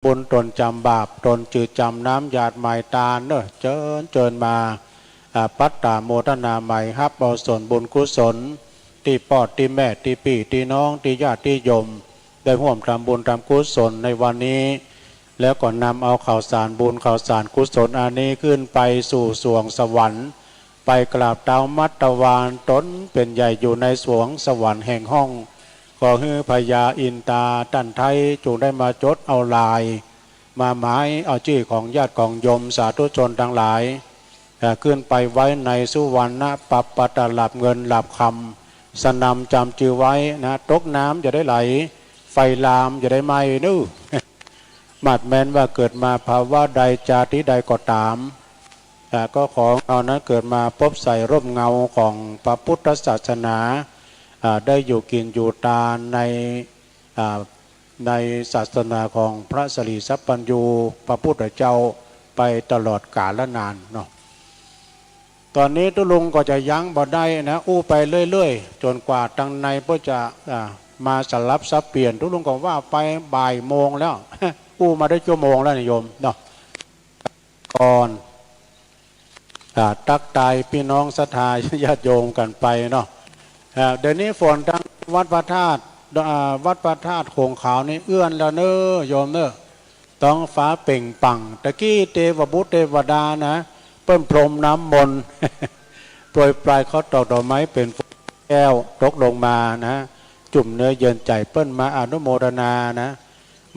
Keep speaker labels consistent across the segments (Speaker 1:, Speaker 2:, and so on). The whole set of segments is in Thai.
Speaker 1: บุญตนจำบาปตนจืดจำน้ำหยาดหมายตาเนอะเจิญมาปัตตาโมทนาใหม่ฮับเอาส่วนบุญกุศลที่ปอดที่แม่ที่พี่ที่น้องที่ญาติที่โยมได้ร่วมทำบุญทำกุศลในวันนี้แล้วก็นำเอาข่าวสารบุญข่าวสารกุศลอันนี้ขึ้นไปสู่สวงสวรรค์ไปกราบเท้ามัตตวานตนเป็นใหญ่อยู่ในสวงสวรรค์แห่งห้องขอให้พญาอินตาตันไทยจงได้มาจดเอาลายมาหมายเอาชื่อของญาติของโยมสาธุชนทั้งหลายขึ้นไปไว้ในสุวรรณปัปปตหลับเงินหลับคำสนำจำจือไว้นะตกน้ำจะได้ไหลไฟลามจะได้ไหม้นู้มัดแม้นว่าเกิดมาภาวะใดจาติใดก็ตามก็ขอเอานั้นเกิดมาพบใส่ร่มเงาของพระพุทธศาสนาได้อยู่กินอยู่ตาในศาสนาของพระสรีสัพพัญญูพระพุทธเจ้าไปตลอดกาลนานเนาะตอนนี้ตุลุงก็จะยั้งบ่ได้นะอู้ไปเรื่อยๆจนกว่าทางในก็จะมาสลับซับเปลี่ยนตุลุงก็ว่าไปบ่ายโมงแล้วอู้มาได้ชั่วโมงแล้วนิยมเนาะก่อนตักตายพี่น้องศรัทธาญาติโยมกันไปเนาะเดี๋ยวนี้ฝนทางวัดพระธาตุโขงขาวนี่เอื้อนแล้วเนอะโยมเนอะต้องฟ้าเป่งปังตะกี้เทวบุตรเทวดานะเปิ้นพรมน้ำมนต์โปรยปลายเขาตอกดอกไม้เป็นแก้วตกลงมานะจุ่มเนื้อเย็นใจเปิ้นมาอนุโมทนานะ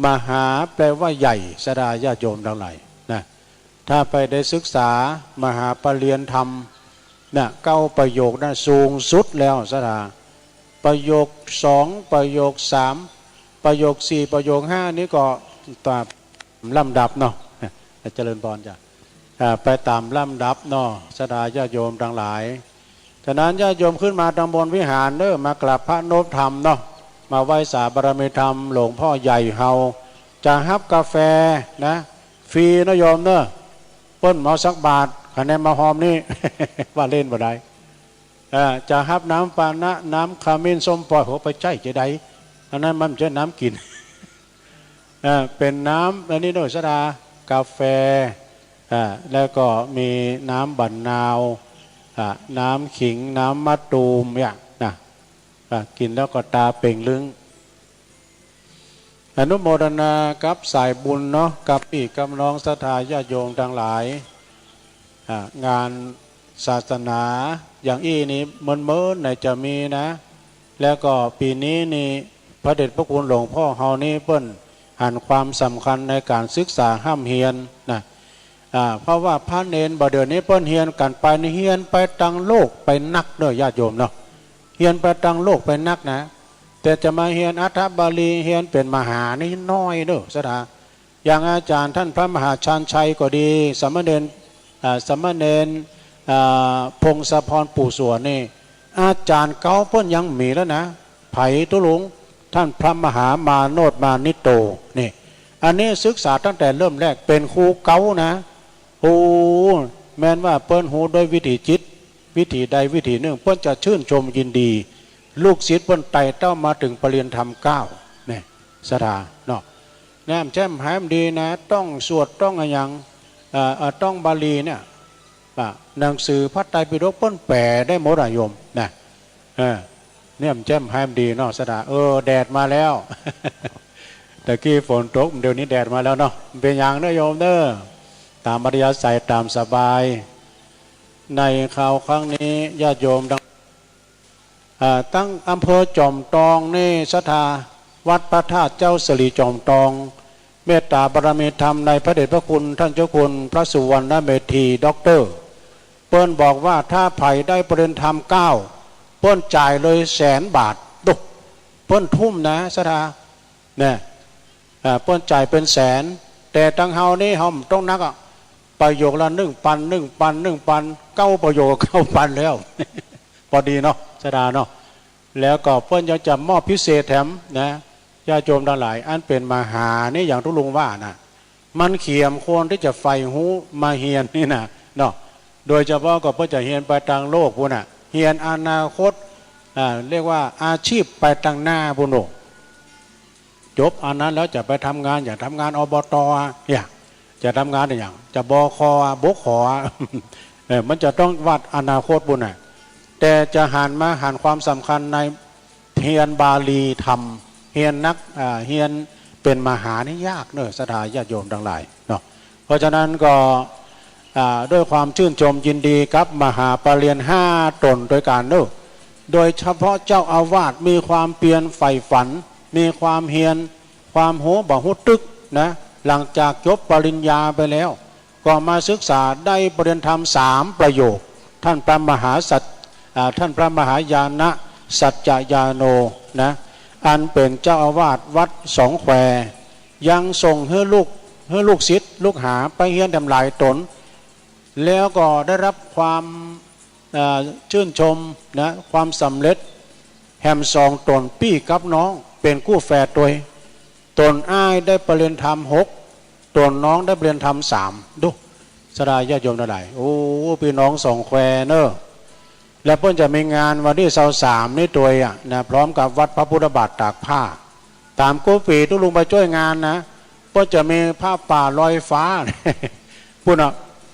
Speaker 1: มหาแปลว่าใหญ่สดาญาติโยมทั้งหลายนะถ้าไปได้ศึกษามหาปรริญญาธรรมนะ9ประโยคนะสูงสุดแล้วสดาประโยค2ประโยค3ประโยค4ประโยค5นี้ก็ตามลำดับเนาะเจริญพรจ้ะไปตามลำดับเนาะสดาญาติโยมทั้งหลายฉะนั้นญาติโยมขึ้นมาตำบลวิหารเด้อมากราบพระนพธรรมเนาะมาไหว้สาบารมีธรรมหลวงพ่อใหญ่เฮาจะฮับกาแฟนะฟรีนะโยมเนาะเปิ้นมาสักบาทคะแนนมาหอมนี่ ว่าเล่นบ่ได้จะฮับน้ำปานะน้ำขมิ้นส้มปล่อยหัวไปใจจะได้อันนั้นมันไม่ใช่น้ำกิน เป็นน้ำอันนี้โดยสดากาแฟแล้วก็มีน้ำบั่นนาวน้ำขิงน้ำมะตูมอย่างนะกินแล้วก็ตาเป่งลึงอนุโมทนากับสายบุญเนาะกับพี่กับน้องศรัทธาญาติโยมทั้งหลายงานศาสนาอย่างนี้มันไหนจะมีนะแล้วก็ปีนี้นี่พระเดชพระคุณหลวงพ่อเฮานี่เปิ้นหันความสำคัญในการศึกษาห้ามเฮียนนะเพราะว่าพระเนนบ่เดี๋ยวนี้เปิ้นเฮียนกันไปนี่เฮียนไปตังโลกไปนักเด้อญาติโยมเนาะเฮียนไปตังโลกไปนักนะแต่จะมาเฮียนอัฏฐบาลีเฮียนเป็นมหานี่น้อยเด้อสถาอย่างอาจารย์ท่านพระมหาชาญชัยก็ดีสมณเณรพงศพรปู่สวนนี่อาจารย์เก่าเพิ่นยังมีแล้วนะไผ่ตุลุงท่านพระมหามาโนดมานิโตนี่อันนี้ศึกษาตั้งแต่เริ่มแรกเป็นครูเก่านะโอ้แม้นว่าเปิ้นหูโดยวิถีจิตวิถีใดวิถีหนึ่งเปิ้นจะชื่นชมยินดีลูกศิษย์เปิ้นไต่เต้ามาถึงปรริญญาธรรม9นี่สดาเนาะแนมแจ่มหามดีนะต้องสวดต้องอะไรอย่างต้องบาลีเนี่ยหนังสือพระไตรปิฎกเปิ้นแปลได้หมดโยมนะเนี่ยแจ่มหามดีเนาะสดาแดดมาแล้วตะกี้ฝนตกเดี๋ยวนี้แดดมาแล้วเนาะเป็นอย่างเด้อโยมเด้อตามอัธยาศัยตามสบายในคราวครั้งนี้ญาติโยมตั้งอำเภอจอมตองนี่ศรัทธาวัดพระธาตุเจ้าสิริจอมตองเมตตาบารมีธรรมในพระเดชพระคุณท่านเจ้าคุณพระสุวรรณเมธีด็อกเตอร์เปิ้นบอกว่าถ้าไผ่ได้ปรริญญาธรรม9เปิ้นจ่ายเลย100,000 บาทตุเปิ้นทุ่มนะศรัทธาเนี่ยเปิ้นจ่ายเป็นแสนแต่ตั้งเฮานี่เฮาต้องนักประโยคละ1,000 9ประโยค9,000แล้วพอดีเนาะศรัทธาเนาะแล้วก็เปิ้นยังจะมอบพิเศษแถมนะญาติโยมทั้งหลายอันเป็นมหานี่อย่างทุลุงว่านะมันเขียมคนที่จะไฟหูมาเฮียนนี่นะเนาะโดยเฉพาะก็เพื่อจะเฮียนไปทางโลกพุ่นน่ะเฮียนอนาคตเรียกว่าอาชีพไปทางหน้าพุ่นโ จบอันนั้นแล้วจะไปทำงานอย่างทำงานอบตเนี่ยจะทำงานอย่างจะบคบกขมันจะต้องวัดอนาคตบุญน่ะแต่จะหันความสำคัญในเฮียนบาลีธรรมเฮียนนักเฮียนเป็นมหานี่ยากเนอะศรัทธาญาติโยมทั้งหลายเนาะเพราะฉะนั้นก็ด้วยความชื่นชมยินดีกับมหาปรริญญา5 ตนโดยการเนอะโดยเฉพาะเจ้าอาวาสมีความเพียรใฝ่ฝันมีความเฮียนความโหบ่หุตึกนะหลังจากจบปริญญาไปแล้วก็มาศึกษาได้ประเด็นธรรม3 ประโยคท่านพระมหาสัจท่านพระมหายานะสัจจญาโนนะอันเป็นเจ้าอาวาสวัดสองแควยังส่งให้ลูกศิษย์ลูกหาไปเฮียนทำลายตนแล้วก็ได้รับความชื่นชมนะความสำเร็จแฮม2 ตนพี่กับน้องเป็นคู่แฝดตัวตนอ้ายได้ประเรียนธรรม6 ตนน้องได้ประเรียนธรรม3ดูสดายญาติโยมทั้งหลายโอ้พี่น้อง2 แควเนอะและเพิ่นจะมีงานวันที่23นี่ตัวนะพร้อมกับวัดพระพุทธบาทตากผ้าตามกู้ปีทุลุงไปช่วยงานนะเพิ่นจะมีผ้าป่าลอยฟ้าพุ่นอ่ะ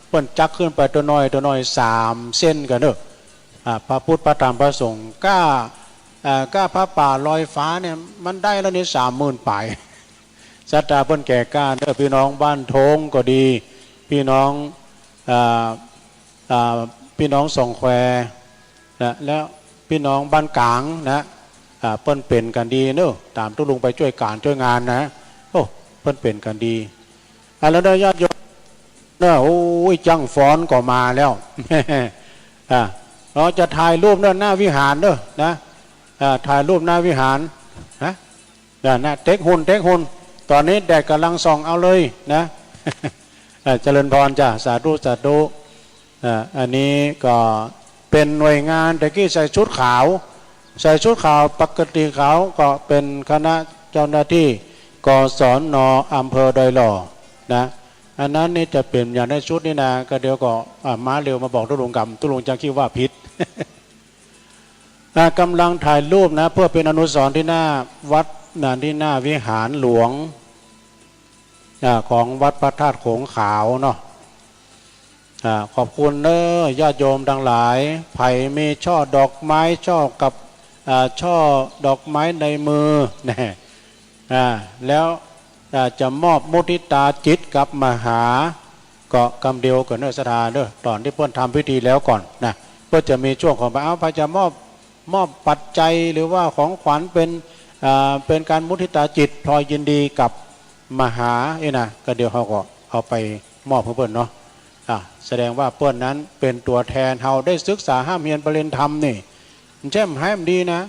Speaker 1: เพิ่นจักขึ้นไปตัวน้อย3 เส้นกันเนอะพระพุทธพระธรรมพระสงฆ์ก้าผ้าป่าลอยฟ้าเนี่ยมันได้แล้วนี่30,000 ปลายศรัทธาเพิ่นแก่กล้าเนอะพี่น้องบ้านโถงก็ดีพี่น้อง2 แควนะแล้วพี่น้องบ้านกลางนะเปิ้นเป็นกันดีเนอะตามทุลุงไปช่วยการช่วยงานนะโอ้เปิ้นเป็นกันดีแล้วได้ญาติโยมเนอะโอ้ยจังฟ้อนก็มาแล้วเราจะถ่ายรูปเนอะหน้าวิหารเนอะนะถ่ายรูปหน้าวิหารนะเต็กหุ่นตอนนี้แดดกำลังส่องเอาเลยนะเจริญพรจ้ะสาธุอันนี้ก็เป็นหน่วยงานแต่กี้ใส่ชุดขาวปกติเขาก็เป็นคณะเจ้าหน้าที่กศน.อำเภอดอยหล่อนะอันนั้นนี่จะเปลี่ยนอย่างในชุดนี่นะก็เดี๋ยวก็ม้าเร็วมาบอกตุลุงจะคิดว่าผิด กำลังถ่ายรูปนะเพื่อเป็นอนุสรณ์ที่หน้าวัดที่หน้าวิหารหลวงของวัดพระธาตุโขงขาวเนาะขอบคุณเนอะญาติโยมทั้งหลายไผ่มีช่อดอกไม้ช่อกับช่อดอกไม้ในมือนะแล้วจะมอบมุทิตาจิตกับมหาก็กำเดียวกับเนอะสถานเนอะตอนที่เพื่อนทำพิธีแล้วก่อนนะเพื่อจะมีช่วงของพระจะมอบปัจจัยหรือว่าของขวัญเป็นการมุทิตาจิตพลอยยินดีกับมหานะก็เดี๋ยวเขาก็เอาไปมอบให้เพื่อนเนาะแสดงว่าเพื่อนนั้นเป็นตัวแทนเราได้ศึกษาห้ามเฮียนประเรียนธรรมนี่มันแช่มให้มันดีนะ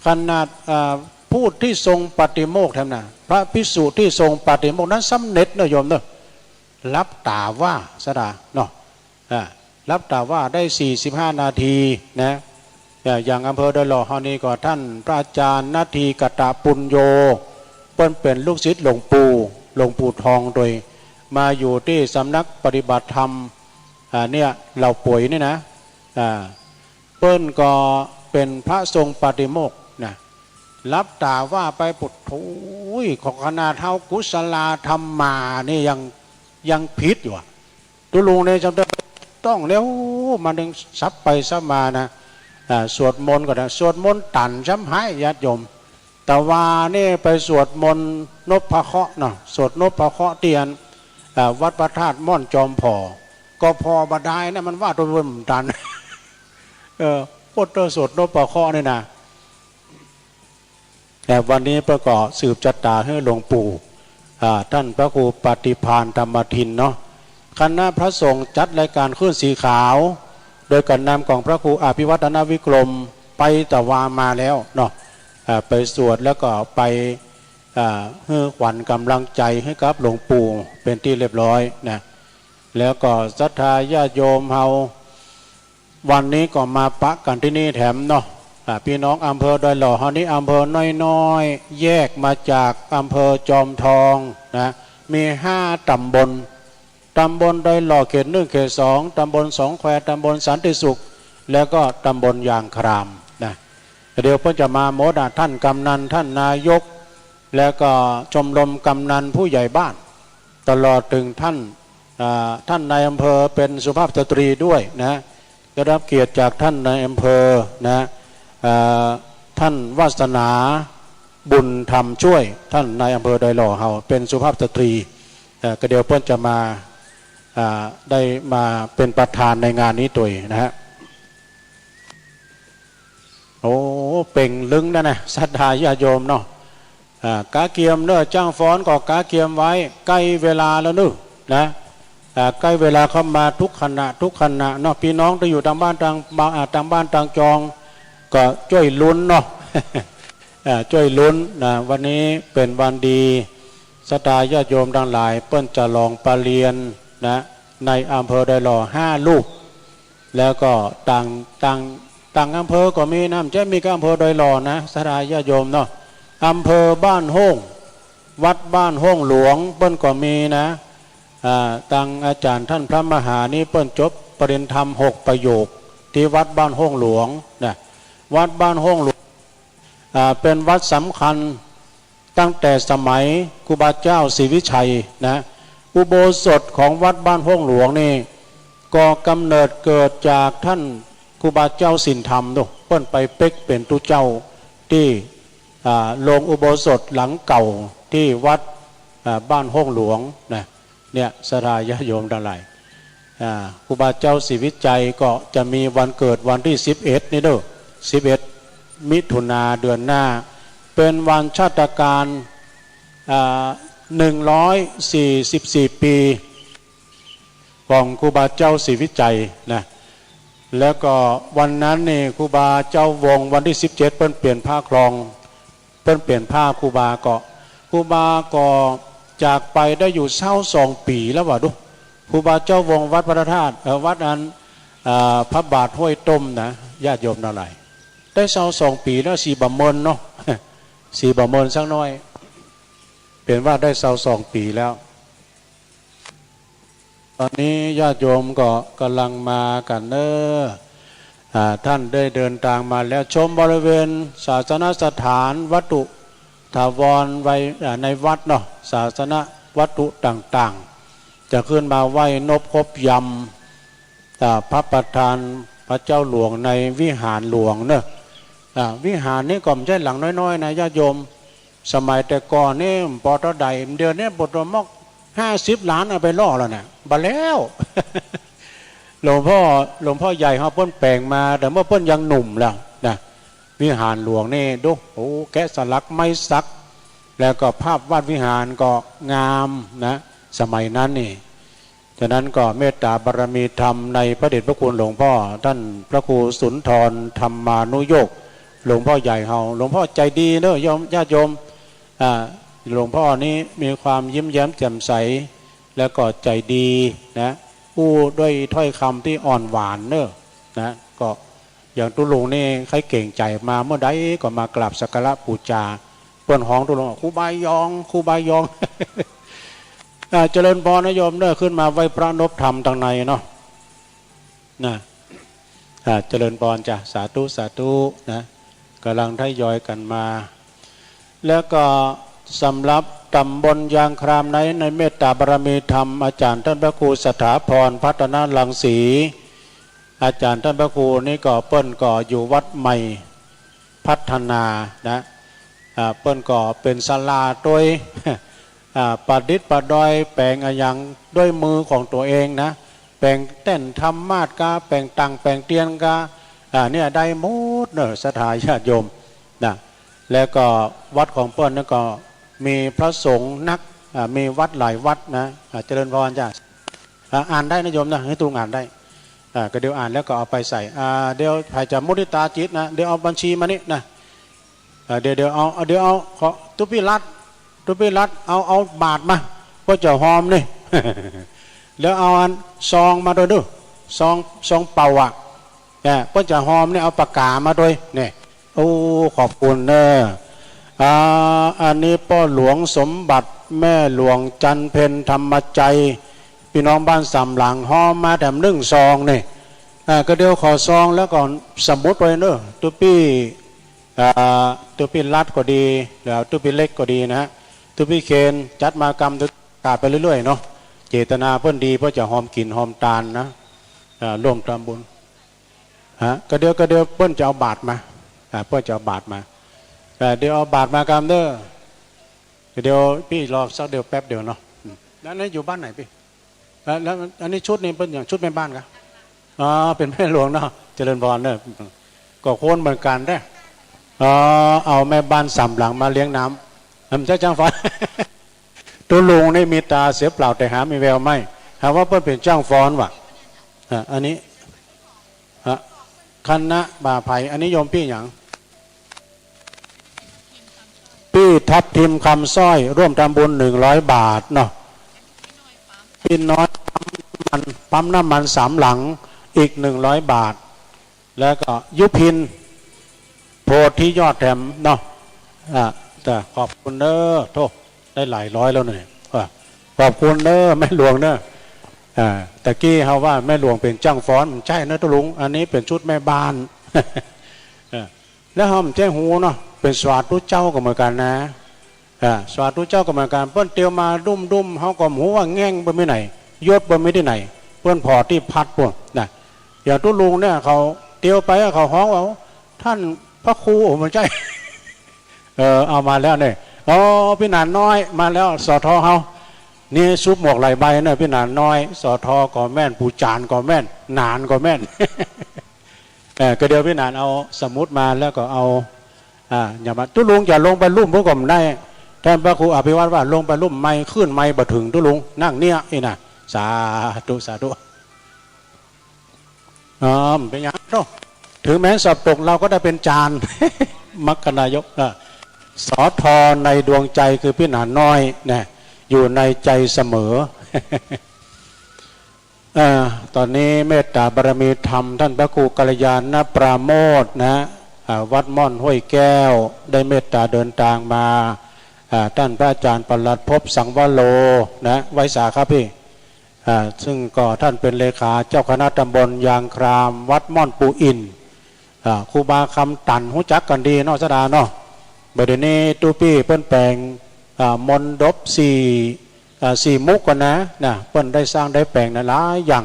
Speaker 1: ขนาดพูดที่ทรงปฏิโมกข์แทนนะพระภิกษุที่ทรงปฏิโมกข์นั้นสำเร็จนะโยมเนอะรับตาว่าสดาเนาะรับตาว่าได้45 นาทีนะอย่างอำเภอดอยหล่อเฮานี้ก็ท่านพระอาจารย์นาทีกตปุญโยเป็นลูกศิษย์หลวงปู่ทองโดยมาอยู่ที่สำนักปฏิบัติธรรมเนี่ยเราป่วยนี่นะเปิ้นก็เป็นพระทรงปฏิโมกข์นะรับตาว่าไปปุถโอ้ยของคณะเท่ากุศลธรรมมานี่ยังผิดอยู่ตุลุงเนี่ยจำได้ต้องแล้วมาดึงซับไปซับมานะสวดมนต์ก็ได้สวดมนต์ตันช้ำหายญาติโยมแต่ว่านี่ไปสวดมนต์นพเคราะห์เนาะสวดนพเคราะห์เตียนวัดพระธาตุม่อนจอมพอก็พอบาดายนะมันว่าตัวเริ่มตันพุทธสวดนพเคราะห์นี่นะแต่วันนี้ประกอบสืบจัตตาให้หลวงปู่ท่านพระครูปฏิภาณธรรมทินเนาะคณะพระสงฆ์จัดรายการขึ้นสีขาวโดยการนำของพระครูอภิวัฒนวิกรมไปตะวามาแล้วเนาะไปสวดแล้วก็ไปให้ขวัญกำลังใจให้กับหลวงปู่เป็นที่เรียบร้อยนะแล้วก็ศรัทธาญาติโยมเฮาวันนี้ก็มาปะกันที่นี่แถมเนาะพี่น้องอำเภอดอยหล่อเฮานี้อำเภอน้อยๆแยกมาจากอำเภอจอมทองนะมี5 ตำบลดอยหล่อเขต 1 เขต 2 ตำบล2 แควตำบลสันติสุขแล้วก็ตำบลยางครามนะเดี๋ยวเพิ่นจะมาหมดท่านกำนันท่านนายก แล้วก็ชมรมกำนันผู้ใหญ่บ้านตลอดถึงท่านนายอำเภอเป็นสุภาพสตรีด้วยนะได้รับเกียรติจากท่านนายอำเภอนะท่านวาสนาบุญธรรมช่วยท่านนายอำเภอดอยหล่อเฮาเป็นสุภาพสตรีก็เดี๋ยวเพื่อนจะมาได้มาเป็นประธานในงานนี้ตัวนะฮะโอ้เป่งลึงนะศรัทธาญาติโยมเนาะกาเกียมเนอะจ้างฟ้อนก็กาเกียมไว้ใกล้เวลาแล้วนึนะใกล้เวลาเข้ามาทุกขณะเนาะพี่น้องที่อยู่ทางบ้านทางบ้านทางจองก็ช่วยลุ้นเนาะช่วยลุ้นนะวันนี้เป็นวันดีศรัทธาญาติโยมทั้งหลายเปิ้นจะลองปเรียนนะในอำเภอดอยหล่อ5 รูปแล้วก็ต่างอำเภอก็มีนะจะมีก็อำเภอดอยหล่อนะศรัทธาญาติโยมเนาะอำเภอบ้านห้องวัดบ้านห้องหลวงเปิ้นก็มีนะตังอาจารย์ท่านพระมหานี้เปิ้นจบปริญญาธรรม6 ประโยคที่วัดบ้านห้องหลวงนะวัดบ้านห้องหลวงเป็นวัดสำคัญตั้งแต่สมัยครูบาเจ้าศรีวิชัยนะอุโบสถของวัดบ้านห้องหลวงนี่ก็กำเนิดเกิดจากท่านครูบาเจ้าสินธรรมด้วยเปิ้นไปเป๊กเป็นตุเจ้าที่โรงอุโบสถหลังเก่าที่วัดบ้านห้องหลวงนะเนี่ยศรัทธาญาติโยมทั้งหลายครูบาเจ้าศรีวิจัยก็จะมีวันเกิดวันที่11นี่เด้อ11 มิถุนาเดือนหน้าเป็นวันชาติการ144 ปีของครูบาเจ้าศรีวิจัยนะแล้วก็วันนั้นนี่ครูบาเจ้าวงวันที่17เปิ้นเปลี่ยนผ้าครองเปิ้นเปลี่ยนผ้าครูบาก็จากไปได้อยู่22 ปีแล้วว่ะดูครูบาเจ้าวงวัดพระธาตุวัดนั้นพระบาทห้วยต้มนะญาติโยมทั้งหลายได้22 ปีแล้ว4 บำเมินเนาะ4 บำเมินสักน้อยเปลี่ยนว่าได้22 ปีแล้วตอนนี้ญาติโยมก็กำลังมากันเนอะท่านได้เดินทางมาแล้วชมบริเวณศาสนสถานวัตถุถาวรไว้ในวัดเนาะศาสนวัตถุต่างๆจะขึ้นมาไหว้นบคบยำพระประธานพระเจ้าหลวงในวิหารหลวงเนอะวิหารนี้ก็ไม่ใช่หลังน้อยๆนะญาติโยมสมัยแต่ก่อนนี่ปอตใดเดือนนี้บทมอก50 ล้านเอาไปล่อแล้วเนี่ยบัดแล้ว หลวงพ่อใหญ่เขาเพิ่นแปลงมาแต่เมื่อเพิ่นยังหนุ่มแล้วนะวิหารหลวงนี่ดูโอ้แกะสลักไม้สักแล้วก็ภาพวาดวิหารก็งามนะสมัยนั้นนี่ฉะนั้นก็เมตตาบารมีธรรมในพระเดชพระคุณหลวงพ่อท่านพระครูสุนทรธรรมานุโยกหลวงพ่อใหญ่เฮาหลวงพ่อใจดีเนอะญาติโยมหลวงพ่อนี้มีความยิ้มแย้มแจ่มใสแล้วก็ใจดีนะพูดด้วยถ้อยคำที่อ่อนหวานเนอะนะก็อย่างตุลุงนี่ใครเก่งใจมาเมื่อใดก็มากราบสักการะบูชาเปิ้นห้องตุลุงครูบายอง เจริญพรนะโยมเนอะขึ้นมาไหว้พระนพธรรมทางในเนาะนะเจริญพรจ้ะสาธุนะกำลังทยอยกันมาแล้วก็สำหรับตำบลยางครามในเมตตาบารมีธรรมอาจารย์ท่านพระครูสถาพรพัฒนาลังสีอาจารย์ท่านพระครูนี่ก็เปิ้นก็อยู่วัดใหม่พัฒนานะเปิ้นก็เป็นศาลาโดยประดิษฐ์ประดอยแปลงอย่างด้วยมือของตัวเองนะแปลงเต้นทำมาดกาแปลงตังแปลงเตียนกาเนี่ยได้หมดเนอะศรัทธาญาติโยมนะแล้วก็วัดของเปิ้นนั่นก็มีพระสงฆ์นักมีวัดหลายวัดนะเจริญพรจ้ะอ่านได้นะโยมนะให้ตุงอ่านได้ก็เดี๋ยวอ่านแล้วก็เอาไปใส่เดี๋ยวใครจะมุทิตาจิตนะเดี๋ยวเอาบัญชีมานี่นะเดี๋ยวเอาขอตุปิรัตเอาบาทมาก็จะหอมนี่ แล้วเอาอันซองมาด้วยด้วยซองเป่าเนี่ยก็จะหอมเนี่ยเอาปากกามาด้วยเนี่ยโอ้ขอบคุณเนอะอันนี้พ่อหลวงสมบัติแม่หลวงจันเพ็ญธรรมใจพี่น้องบ้านสามหลังหอมมาแถม1 ซองนี่ก็เดี๋ยวขอซองแล้วก่อนสมุดไว้เนอะตุปี้ ตุปิรัดก็ดีแล้วตุปิเล็กก็ดีนะฮะตุปิเคนจัดมากรรมตุกาไปเรื่อยๆเนาะเจตนาเพื่อนดีเพื่อจะหอมกลิ่นหอมตาลนะร่วมทำบุญฮะก็เดี๋ยวเพื่อนจะเอาบาตรมาเพื่อนจะเอาบาตรมาเดี๋ยวเอาบาตรมากรรมเด้อเดี๋ยวพี่รอสักเดี๋ยวแป๊บเดียวเนาะนั่นอยู่บ้านไหนพี่แล้วอันนี้ชุดนี้เป็นอย่างชุดแม่บ้านครับอ๋อเป็นแม่หลวงเนาะเจริญพรเนอะก็โค่นเหมือนกันได้เอาแม่บ้านสามหลังมาเลี้ยงน้ำทำเจ้าจ้างฟ้าตัวลุงนี่มีตาเสียเปล่าแต่หามีแววไม่หาว่าเพิ่นเป็นจ้างฟ้อนว่ะอันนี้คณะบาไผ่อันนี้โยมพี่อย่างพี่ทับทิมคำสร้อยร่วมทำบุญ100 บาทเนาะพี่น้อยปั๊มน้ำมัน3 หลังอีก100 บาทแล้วก็ยุพินโพธิยอดแถมเนาะแต่ขอบคุณเด้อโทษได้หลายร้อยแล้วเนี่ยขอบคุณเด้อแม่หลวงเด้อตะกี้เขาว่าแม่หลวงเป็นจ้างฟ้อนใช่นะตุลุงอันนี้เป็นชุดแม่บ้านแล้วเขาแจ้งหูเนาะเป็นสวัสดิ์เจ้าก็เหมือนกันนะสวัสดิ์เจ้าก็เหมือนกันเพื่อนเตียวมาดุมเขาก็หูว่าแง่งไปไม่ไหนยศไปไม่ได้ไหนเพื่อนพอที่พัดพวกนะอย่างตุลุงเนี่ยเขาเตียวไปเขาฮ้องว่าท่านพระครูมันใช่เอามาแล้วเนี่ยพี่หนานน้อยมาแล้วสอทอเขานี่ซุปหมวกไหลใบเนี่ยพี่หนานน้อยสอทอก็แม่นปูจานก็แม่นนานก็แม่นก็เดี๋ยวพี่หนานเอาสมุดมาแล้วก็เอาอย่ามาตุลุงอย่าลงไปลุ่มพวกผมได้ท่านพระครูอภิวัตว่าลงไปลุ่มไม่ขึ้นไม่บะถึงตุลุงนั่งเนี่ยอีน่ะสาธุสาธุเป็นยังไงถึงแม้สอบตกเราก็ได้เป็นจานมัคคณายกสอทอในดวงใจคือพี่หนานน้อยนะอยู่ในใจเสมอ ตอนนี้เมตตาบารมีธรรมท่านพระครูกัลยาณปราโมทนะวัดม่อนห้วยแก้วได้เมตตาเดินทางมาท่านพระอาจารย์ปลัดภพสังวโรนะไว้สาครับพี่ซึ่งก็ท่านเป็นเลขาเจ้าคณะตำบลยางครามวัดม่อนปูอินครูบาคำตันหูจักกันดีเนาะสดาเนาะเดี๋ยวนี้ตูปี้เปิ้นแปลงมนดบสี่มุกกันนะเปิ้นได้สร้างได้แปลงหลายอย่าง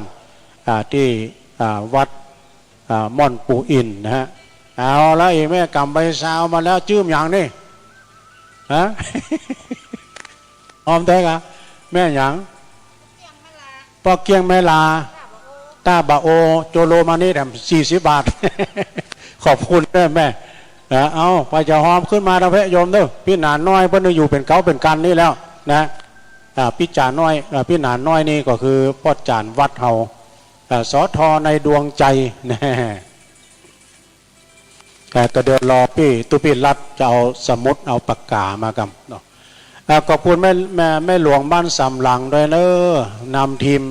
Speaker 1: ที่วัดม่อนปูอินนะฮะเอาแล้วแม่กำใบซาวมาแล้วจื้มอย่างนี่ฮะออมได้กะแม่อย่างปอเกียงแม่ลาตาบาโอโจโลมานี่แถม40 บาทขอบคุณแม่เอาไปจะหอมขึ้นมาเราเพะโยมเด้อพี่หนานน้อยเพิ่นอยู่เป็นเก้าเป็นกันนี่แล้วนะพี่จานน้อยพี่หนานน้อยนี่ก็คือพ่อจานวัดเฮาสอทอในดวงใจนะก็เดี๋ยวรอพี่ตุปิรัตจะเอาสมุดเอาปากกามากำเนาะขอบคุณแม่หลวงบ้านสำหลังด้วยเนอนำทีม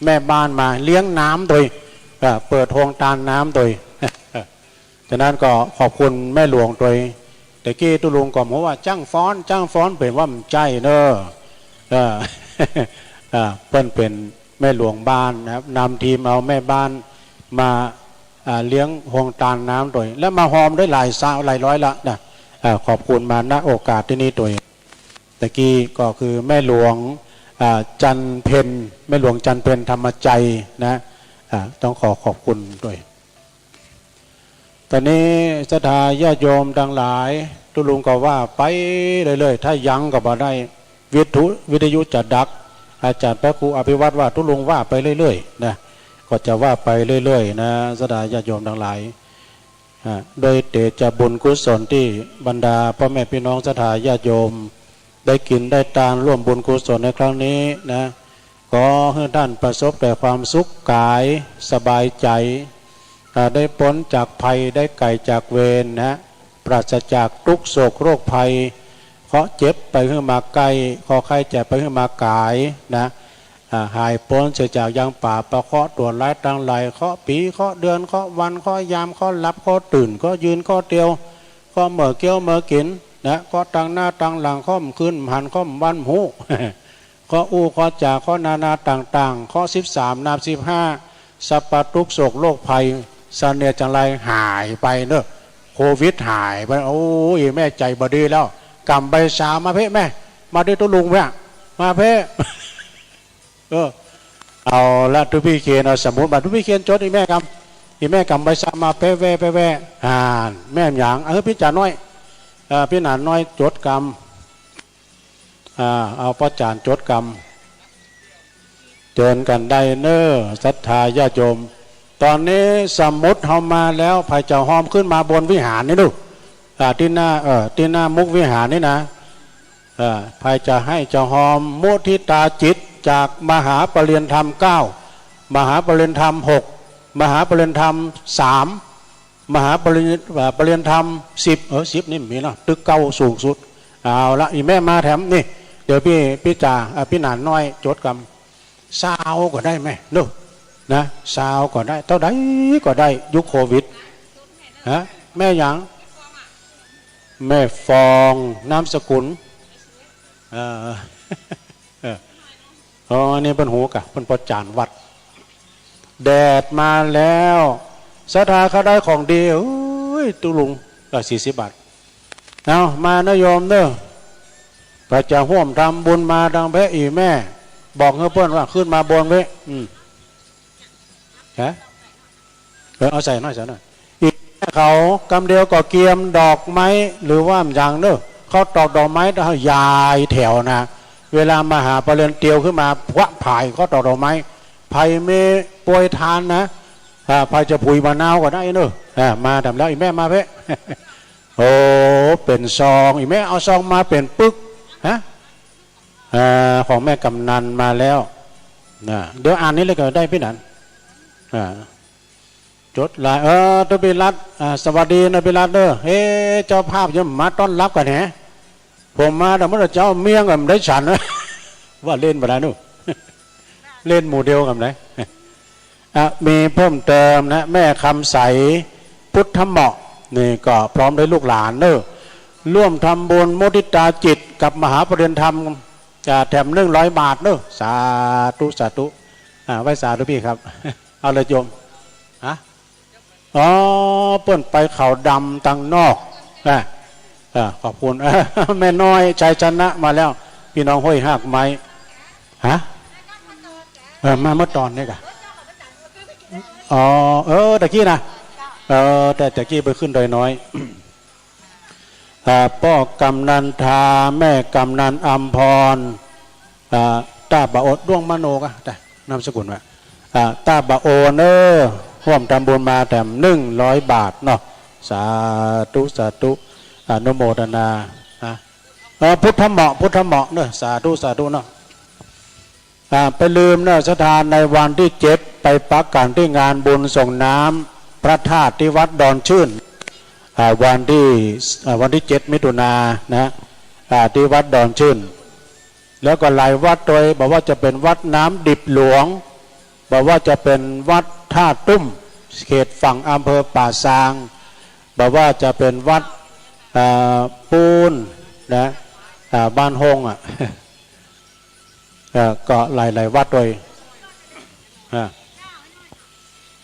Speaker 1: แม่บ้านมาเลี้ยงน้ำโดยเปิดโรงทานน้ำโดยฉะนั้นก็ขอบคุณแม่หลวงโดยแต่กี้ตุลุงก็บอกว่าจ้างฟ้อนเป็นว่ามันใจเนอะเปิ้นเป็นแม่หลวงบ้านนะครับนำทีมเอาแม่บ้านมาเลี้ยงโรงทานน้ำโดยแล้วมาหอมได้หลายสาวหลายร้อยละนะขอบคุณมาณโอกาสที่นี้โดยตะกี้ก็คือแม่หลวงจันเพนแม่หลวงจันเพนธรรมใจนะต้องขอบคุณด้วยตอนนี้ศรัทธาญาติโยมทั้งหลายตุลุงก็ว่าไปเลยถ้ายังก็บ่ได้วิทยุจัดดักอาจารย์พระครูอภิวัตว่าตุลุงว่าไปเรื่อยๆนะก็จะว่าไปเรื่อยๆนะศรัทธาญาติโยมทั้งหลายโดยเดชบุญกุศลที่บรรดาพ่อแม่พี่น้องศรัทธาญาติโยมได้กินได้ทานร่วมบุญกุศลในครั้งนี้นะขอให้ท่านประสบแต่ความสุขกายสบายใจได้พ้นจากภัยได้ไกลจากเวรนะปราศจากทุกโศกโรคภัยเคาะเจ็บไปขึ้นมาไกลเคาะไข้เจ็บไปขึ้นมากายนะหายพ้นเสียจากยังป่าประเคาะตัวร้ายตั้งไหลเคาะปีเคาะเดือนเคาะวันเคาะยามเคาะหลับเคาะตื่นเคาะยืนเคาะเตียวเคาะเหม่อเกี้ยวเหม่อกินนะเคาะตั้งหน้าตั้งหลังเคาะขึ้นหันเคาะวันหูเคาะอู้เคาะจ่าเคาะนาต่างๆเคาะ13นาบ15สัพพทุกโศกโรคภัยเสนียจังไรหายไปเนอะค วิดหายไปโอ้ยแม่ใจบดีแล้วกำใบชามาเพ่แม่มาด้วยตัวลุงแม่มาเพ่เอาละทุพี่เคนเอาสมุดบัตรทุพี่เคนจดอีแม่กำใบชามาเพ่แว่แม่หยางพี่จ่าน้อยพี่หนานน้อยจดกำเอาพ่อจานจดกำเจริญกันได้เนอศรัทธาญาติโยมตอนนี้สมุดเฮามาแล้วพายเจ้าหอมขึ้นมาบนวิหารนี่ดูที่หน้ามุกวิหารนี่นะพายจะให้เจ้าหอมมุทิตาจิตจากมหาปริญญาธรรม9มหาปริญญาธรรม6มหาปริญญาธรรม3มหาปริญญาธรรม10 10นี่มีเนาะตึกเก้าสูงสุดเอาละอีแม่มาแถมนี่เดี๋ยวพี่จ่าพี่หนานน้อยจดกำซาวก็ได้ไหมดูนะซาวก็ได้เท่าใดก็ได้ยุคโควิดฮะแม่หยังแม่ฟองนามสกุลอันนี้เป็นหูกะเป็นประจานวัดแดดมาแล้วศรัทธาเขาได้ของดีตุลุงก็40 บาทเอามานะโยมเด้อพระเจ้าห่วมทำบุญมาดังแพ้อีแม่บอกเพื่อนว่าขึ้นมาบนไว้ฮะเอาใส่หน่อยอีกเขากำเดียวก็เกียมดอกไม้หรือว่าอย่างเนอะเขาตอกดอกไม้แล้วยายแถวนะเวลามาหาปลาเรือนเตียวขึ้นมาพวะผายเขาตอกดอกไม้ไผ่เมป่วยทานนะไผ่จะผุยมะนาวก็ได้เนอะมาทำแล้วอีแม่มาเพ่โอ้เป็นซองอีแม่เอาซองมาเป็นปึ๊กฮะของแม่กำนันมาแล้วเดี๋ยวอ่านนี้เลยก็ได้พี่นันจดลายตัวพิรัตสวัสดีนะพิรัตเด้อเฮ้เจ้าภาพจะมาต้อนรับกันแฮะผมมาแต่เมื่อเจ้าเมียงกับได้ฉันนะว่าเล่นไปแล้วนู่เล่นโมเดลกับไหนมีเพิ่มเติมนะแม่คำใสพุทธเหมาะนี่ก็พร้อมด้วยลูกหลานเนอะร่วมทำบุญมุทิตาจิตกับมหาปริญญาธรรมจะแถม100 บาทเนอะสาธุไว้สาธุพี่ครับเอาเลยโยมเปิ้นไปเขาดำตังนอกขอบคุณแม่น้อยชัยชนะมาแล้วพี่น้องห้อยหักไม้มาเมื่อตอนนี้กะตะกี้นะแต่ตะกี้ไปขึ้นโดยน้อยพ่อกำนันทาแม่กำนันอัมพรตาบะโอดดวงมโนกะแต่นามสกุลว่าตาบะโอเนอร่วมทำบุญมาแถม100 บาทเนาะสาธุอนุโมทนาพุทธเหมาะเนอะสาธุเนาะไปลืมเนอะสถานในวันที่7ไปปักกันที่งานบุญส่งน้ำพระธาตุที่วัดดอนชื่นวันที่7 มิถุนายนนะที่วัดดอนชื่นแล้วก็หลายวัดโดยบอกว่าจะเป็นวัดน้ำดิบหลวงบอกว่าจะเป็นวัดท่าตุ้มเขตฝั่งอำเภอป่าซางบอกว่าจะเป็นวัดปูนนะบ้านฮงก็หลายวัดโดย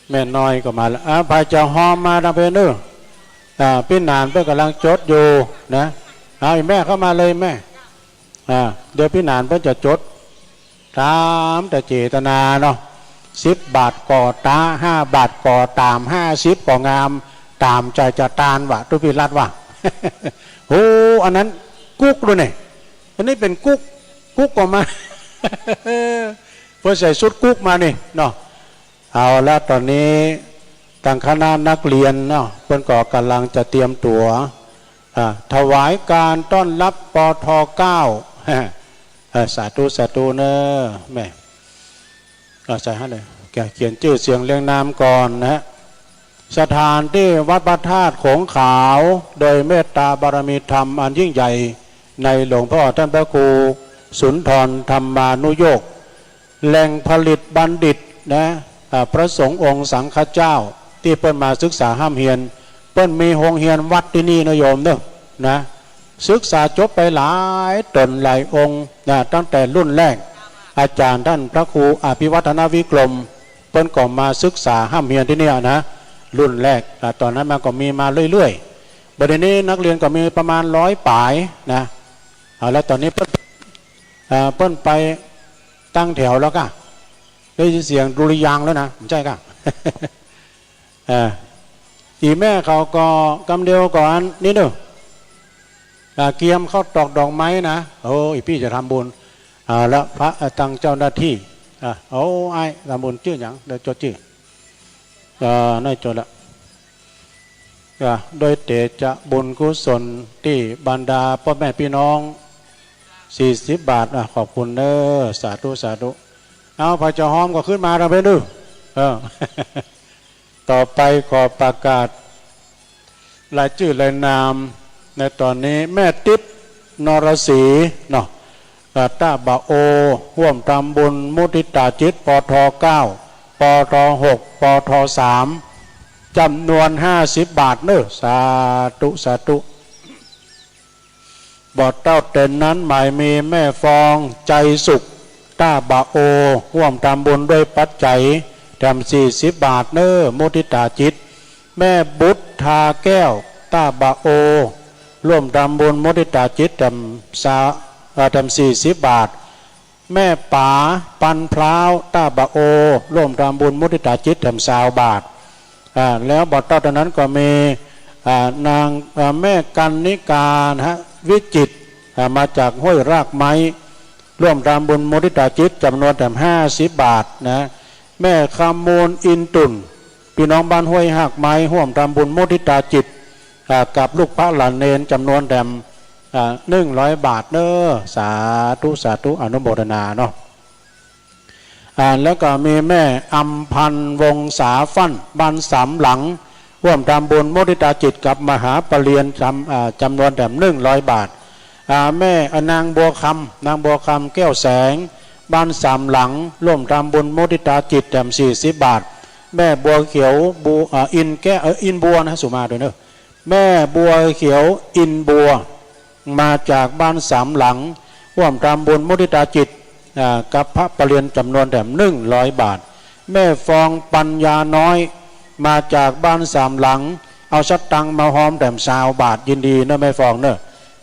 Speaker 1: แม่น้อยก็มาแล้วพายเจ้าหอมมาดังเพนเนอร์พี่นานเพื่อกำลังจดอยู่นะเอาแม่เข้ามาเลยแม่เดี๋ยวพี่นานเพื่อจะจดตามแต่เจตนาเนาะ10 บาทก่อตา5 บาทก่อตาม50ก่องามตามใจจะตานวะทุกพิรัตวะโอ้อันนั้นกุ๊กด้วยเนี่ยอันนี้เป็นกุ๊กออกมาเพื่อใส่ชุดกุ๊กมานี่เนาะเอาแล้วตอนนี้ทางคณะนักเรียนเนาะเพื่อนก็กำลังจะเตรียมตัวถวายการต้อนรับปท9สาธุเนอะแม่ใส่ให้เลยแกเขียนชื่อเสียงเรียงนามก่อนนะสถานที่วัดพระธาตุโขงขาวโดยเมตตาบารมีธรรมอันยิ่งใหญ่ในหลวงพ่อท่านพระครูสุนทรธรรมานุโยคแหล่งผลิตบัณฑิตนะพระสงฆ์องค์สังฆเจ้าที่เปิ้นมาศึกษาห้ามเฮียนเปิ้นมีโรงเรียนวัดที่นี่นะโยมเด้อนะศึกษาจบไปหลายตนหลายองค์นะตั้งแต่รุ่นแรกอาจารย์ท่านพระครูอภิวัฒนวิกรมเปิ้นก็มาศึกษาห้ามเฮียนที่นี่นะรุ่นแรกตอนนั้นมันก็มีมาเรื่อย ประเด็นนี้นักเรียนก็มีประมาณ100 ป่ายนะแล้วตอนนี้เปิ้นไปตั้งแถวแล้วก็ได้ยินเสียงดุริยางแล้วนะใช่ก็อีแม่เขาก็กำเดียวก่อนนี่เด้อเกียมเข้าตอกดอกไม้นะโอ้ยพี่จะทำบุญแล้วพระตั้งเจ้าหน้าที่โอ้ไอ้ทำบุญชื่ออย่างเดี๋ยวจดชื่อน่าจดละโดยเตจะบุญกุศลที่บรรดาพ่อแม่พี่น้อง40 บาทขอบคุณเด้อสาธุสาธุเอาพระเจ้าหอมก็ขึ้นมาเราไปดูต่อไปขอประกาศรายชื่อรายนามในตอนนี้แม่ติ๊บนรศรีเนาะตาบะโอห่วมทำบุญมุทิตาจิตปท9ปท6ปท3จำนวน50 บาทเนอะสาธุสาธุบอดเต้าเต็นนั้นหมายมีแม่ฟองใจสุขตาบะโอห่วมทำบุญด้วยปัจจัยจำ40 บาทเนอะมุทิตาจิตแม่บุตรทาแก้วตาบะโอร่วมทำบุญมุทิตาจิตจำ40 บาทแม่ป๋าปันพร้าวตาบะโอร่วมทำบุญมุทิตาจิตจำ20 บาทแล้วบอดเต้าตอนนั้นก็มีนางแม่กันนิการวิจิตมาจากห้วยรากไม้ร่วมทำบุญมุทิตาจิตจำนวน50 บาทนะแม่คำมูลอินตุนพี่น้องบ้านห้วยหักไม้ร่วมทำบุญมุทิตาจิตกับลูกพระหลานเนนจำนวน100 บาทเนอะสาธุสาธุอนุโมทนาเนาะแล้วก็มีแม่อัมพันธ์วงศาฟั่นบ้าน3 หลังร่วมทำบุญมุทิตาจิตกับมหาปรริญญาจำนวน100 บาทแม่นางบัวคำแก้วแสงบ้าน3 หลังร่วมทำบุญมุทิตาจิต40 บาทแม่บัวเขียวอินบัวนะสุมาด้วยเนอะแม่บัวเขียวอินบัวมาจากบ้าน3 หลังร่วมทำบุญมุทิตาจิตกับพระปรริญญาจำนวน100 บาทแม่ฟองปัญญาน้อยมาจากบ้าน3 หลังเอาสตังมาหอม20 บาทยินดีนะแม่ฟองเนอะ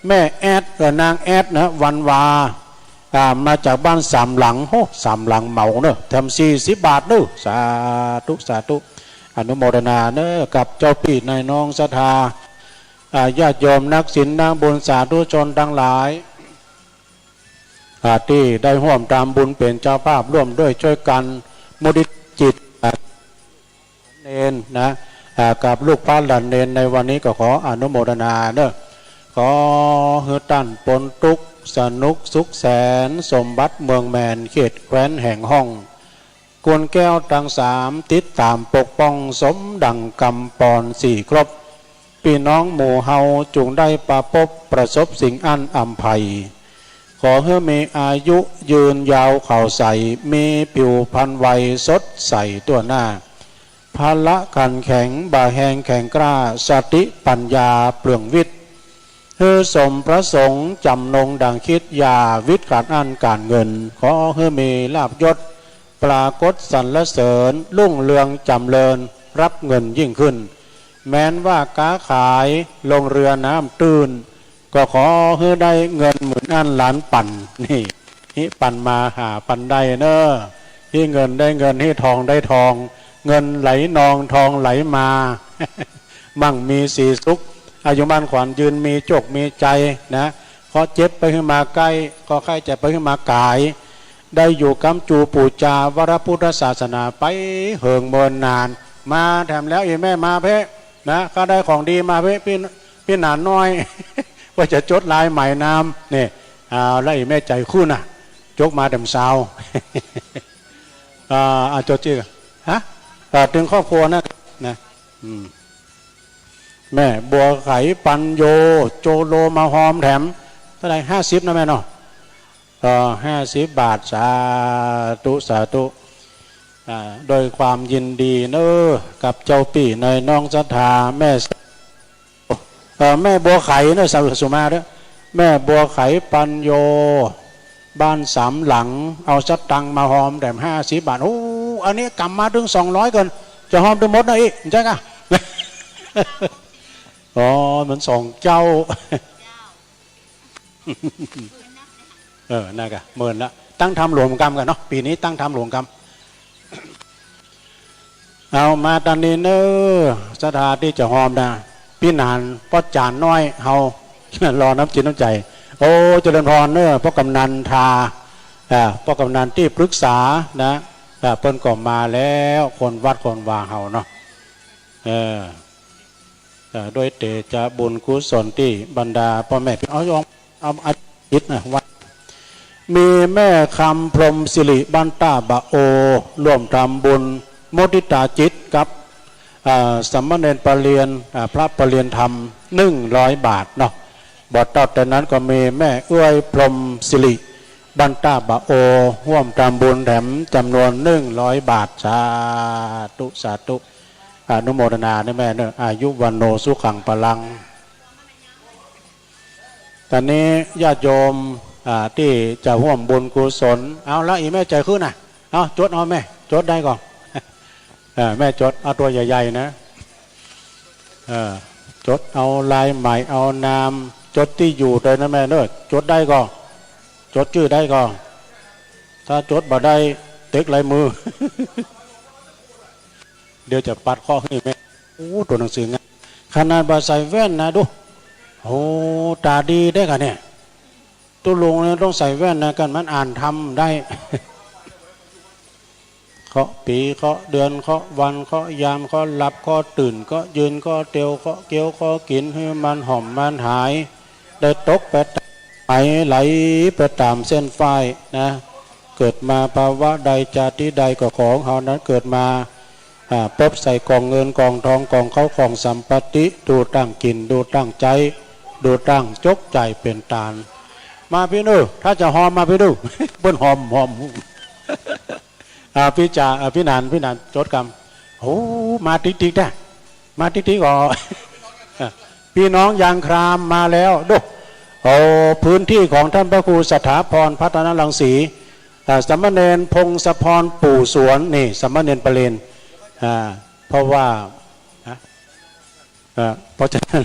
Speaker 1: แม่แอดนางแอดนะวันวามาจากบ้าน3 หลัง3 หลังเหมาเนอะ40 บาทเนอะสาธุสาธุอนุโมทนาเนอะกับเจ้าพี่นายน้องศรัทธาญาติโยมนักศีลนักบุญสาธุชนทั้งหลายที่ได้ร่วมทำบุญเป็นเจ้าภาพร่วมด้วยช่วยกันมุทิตจิตเนนนะกับลูกพระหลานเนนในวันนี้ก็ขออนุโมทนาเนอะขอฮือตันปนทุกสนุกสุขแสนสมบัติเมืองแมนเขตแคว้นแห่งห้องกวนแก้วทั้ง3ติดตามปกป้องสมดังกำปอน4 ครบพี่น้องหมู่เฮาจุงได้ประพบประสบสิ่งอันอำไพขอให้มีอายุยืนยาวเข่าใสมีผิวพรรณไวสดใสตัวหน้าพละกันแข็งบ่าแหงแข็งกล้าสติปัญญาเปลืองวิทย์เฮือสมพระสงฆ์จำนงดังคิดยาวิทย์ขาดอันการเงินขอให้มีลาภยศปรากฏสรรเสริญรุ่งเรืองจำเริญรับเงินยิ่งขึ้นแม้นว่าค้าขายลงเรือน้ำตื้นก็ขอให้ได้เงิน10,000 ล้านปั่นนี่ปั่นมาหาปั่นได้เนอะที่เงินได้เงินที่ทองได้ทองเงินไหลนองทองไหลมามั่งมีสีสุขอายุมั่นขวัญยืนมีโชคมีใจนะขอเจ็บไปขึ้นมาใกล้ก็ใกล้จะไปขึ้นมากายได้อยู่กำจูปูจาวรพุทธศาสนาไปเหิงเมินนานมาแถมแล้วอีแม่มาเพ่นะก็ได้ของดีมาเพ่พี่หนานน้อยว่าจะจดลายใหม่น้ำเนี่ยแล้วอีแม่ใจคู่น่ะจกมาเช้าจดชื่อฮะถึงครอบครัวนะแม่บัวไขปัญโยโจโลมาหอมแถมเท่าไหร่50นะแม่เนาะ50 บาทสาธุสาธุโดยความยินดีเนอะกับเจ้าปี่ในน้องศรัทธาแม่บัวไขเนอะสุมาเด้อแม่บัวไขปัญโยบ้าน3 หลังเอาสตังมาหอมแถม50 บาทโอ้อันนี้กำมาถึง200 กันจะหอมถึงหมดนะอีกใช่ไหม อ๋อเหมือนสองเจ้าน่ากะเมินละตั้งทำหลวงกรรมกันเนาะปีนี้ตั้งทำหลวงกรรมเอามาตอนนี้เนอสถานที่จะหอมนะพี่นานป้อจานน้อยเฮารอน้ำจิตน้ำใจโอ้เจริญพรเนอพ่อกำนันทาพ่อกำนันที่ปรึกษานะเปิ้นก็มาแล้วคนวัดคนวาเฮาเนาะโดยเตจะบุญกุศลที่บรรดาพ่อแม่พี่ยองเอาอาทิตย์นะวัดมีแม่คำพรหมสิริบันตาบะโอร่วมทำบุญมุทิตาจิตกับสามเณรปรเรียนพระปรเรียนธรรม100 บาทเนาะบทต่อแต่นั้นก็มีแม่เอื้อยพรหมสิริบันตาบะโอร่วมทำบุญแถมจำนวน100 บาทสาธุสาธุอนุโมทนาด้วยแม่เนอะอายุวันโนสุขังพลังตอนนี้ญาติโยมที่จะร่วมบุญกุศลเอาแล้วอีแม่ใจขึ้นน่ะเอาจดเอาแม่จดได้ก่อนแม่จดเอาตัวใหญ่ๆนะจดเอาลายใหม่เอานามจดที่อยู่เลยนะแม่เนอะจดได้ก่อนจดชื่อได้ก่อนถ้าจดบ่ได้เต็กลายมือ เดี๋ยวจะปัดข้อให้แม่โอ้ตัวหนังสืองานขนาดบาใส่แว่นนะดูโอ้ตาดีได้กันเนี่ยตัวลุงเนี่ยต้องใส่แว่นนะกันมันอ่านทำได้ เคาะปีเคาะเดือนเคาะวันเคาะยามเคาะหลับเคาะตื่นเคาะยืนเคาะเตียวเคาะเกี้ยวเคาะกินให้มันหอมมันหายได้ตกไปไหลไปตามเส้นไฟนะเกิดมาภาวะใดชาติใดก็ของเขานั้นเกิดมาปบใส่กองเงินกองทองกองเขาของสัมปติดูตั้งกินดูตั้งใจดูตั้งจกใจเป็นตาลมาพี่นูถ้าจะหอมมาพี่ดูเบิ้นหอมพี่จ่าพี่นันจดกรรมโอ้มาติ๊กได้มาติ๊กก่อพี่น้องยางครามมาแล้วดูโอ้พื้นที่ของท่านพระครูสถาพรพัฒนรังสีสามเณรพงศพรปู่สวนนี่สามเณรประเรนเพราะว่าเพราะฉะนั้น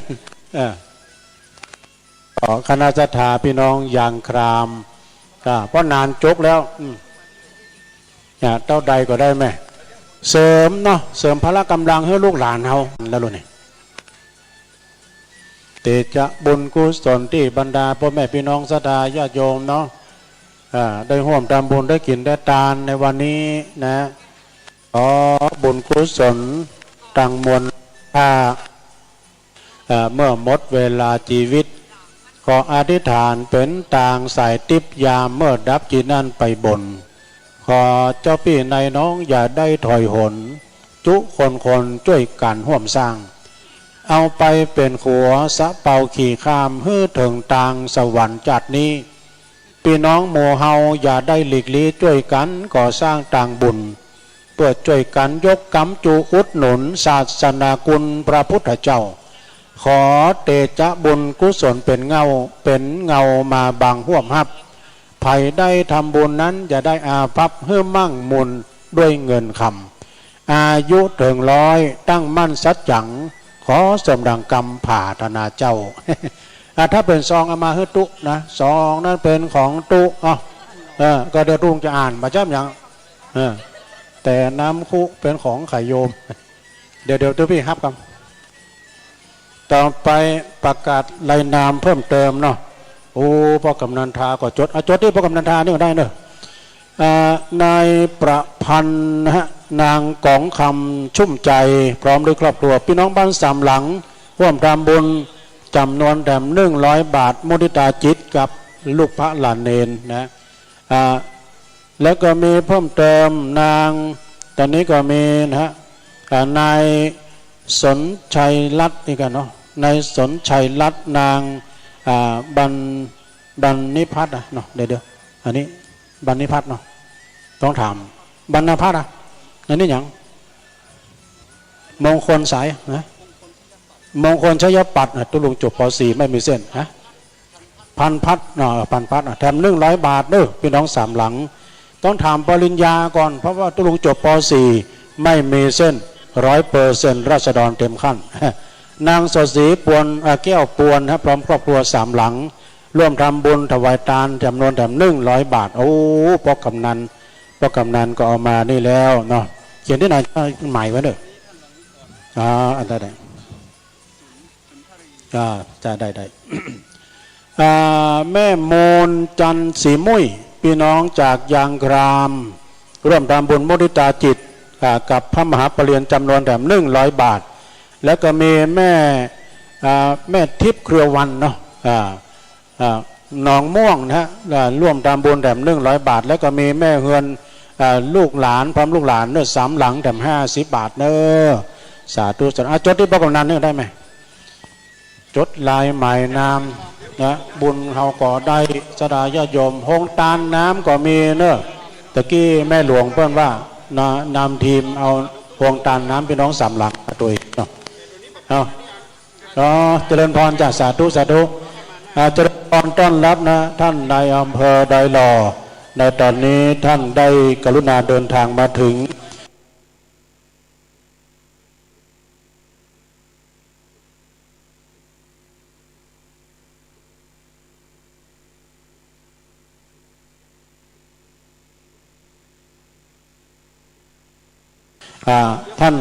Speaker 1: คณะสัตยาพี่น้องยางครามเพราะนานจกแล้วเต้าใดก็ได้ไหมเสริมเนาะเสริมพละกำลังให้ลูกหลานเขาแล้วลูกนี่เตจะบุญกุศลที่บรรดาพ่อแม่พี่น้องศรัทธาญาติโยมเนาะได้ร่วมทำบุญได้กินได้ทานในวันนี้นะบุญกุศลตั้งมวลเมื่อหมดเวลาชีวิตขออธิษฐานเป็นต่างสายติบยามเมื่อดับจีนั่นไปบนขอเจ้าพี่ในน้องอย่าได้ถอยหนจุคนช่วยกันห่วมสร้างเอาไปเป็นขัวสะเป่าขี่ข้ามฮื้อถึงทางสวรรค์จัดนี้พี่น้องโมเฮาอย่าได้หลีกลี่ช่วยกันก่อสร้างต่างบุญเพื่อช่วยกันยกกำจูอุดหนุนศาสนาคุณพระพุทธเจ้าขอเตจะบุญกุศลเป็นเงามาบังห่วมหับไผ่ได้ทำบุญนั้นอย่าได้อาภัพเฮื่อมั่งมุนด้วยเงินคำอายุถึง100ตั้งมั่นสัจจังขอสมดังกรรมผ่าธนาเจ้า ถ้าเป็นซองเอามาให้ตุนะซองนั้นเป็นของตุก็เดี๋ยวรุ่งจะอ่านมาจ้ำอย่างแต่น้ำคุเป็นของไข่โยม เดี๋ยวตัวพี่ครับต่อไปประกาศรายนามเพิ่มเติมเนาะโอ้พ่อกำนันทาก็จดที่พ่อกำนันทานี่ก็ได้เนอะนายประพันธ์นะฮะนางกองคำชุ่มใจพร้อมด้วยครอบครัวพี่น้องบ้านสามหลังร่วมทำบุญจำนวนแถม100 บาทมุทิตาจิตกับลูกพระหลานเนนนะแล้วก็มีเพิ่มเติมนางตอนนี้ก็มีนะฮะนายสนชัยรัตน์นี่กันเนาะนายสนชัยรัตน์นางบันนิพัฒน์เนาะเดี๋ยวอันนี้บันนิพัฒน์เนาะต้องถามบรรณพัฒน์อันนี้อย่างมงคลสายนะมงคลชยปัตย์ตุลุงจบป .4 ไม่มีเส้นนะพันพัฒน์เนาะพันพัฒน์แถม100 บาทเด้อพี่น้องสามหลังต้องถามปริญญาก่อนเพราะว่าตุลุงจบป .4 ไม่มีเส้น100%ราษฎรเต็มขั้น นางสดศรีปวนแก้วปวนพร้อมครอบครัว3 หลังร่วมทำบุญถวายทานจำนวน100 บาทโอ้พ่อกำนันก็เอามานี่แล้วเนาะเขียนที่ไหนใหม่ไว้เด้ออันได้จะได้ แม่โมนจันสีมุ้ยพี่น้องจากยางรามร่วมทำบุญมุทิตาจิตกับพระมหาปริญญาจำนวน100 บาทแล้วก็มีแม่ทิพย์เครือวันเนาะหนองม่วงนะร่วมทำบุญ100 บาทแล้วก็มีแม่เฮือนลูกหลานพร้อมลูกหลานเนื้อ3 หลัง50 บาทเน้อสาธุจดที่พระกำนันเนี่ยได้ไหมจดลายหมายนามนะบุญเฮาก่อได้สดาญาโยมหงตาลน้ำก็มีเนอะตะกี้แม่หลวงเพื่อนว่านำทีมเอาหงตาลน้ำพี่น้อง3 หลังตัวเนาะเจริญพรจากสาธุเจริญพรต้อนรับนะท่านนายอำเภอไดหล่อในตอนนี้ท่านได้กรุณาเดินทางมาถึงท่าน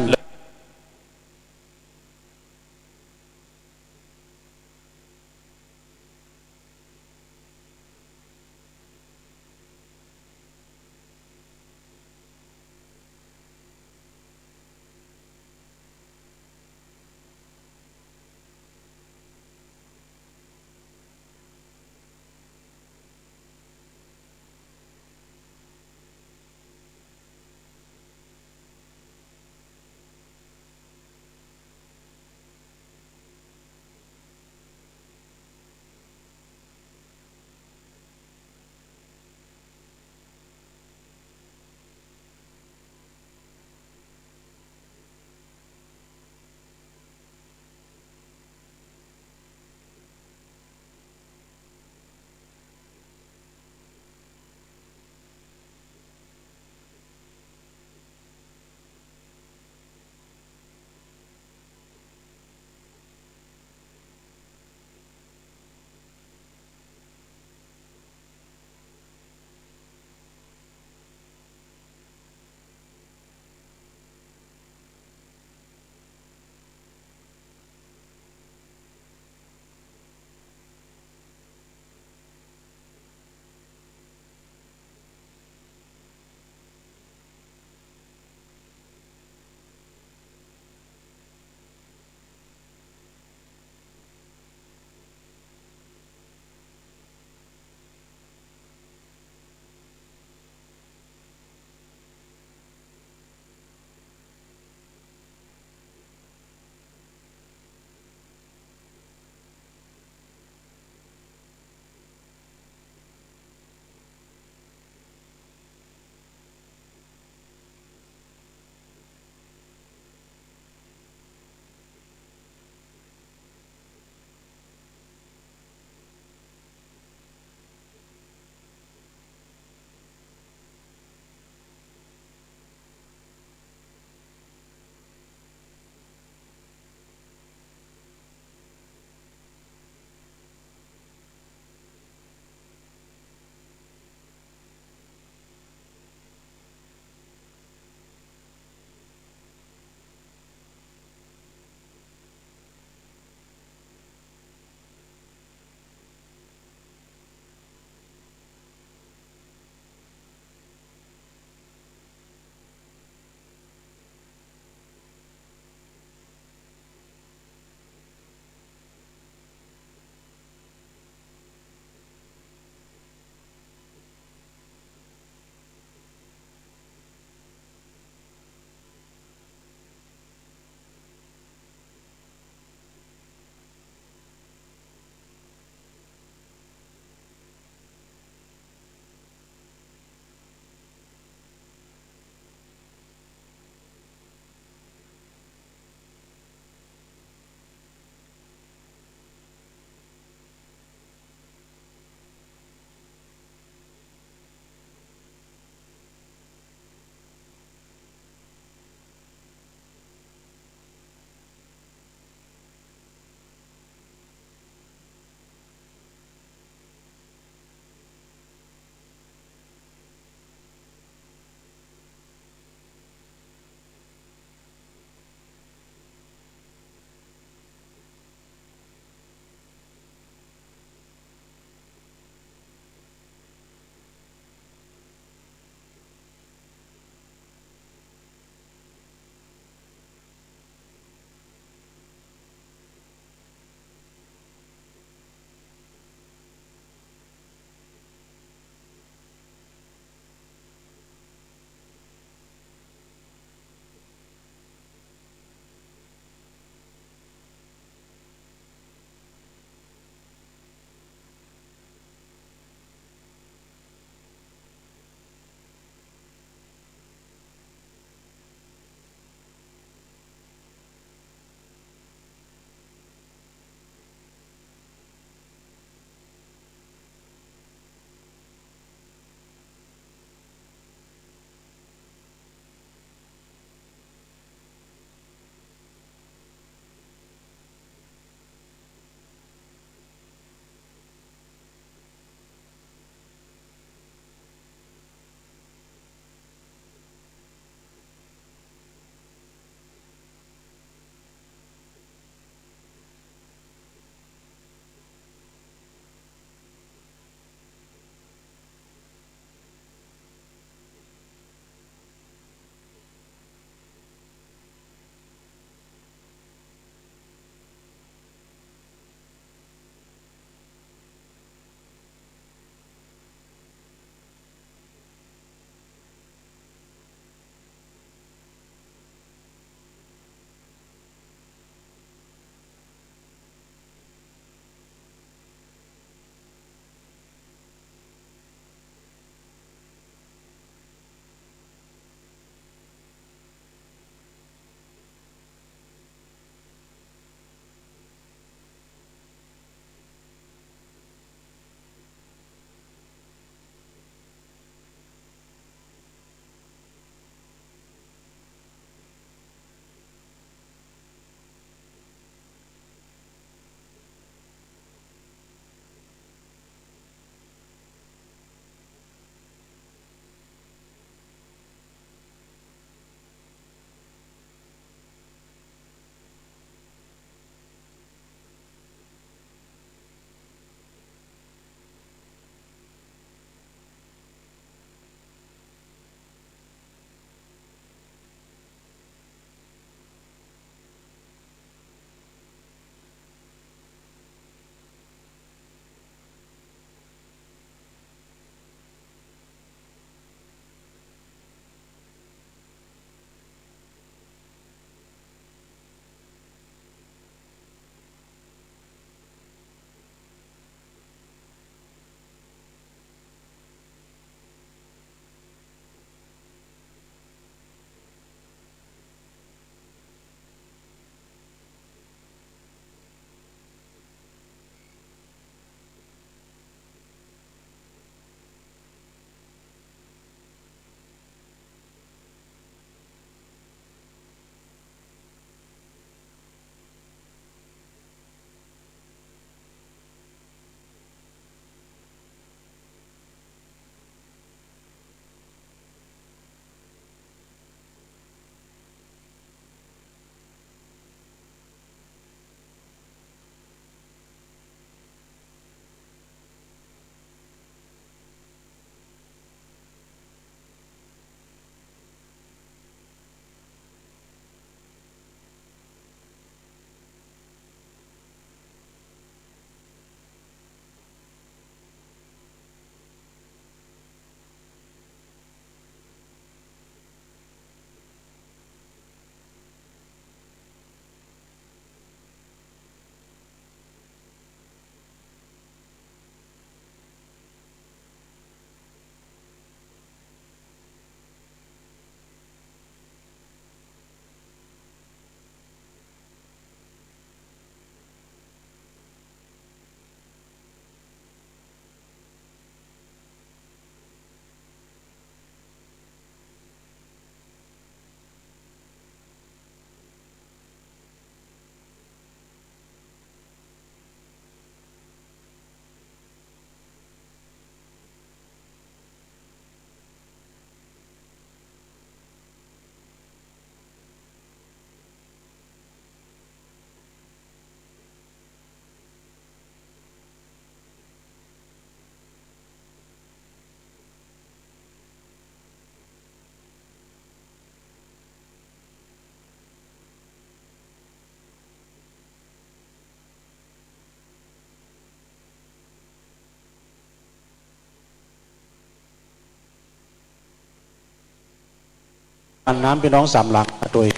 Speaker 1: อันน้ำพี่น้องสามหลักตัวเอง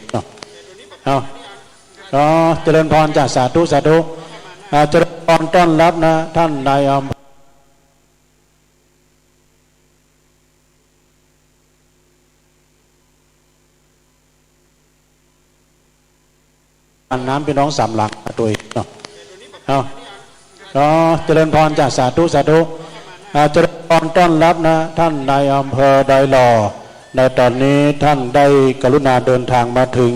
Speaker 1: เอาเจริญพรจากสาธุสาธุเจริญพรต้อนรับนะท่านนายอำเภออันน้ำพี่น้องสามหลักตัวเองเอาเจริญพรจากสาธุสาธุเจริญพรต้อนรับนะท่านนายอำเภอดอยหล่อในตอนนี้ท่านได้กรุณาเดินทางมาถึง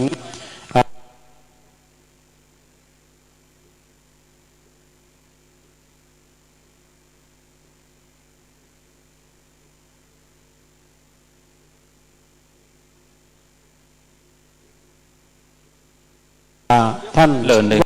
Speaker 1: ท่าน
Speaker 2: เลินเลย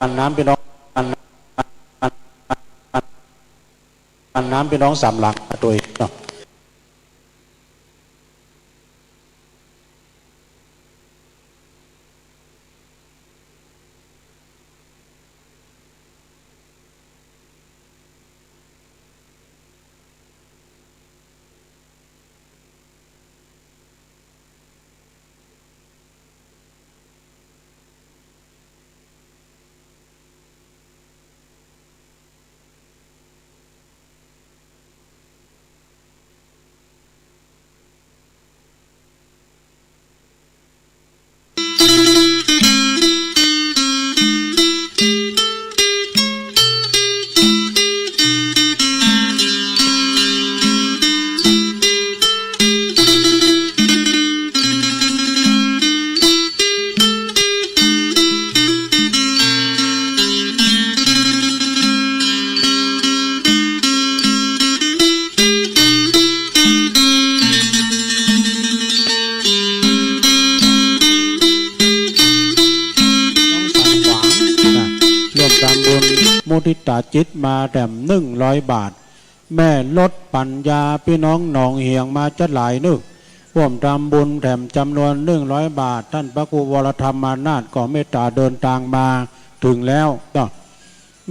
Speaker 1: อันน้ำพี่น้องอันน้ำพี่น้องสามหลักตัวเองมุทิตาจิตมาแด่ม100 บาทแม่ลดปัญญาพี่น้องหนองเหียงมาจัดหลายนึกร่วมทำบุญแถมจำนวน100 บาทท่านพระครูวรธรรมานาถก็เมตตาเดินทางมาถึงแล้วก็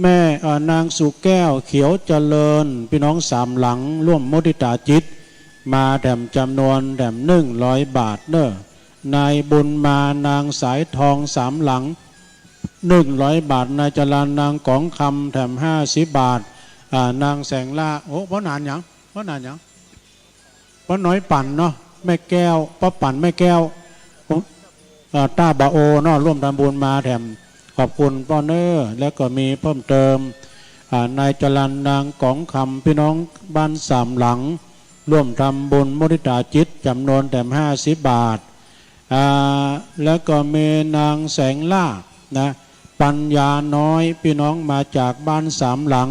Speaker 1: แม่นางสุแก้วเขียวเจริญพี่น้องสามหลังร่วมมุทิตาจิตมาแถมจำนวนแถม100 บาทเนอะนายบุญมานางสายทองสามหลัง100 บาทนายจรานนางกองคำแถม50 บาทนางแสงล่าโอ้เพราะนานยังเพราะน้อยปั่นเนาะแม่แก้วป้าปั่นแม่แก้วต้าบาโอเนาะร่วมทำบุญมาแถมขอบคุณป้อเนอร์แล้วก็มีเพิ่มเติมนายจรานนางกองคำพี่น้องบ้านสามหลังร่วมทำบุญมุทิตาจิตจำนวนแถม50 บาทแล้วก็มีนางแสงล่านะปัญญาน้อยพี่น้องมาจากบ้านสามหลัง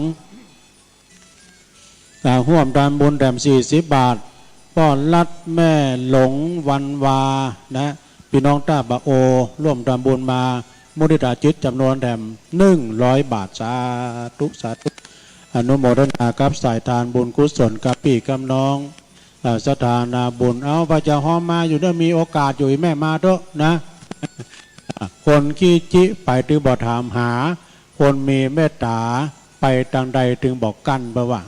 Speaker 1: ร่วมทำบุญแถม40 บาทป้อนลัดแม่หลงวันวานะพี่น้องต้าบะโอร่วมทำบุญมามุทิตาจิตจำนวนแถม100 บาทสาธุสาธุอนุโมทนากับสายทานบุญกุศลกับพี่กับน้องสถานาบุญเอาพระเจ้าห้อมมาอยู่ได้มีโอกาสอยู่แม่มาเถอะนะคนขี้จิไปถึงบอกถามหาคนมีเมตตาไปทางใดถึงบอกกันบ่ว่า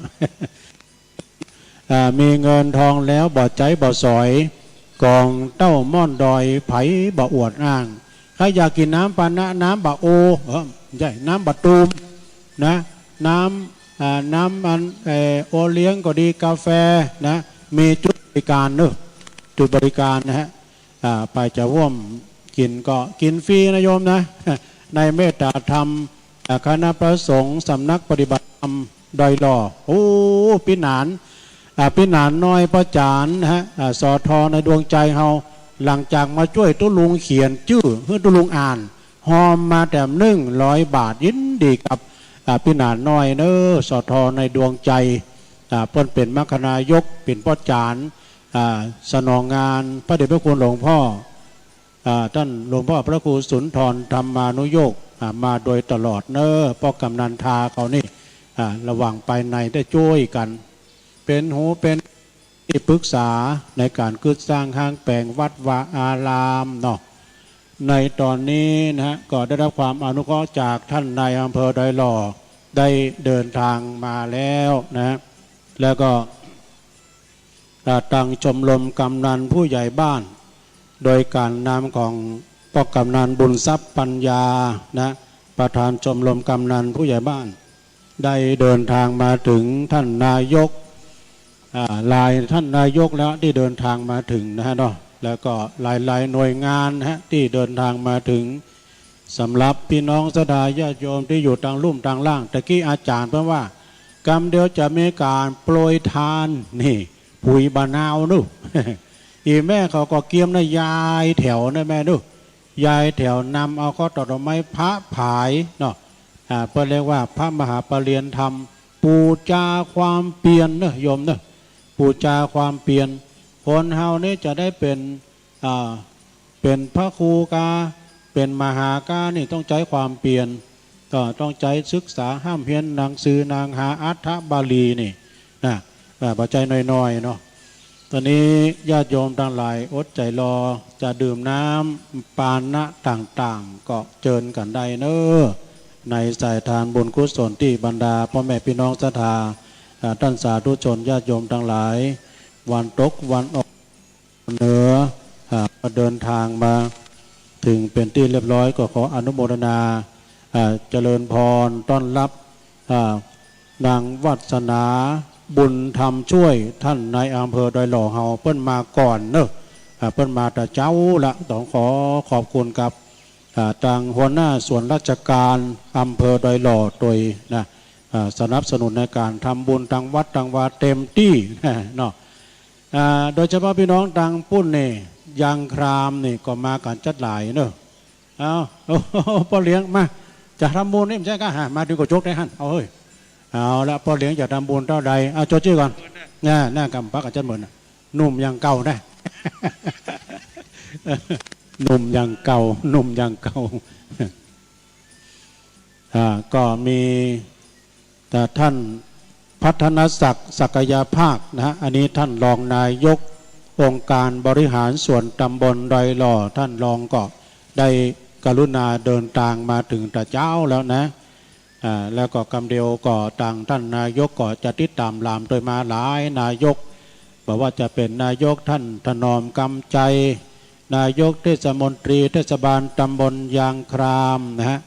Speaker 1: มีเงินทองแล้วบ่ใจบ่สอยกองเต้าม่อนดอยไผบ่อวดอ้างใครอยากกินน้ำปานะน้ำบ่โอใช่น้ำบ่ตูมนะน้ำมันโอเลี้ยงก็ดีกาแฟนะมีจุดบริการเนอะจุดบริการนะฮะไปจะร่วมกินก็กินฟรีนะโยมนะในเมตตาธรรมคณะพระสงฆ์สำนักปฏิบัติธรรมดอยหล่อโอ้พี่หนานน้อยประจานนะฮะสอทอในดวงใจเฮาหลังจากมาช่วยตุลุงเขียนชื่อให้ตุลุงอ่าน หอมมาแต่100 บาทยินดีกับพี่หนาน้อยเนอสอทอในดวงใจเพิ่นเป็นมรคนายกเป็นพ่อจานสนองงานพระเดชพระคุณหลวงพ่อท่านหลวงพ่อพระครูสุนทรธรรมานุโยกมาโดยตลอดเนอพ่อกำนันทาเขานี่ระหว่างไปในได้ช่วยกันเป็นหูเป็นที่ปรึกษาในการก่อสร้างห้างแปลงวัดวาอารามเนาะในตอนนี้นะฮะก็ได้รับความอนุเคราะห์จากท่านนายอำเภอดอยหล่อได้เดินทางมาแล้วนะแล้วก็ตั้งชมรมกำนันผู้ใหญ่บ้านโดยการนำของพ่อกำนันบุญทรัพย์ปัญญานะประธานชมรมกำนันผู้ใหญ่บ้านได้เดินทางมาถึงท่านนายกลายท่านนายกแล้วที่เดินทางมาถึงนะฮะเนาะแล้วก็หลายหน่วยงานนะฮะที่เดินทางมาถึงสำหรับพี่น้องศรัทธาญาติโยมที่อยู่ทางลุ่มทางล่างตะกี้อาจารย์เพิ่นว่ากำเดียวจะมีการโปรยทานนี่ปุ๋ยบานาวนู่ อีแม่เขาก็เกียมนะยายแถวนะแม่นู่ยายแถวนำเอาข้อต่อไม้พระผายเนาะเพื่อเรียกว่าพระมหาปรริยนธรรมปูจาความเปลี่ยนเนอะโยมเนอะปูจาความเปลี่ยนคนเฮานี่จะได้เป็นพระครูกาเป็นมหากานี่ต้องใจความเปลี่ยนก็ต้องใจศึกษาห้ามเพียนหนังสือนางหาอัฏฐบาลีนี่นะปัจจัยน้อยๆเนาะตอนนี้ญาติโยมทั้งหลายอดใจรอจะดื่มน้ำปานะต่างๆก็เจิญกันได้เนอะในสายทานบุญกุศลที่บรรดาพ่อแม่พี่น้องศรัทธาท่านสาธุชนญาติโยมทั้งหลายวันตกวันออกเหนือเดินทางมาถึงเป็นที่เรียบร้อยก็ขออนุโมทนาเจริญพรต้อนรับนางวัฒนาบุญธรรมช่วยท่านนายอำเภอดอยหล่อเฮาเปิ้นมาก่อนเนอะเปิ้นมาแต่เจ้าละต้องขอขอบคุณกับทางหัวหน้าส่วนราชการอำเภอดอยหล่อโดยนะสนับสนุนในการทำบุญทางวัดทางวาเต็มที่เนาะโดยเฉพาะพี่น้องทางปุ้นนี่ยางครามนี่ก็มากันจัดหลายเนอะเอาพ่อเลี้ยงมาจะทำบุญนี่ไม่ใช่ก็มาดูกระจกได้ฮั่นเอาเฮ้ยเอาละพ่อเลี้ยงจะทำบุญเท่าใดเอาจดชื่อก่อนหน้ากำปักอาจารย์เหมือนหนุ่มยังเก่าได้ หนุ่มยังเก่าหนุ่มยังเก่า ก็มีแต่ท่านพัฒนศักดิ์ศักยภาคนะฮะอันนี้ท่านรองนายกองค์การบริหารส่วนตำบลดอยหล่อท่านรองก็ได้กรุณาเดินทางมาถึงตะเจ้าแล้วนะแล้วก็กำเดียวก็ต่างท่านนายกก็จะติดตามลามโดยมาหลายนายกบอกว่าจะเป็นนายกท่านถนอมกำใจนายกเทศมนตรีเทศบาลตำบลยางครามนะฮะ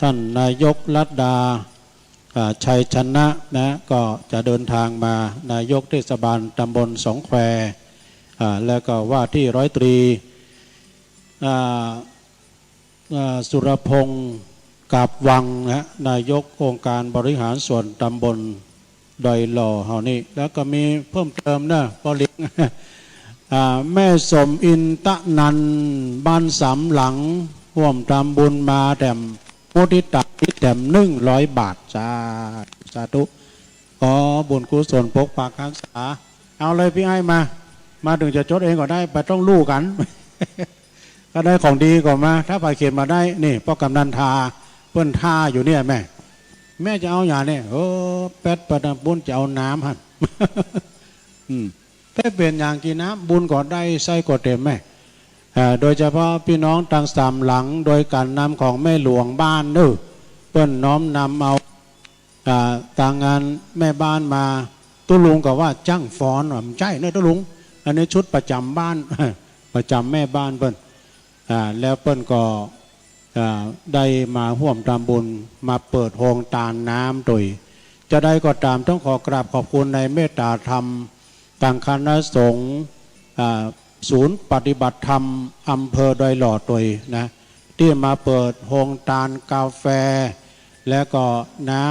Speaker 1: ท่านนายกรัตดาชัยชนะนะก็จะเดินทางมานายกเทศบาลตำบลสองแควแล้วก็ว่าที่ร้อยตรีสุรพงศ์กาบวังนะนายกองค์การบริหารส่วนตำบลดอยหล่อเฮานี่แล้วก็มีเพิ่มเติมนะพอเลี้ยงแม่สมอินตะนันบ้านสามหลังร่วมทำบุญมาแต่มุทิตาพิแถม100 บาทสาธุขอบุญกุศลปกปักรักษาเอาเลยพี่ไอ้มาถึงจะจดเองก็ได้ไปต้องลู่กัน ก็ได้ของดีก่อนมาถ้าฝ่ายเขียนมาได้นี่พ่อกำนันทาเปิ้นท่าอยู่เนี่ยแม่จะเอาอย่างเนี่ยแป๊ดประดับบุญจะเอาน้ำฮะ ถ้าเป็นอย่างกินน้ำบุญก็ได้ไส้ก็เต็มแม่โดยเฉพาะพี่น้องทางสามหลังโดยการนำของแม่หลวงบ้านเนอะเปิ้นน้อมนำเอาต่างงานแม่บ้านมาตุ้ลุงก็ว่าจ้างฟ้อนว่าใช่เนอะตุ้ลุงอันนี้ชุดประจำบ้าน ประจำแม่บ้านเปิ้นแล้วเปิ้นก็ได้มาร่วมทำบุญมาเปิดโฮงตาลน้ำโดยจะได้ก็ตามต้องขอกราบขอบคุณในเมตตาธรรมต่างคณะสงฆ์ศูนย์ปฏิบัติธรรมอำเภอดอยหล่อโดยนะที่มาเปิดโฮงตาลกาแฟแล้วก็น้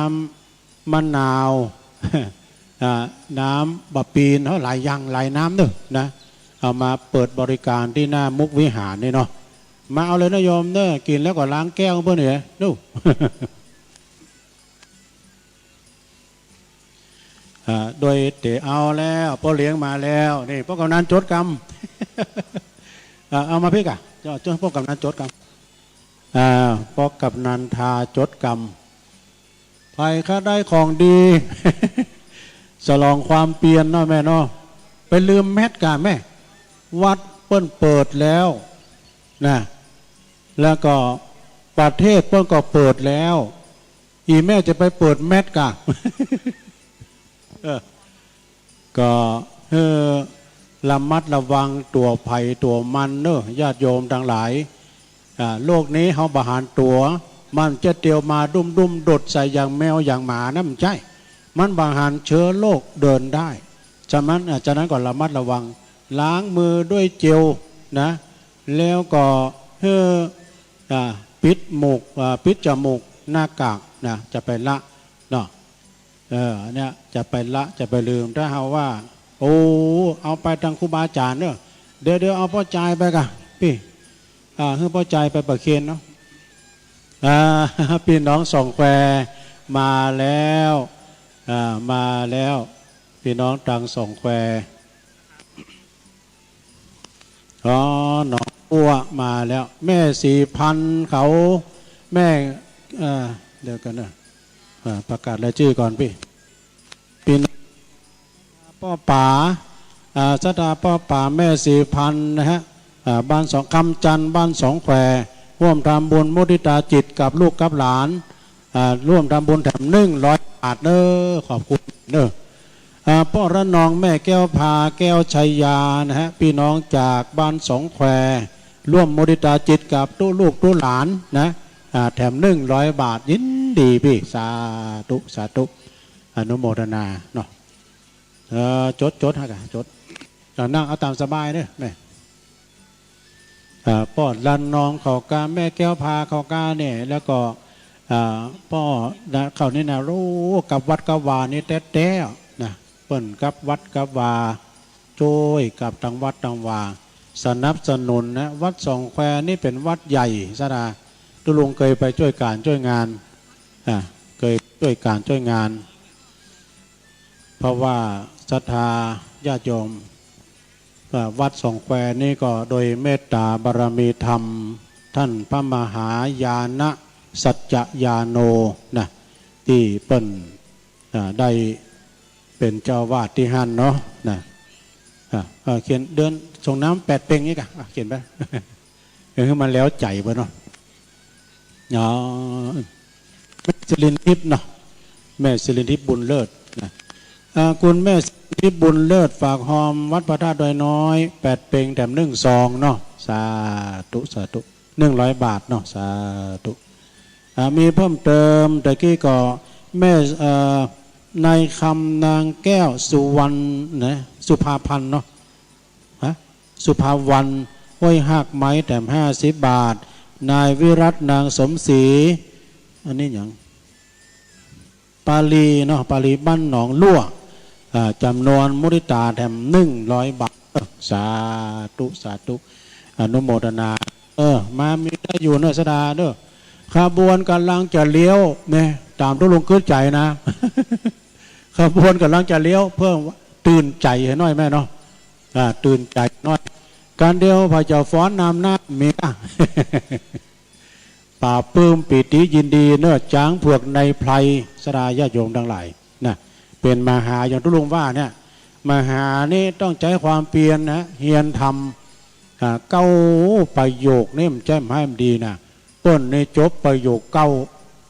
Speaker 1: ำมะนาว น้ำบะปีนหลายอย่างหลายน้ำเนอะนะเอามาเปิดบริการที่หน้ามุกวิหารนี่เนาะ มาเอาเลยนะโยมเนอะกินแล้วก็ล้างแก้วเพื่อนเหรอนู่ โดยเตะเอาแล้วพ่อเลี้ยงมาแล้วนี่พ่อกำนันจดกรรม เอามาพี่กะจดพ่อกำนันจดกรรมพ่อกำนันทาจดกรรมใครข้าได้ของดี ฉลองความเปลี่ยนเนาะแม่เนาะไปลืมแมทกะแม่วัดเปิ้นเปิดแล้วนะแล้วก็ประเทศเปิ้นก็เปิดแล้วอีแม่จะไปเปิดแมทกะ ก็ระมัดระวังตัวภัยตัวมันเนอะญาติโยมทั้งหลายโลกนี้เขาบาหารตัวมันจะเตียวมาดุมดดใส่อย่างแมวอย่างหมานั่นไม่ใช่มันบาหารเชื้อโรคเดินได้ฉะนั้นก็ระมัดระวังล้างมือด้วยเจลนะแล้วก็ปิดหมูกปิดจมูกหน้ากากนะจะไปละเนาะเนี่ยจะไปละจะไปลืมถ้าเฮาว่าโอ้เอาไปทางครูบาอาจารย์เนอะเดี๋ยวเอาพ่อใจไปกะพี่ให้พ่อใจไปประเคนเนาะพี่น้องส่องแควมาแล้วมาแล้วพี่น้องตังส่องแควน้องอ้วมาแล้วแม่4,000เขาแม่เดี๋ยวกันนะประกาศรายชื่อก่อนพี่ป้อป๋าสตาป้อป๋าแม่4,000นะฮะบ้าน2คำจันบ้าน2แควร่วมทำบุญมุทิตาจิตกับลูกกับหลานร่วมทำบุญแถม100 บาทเนอขอบคุณเนอป้อระนองแม่แก้วพาแก้วชัยยานะฮะพี่น้องจากบ้าน2แควร่วมมุทิตาจิตกับตู้ลูกตู้หลานนะแถม100 บาทยินดีพี่สาธุสาธุอนุโมทนาเนาะจดฮะกะจดนั่งเอาตามสบายเด้อแม่ป้อลันน้องเขากาแม่แก้วพาเขากาเนี่ยแล้วก็ป้อเขานี่นะรู้กับวัดกับวานี่แต้นะเปิ้นกับวัดกับวาโจ้ยกับทางวัดทางวาสนับสนุนนะวัดสองแควนี่เป็นวัดใหญ่ซะนะตุลุงเคยไปช่วยการช่วยงานเคยช่วยการช่วยงานเพราะว่าศรัทธาญาติโยมวัดสองแควนี่ก็โดยเมตตาบารมีธรรมท่านพระมหายานะสัจจญาโนนะที่เปิ้นได้เป็นเจ้าวาดที่หันเนาะนะเขียนเดินส่งน้ำ8 เป่งนี่กะเขียนไปคือมันแล้วใจไปเนาะแม่สิรินทิพย์เนาะแม่สิรินทิพย์บุญเลิศนะคุณแม่ทิพย์บุญเลิศฝากหอมวัดพระธาตุดอยน้อย8 เป่งแถม1 ซองเนาะสาธุสาธุ100 บาทเนาะสาธุมีเพิ่มเติมตะกี้ก็แม่ในคำนางแก้วสุวรรณนะสุภาพันธ์เนาะสุภาวันห้วยหักไม้แถม50 บาทนายวิรัตนางสมศรีอันนี้อย่างปาลีเนาะปาลีบ้านหนองลั่วจำนวนมุทิตาแถม100 บาทสาธุสาธุอนุโมทนามามีได้อยู่เนอะสดาเนอะขบวนกำลังจะเลี้ยวเนี่ยตามทุลุงขึ้นใจนะ ขบวนกำลังจะเลี้ยวเพิ่มตื่นใจให้น้อยแม่เนาะตื่นใจน้อยการเดียวพระเจ้าฟ้อนนำหน้าเมีย ป่าปื้มปิติยินดีเนอะจ้างพวกในไพรสดาญาโยมทั้งหลายนะเป็นมหาอย่างทุลุงว่าเนี่ยมหานี่ต้องใช้ความเพียรนะเฮียนทำเก้าประโยคนี่มันแจ่มให้มันดีนะต้นในจบประโยคเก้า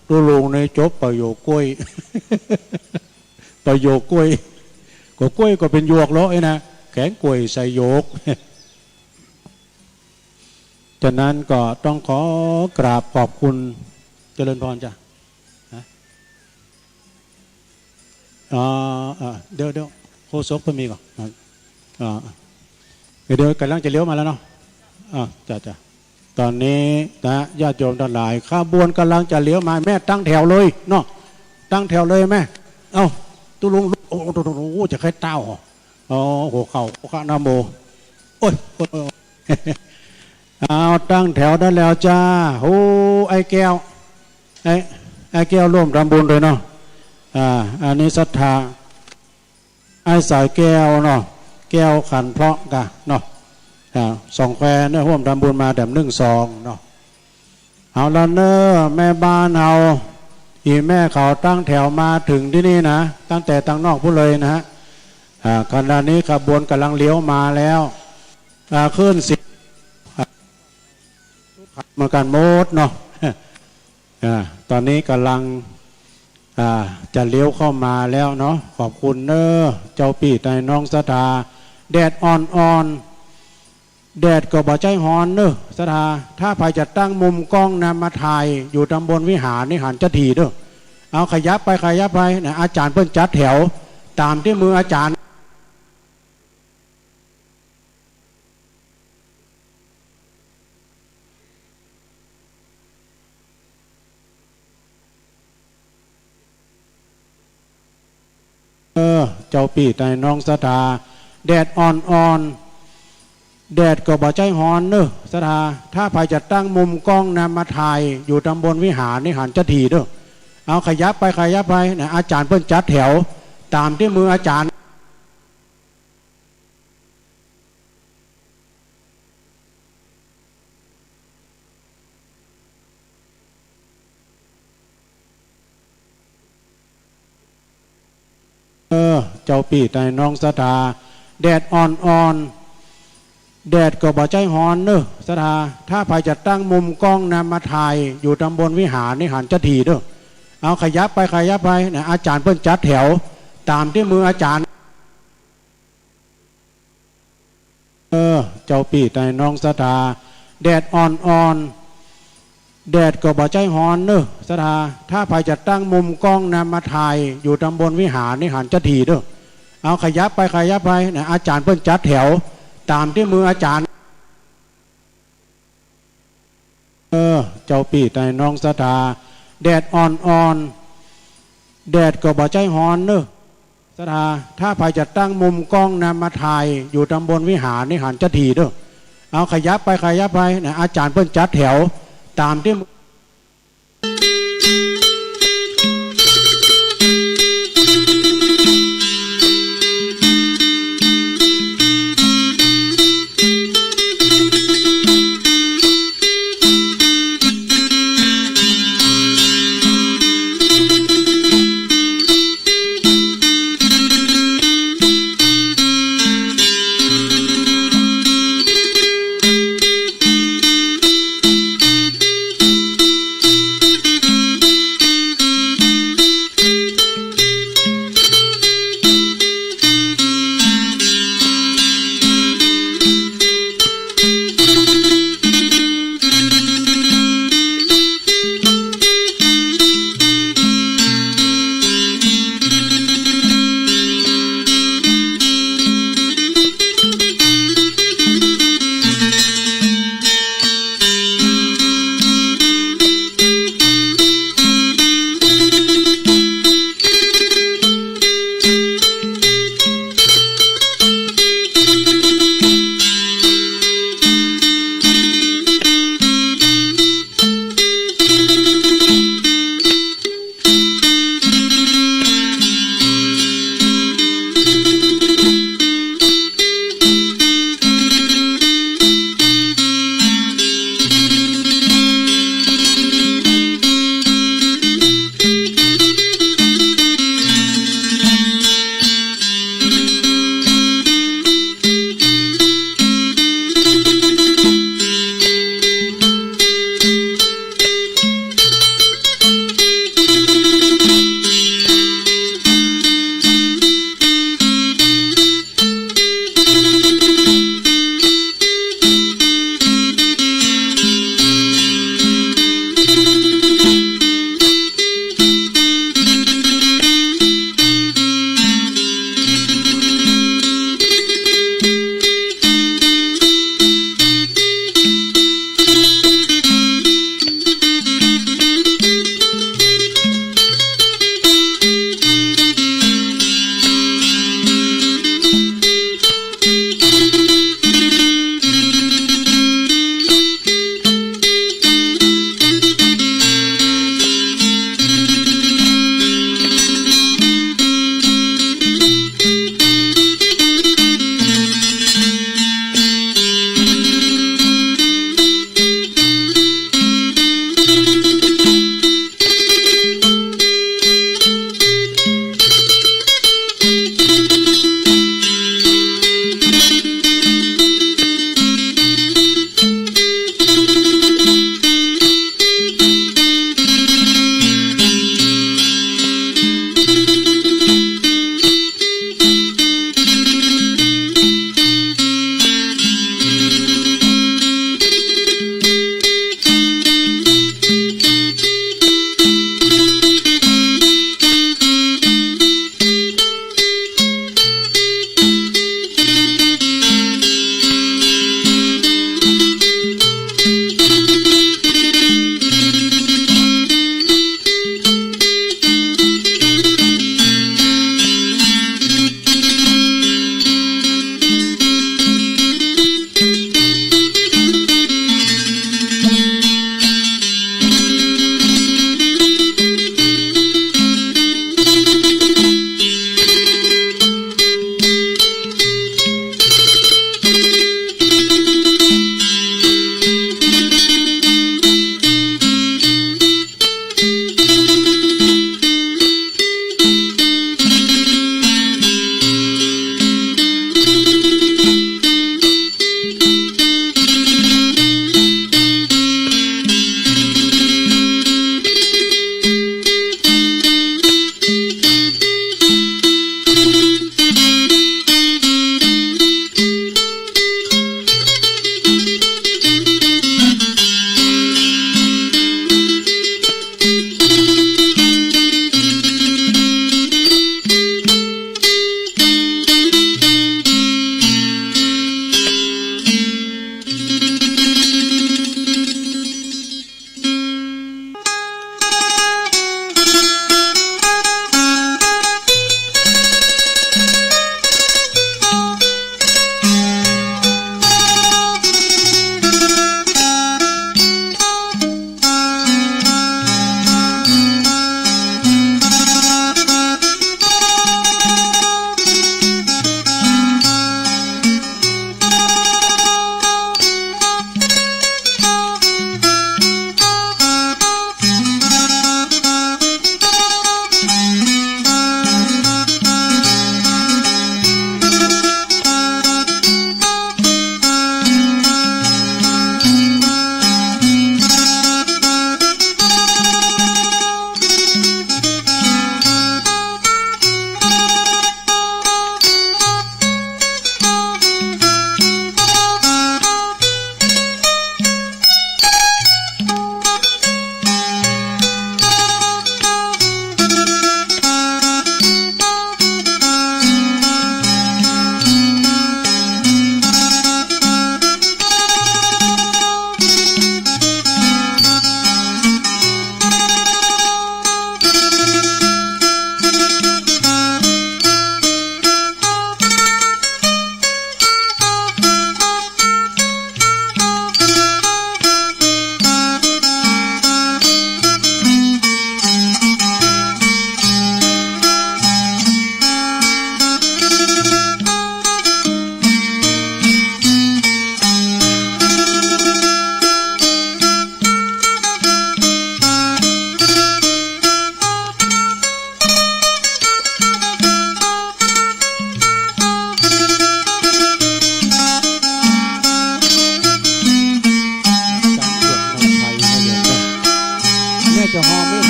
Speaker 1: ทุลุงในจบประโยคกล้วย ประโยคกล้วยก็เป็นโยกแล้วไอ้นะแข็งกล้วยใส่โยก ฉะนั้นก็ต้องขอกราบขอบคุณเจริญพรจ้ะเดี๋ยวโคศกเพิ่มมีก่อนเดี๋ยวกำลังจะเลี้ยวมาแล้วเนาะจ้ะตอนนี้นะญาติโยมทั้งหลายขบวนกำลังจะเลี้ยวมาแม่ตั้งแถวเลยเนาะตั้งแถวเลยแม่ตุลุงโอ้จะใครเต้าหัวเข่านาโมโอ้ย เอาตั้งแถวได้แล้วจ้าโอ้ไอ้แก้วไอ้แก้วร่วมทำบุญเลยเนาะอันนี้ศรัทธาไอ้สายแก้วเนาะแก้วขันเพราะกะเนาะสองแควเนี่ยร่วมทำบุญมาแบบ1 2เนาะเอาละเนอแม่บ้านเอาอีแม่เขาตั้งแถวมาถึงที่นี่นะตั้งแต่ตั้งนอกผู้เลยนะขณะนี้ขบวนกำลังเลี้ยวมาแล้วขึ้นสิมาการโมดเนาะตอนนี้กำลังจะเลี้ยวเข้ามาแล้วเนาะขอบคุณเนอเจ้าปีในน้องสถาแดดอ่อนแดดก็บ่ใจฮ้อนเนอะสถาถ้าใครจะตั้งมุมกล้องนำมาถ่ายอยู่ตำบลวิหารนี่หันจะทีเด้อเอาขยับไปนะอาจารย์เพิ่นจัดแถวตามที่มืออาจารย์เจ้าปีในน้องสถาแดดอ่อนแดดก็บ่ใจฮ้อนเนอะสถาถ้าใครจะตั้งมุมกล้องนำมาถ่ายอยู่ตำบลวิหารนี่หันจะทีเด้อเอาขยับไปนะอาจารย์เพิ่นจัดแถวตามที่มืออาจารย์เจ้าปีในน้องสถาแดดอ่อนแดดก็บ่ใจฮ้อนเนอะสถาถ้าใครจะตั้งมุมกล้องนำมาถ่ายอยู่ตำบลวิหารนี่หันจะทีเด้อเอาขยับไปนะอาจารย์เพิ่นจัดแถวตามที่มืออาจารย์เจ้าปีในน้องสถาแดดอ่อนแดดก็บ่ใจฮ้อนเนอะสถาถ้าใครจะตั้งมุมกล้องนำมาถ่ายอยู่ตำบลวิหารนี่หันจะทีเด้อเอาขยับไปนะอาจารย์เพิ่นจัดแถวตามที่มืออาจารย์เจ้าปีในน้องสถาแดดอ่อนแดดก็บ่ใจฮ้อนเนอะสถาถ้าใครจะตั้งมุมกล้องนำมาถ่ายอยู่ตำบลวิหารนี่หันจะทีเด้อเอาขยับไปนะอาจารย์เพิ่นจัดแถวตามที่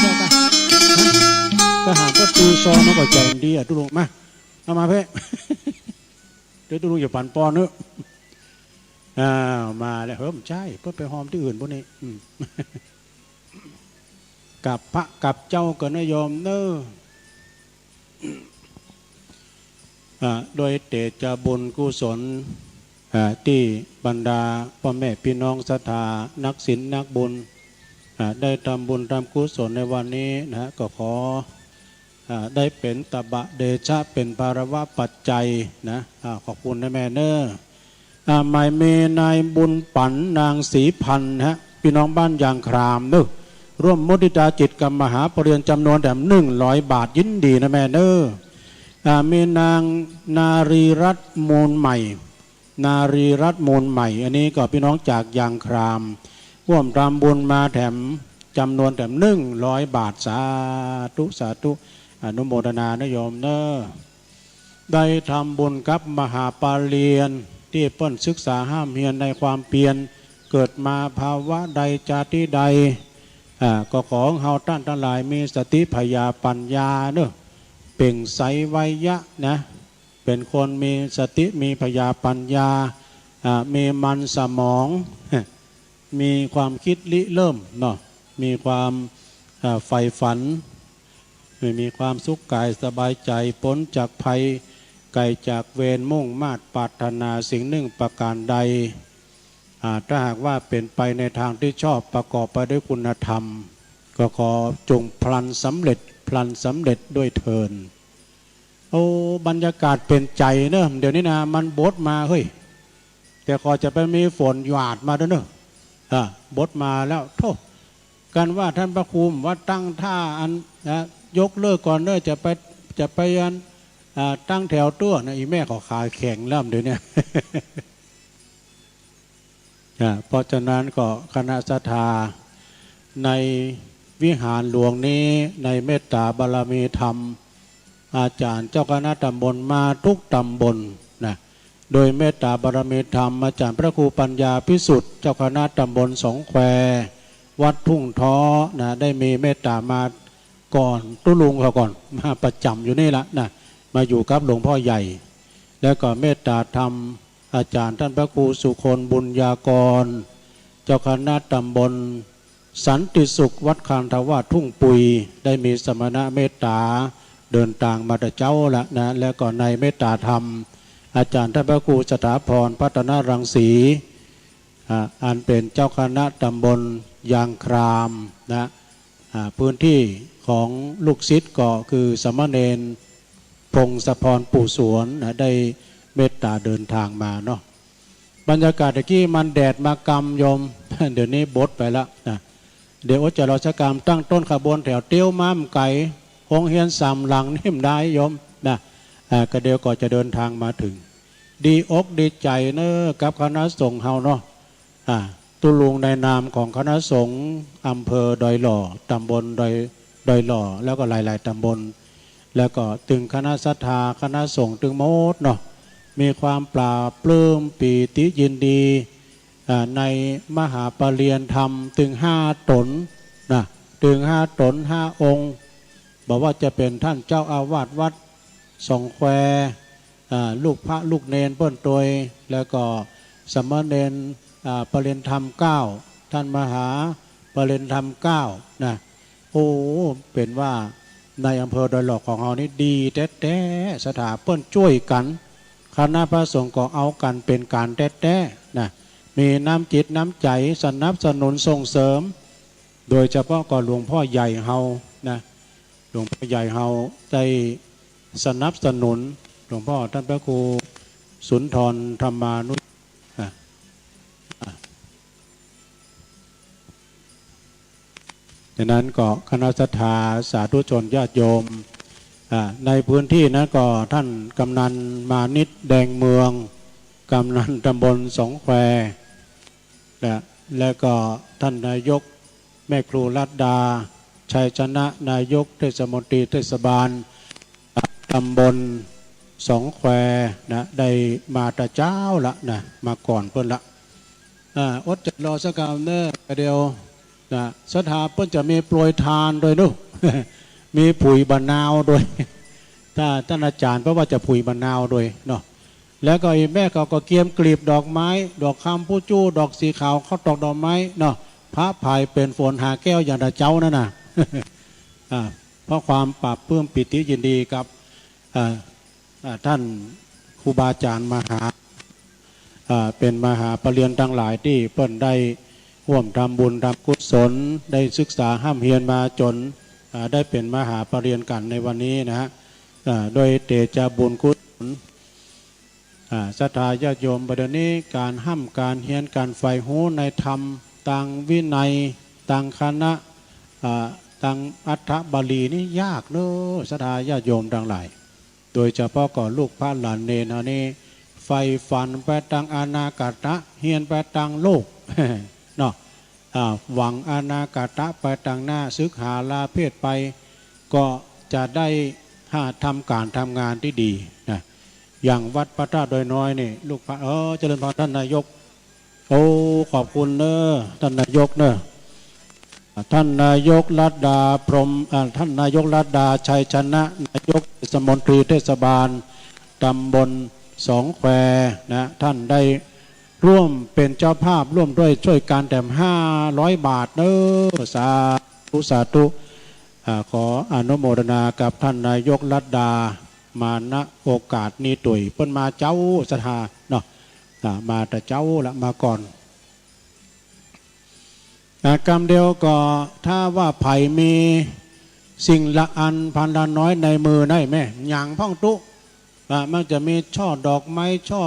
Speaker 1: แค่กันทหารก็ตีซองมาก่อใจดีอ่ะตุลุงมาเอามาเพ่เดี๋ยวตุลุงอย่าปั่นปอนเนอะมาแล้วเฮ้ยใช่เพื่อไปหอมที่อื่นพวกนี้กับพระกับเจ้าก็นายอมเนอะโดยเตจบุญกุศลที่บรรดาพ่อแม่พี่น้องศรัทธานักศีลนักบุญได้ทำบุญทำกุศลในวันนี้นะก็ขอได้เป็นตบะเดชะเป็นภารวะปัจจัยนะขอบคุณนะแม่เนอหมายเมนายบุญปั่นนางศรีพันธ์ฮะพี่น้องบ้านยางครามเนอะร่วมมุทิตาจิตกับมหาปริญญาจำนวน100 บาทยินดีนะแม่เนอมีนางนารีรัตน์มูลใหม่นารีรัตน์มูลใหม่อันนี้ก็พี่น้องจากยางครามร่วมทำบุญมาแถมจำนวน100 บาทสาธุสาธุอนุโมทนานะโยมเนอะได้ทำบุญกับมหาปาเลียนที่เปิ้นศึกษาห้ามเฮียนในความเพียรเกิดมาภาวะใดจาติใดก็ของเฮาท่านทั้งหลายมีสติพยาปัญญาเนอะเป่งใสไวยะนะเป็นคนมีสติมีพยาปัญญามีมันสมองมีความคิดริเริ่มเนาะมีความใฝ่ฝันมีความสุขกายสบายใจพ้นจากภัยไกลจากเวรมุ่งมาดปรารถนาสิ่งหนึ่งประการใดถ้าหากว่าเป็นไปในทางที่ชอบประกอบไปด้วยคุณธรรมก็ขอจงพลันสำเร็จด้วยเทินโอ้บรรยากาศเป็นใจเนอะเดี๋ยวนี้นะมันบดมาเฮ้ยแต่ขอจะไปมีฝนหยาดมาด้วยเนอะบดมาแล้วโทษกันว่าท่านพระคุมว่าตั้งท่าอันยกเลิกก่อนเนอะจะไปอันตั้งแถวตัวนะอีแม่ขอขาแข็งแล้วเดี๋ยวนี้ เพราะฉะนั้นก็คณะศรัทธาในวิหารหลวงนี้ในเมตตาบารมีธรรมอาจารย์เจ้าคณะตำบลมาทุกตำบลนะโดยเมตตาบารมีธรรมอาจารย์พระครูปัญญาพิสุทธิ์เจ้าคณะตำบลสองแคววัดทุ่งท้อนะได้มีเมตตามาก่อนตุลุงเขาก่อนมาประจำอยู่นี่ละนะมาอยู่กับหลวงพ่อใหญ่แล้วก็เมตตาธรรมอาจารย์ท่านพระครูสุคนบุญญากรเจ้าคณะตำบลสันติสุขวัดคานทวาสทุ่งปุยได้มีสมณะเมตตาเดินทางมาแต่เจ้าละนะแล้วก็ในเมตตาธรรมอาจารย์ท่านพระครูสถาพรพัฒนารังสีอันเป็นเจ้าคณะตำบลยางครามนะพื้นที่ของลูกศิษย์ก็คือสมณเณรพงศพรปู่สวนนะได้เมตตาเดินทางมาเนาะบรรยากาศตะกี้มันแดดมากำยม เดี๋ยวนี้บดไปแล้วนะเดี๋ยวจะราชการตั้งต้นขบวนแถวเตี้ยวม้ามไก่หงเฮียนสามหลังนิ่มได้ยมนะก็เดี๋ยวก็จะเดินทางมาถึงดีอกดีใจเนอะกับคณะสงฆ์เฮาเนาะตุลุงในนามของคณะสงฆ์อำเภอดอยหล่อตำบลดอยหล่อแล้วก็หลายๆตำบลแล้วก็ตึงคณะศรัทธาคณะสงฆ์ตึงโมดเนาะมีความปราบปลื้มปีติยินดีในมหาปริญญาธรรมถึง5 ตนนะถึง5 ตน 5 องค์บอกว่าจะเป็นท่านเจ้าอาวาสวัดสองแควลูกพระลูกเนนเปิ้นตวยแล้วก็สมณเณรปริญญาธรรม9ท่านมหาปริญญาธรรม9นะโอ้เป็นว่าในอำเภอดอยหล่อของเรานี่ดีแท้ๆสถาเปิ้นช่วยกันคณะพระสงฆ์ก็เอากันเป็นการแท้ๆนะมีน้ำจิตน้ำใจสนับสนุนส่งเสริมโดยเฉพาะก็หลวงพ่อใหญ่เฮานะหลวงพ่อใหญ่เฮาได้สนับสนุนหลวงพ่อท่านพระครูสุนทรธรรมานุดังนั้นก็คณะศรัทธาสาธุชนญาติโยมในพื้นที่นั้นก็ท่านกำนันมานิดแดงเมืองกำนันตำบลสองแควและก็ท่านนายกแม่ครูรัตดาชัยชนะนายกเทศมนตรีเทศบาลตำบลสองแควนะได้มาแต่เจ้าละนะมาก่อนเพิ่นละอดจะรอสักคราวเนอะเดียว นะศรัทธาเพิ่นจะมีโปรยทานโดยนู้ มีผุยบะนาวโดย ถ้าท่านอาจารย์เพราะว่าจะผุยบะนาวโดยเนาะแล้วก็แม่ก็เกียมกลีบดอกไม้ดอกคำผู้จู้ดอกสีขาวเขาตอกดอกไม้เนาะพระภายเป็นฝนหาแก้วอย่างตะเจ้านั่นน่ะ เพราะความปราบปลื้มปิติยินดีกับท่านครูบาอาจารย์มหาเป็นมหาปรริญญาทั้งหลายที่เปิ้นได้ร่วมทำบุญทำกุศลได้ศึกษาห้ามเฮียนมาจนได้เป็นมหาปรริญญากันในวันนี้นะฮะโดยเตจาบุญกุศลศรัทธาญาติโยมประเดี๋ยวนี้การห้ามการเฮียนการใฝ่หูในธรรมต่างวินัยต่างคณะต่างอัฏฐบาลีนี่ยากเนอะศรัทธาญาติโยมทั้งหลายโดยเฉพาะก่อนลูกพระหลานเนรนี่ไฟฝันไปตังอนาคตะเฮียนไปตังโลก เนาะหวังอนาคตะไปตังหน้าศึกหาลาเพศไปก็จะได้ทำการทำงานที่ดีนะอย่างวัดพระธาตุโดยน้อยนี่ลูกพระเจริญพรท่านนายกโอ้ขอบคุณเนอะท่านนายกเนอะท่านนายกรัตดาพรหมท่านนายกรัตดาชัยชนะนายกเทศมนตรีเทศบาลตำบลสองแควนะท่านได้ร่วมเป็นเจ้าภาพร่วมด้วยช่วยการแต่500 บาทเนอะสาธุสาธุขออนุโมทนากับท่านนายกรัตดามาณโอกาสนี้ตุยเพิ่นมาเจ้าศรัทธาเนาะมาแต่เจ้าละมาก่อนกรรมเดียวก็ถ้าว่าไผ่มีสิ่งละอันพันละน้อยในมือได้แม่หยางพ่องตุมันจะมีช่อดอกไม้ช่อ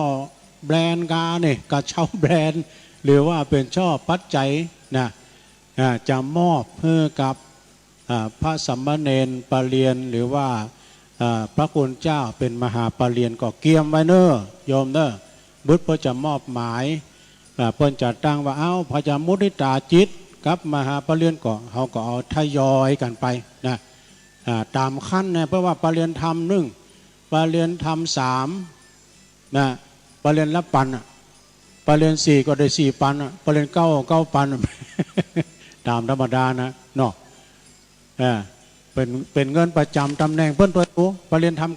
Speaker 1: แบรนด์กาเนี่ยกระเช้าแบรนด์หรือว่าเป็นช่อปัจจัยนะจะมอบเพื่อกับพระสัมมาเนรปรริญญาหรือว่าพระคุณเจ้าเป็นมหาปรริญญาก็เกียมไว้เนอะโยมเนอะบุตรเพื่อจะมอบหมายเพื่อจะตั้งว่าพระจามุทิตาจิตกับมหาปรริญญาก็เขาก็เอาทยอยกันไปนะตามขั้นนะเพราะว่าปรริญญาธรรม1ปรริญญาธรรม3นะปรริญญาละปันปรริญญา4ก็ได้4 ปันปรริญญา9 ปัน ตามธรรมดานะเนาะเป็นเงินประจำตำแหน่งเพิ่นตัวปรริญญาธรรม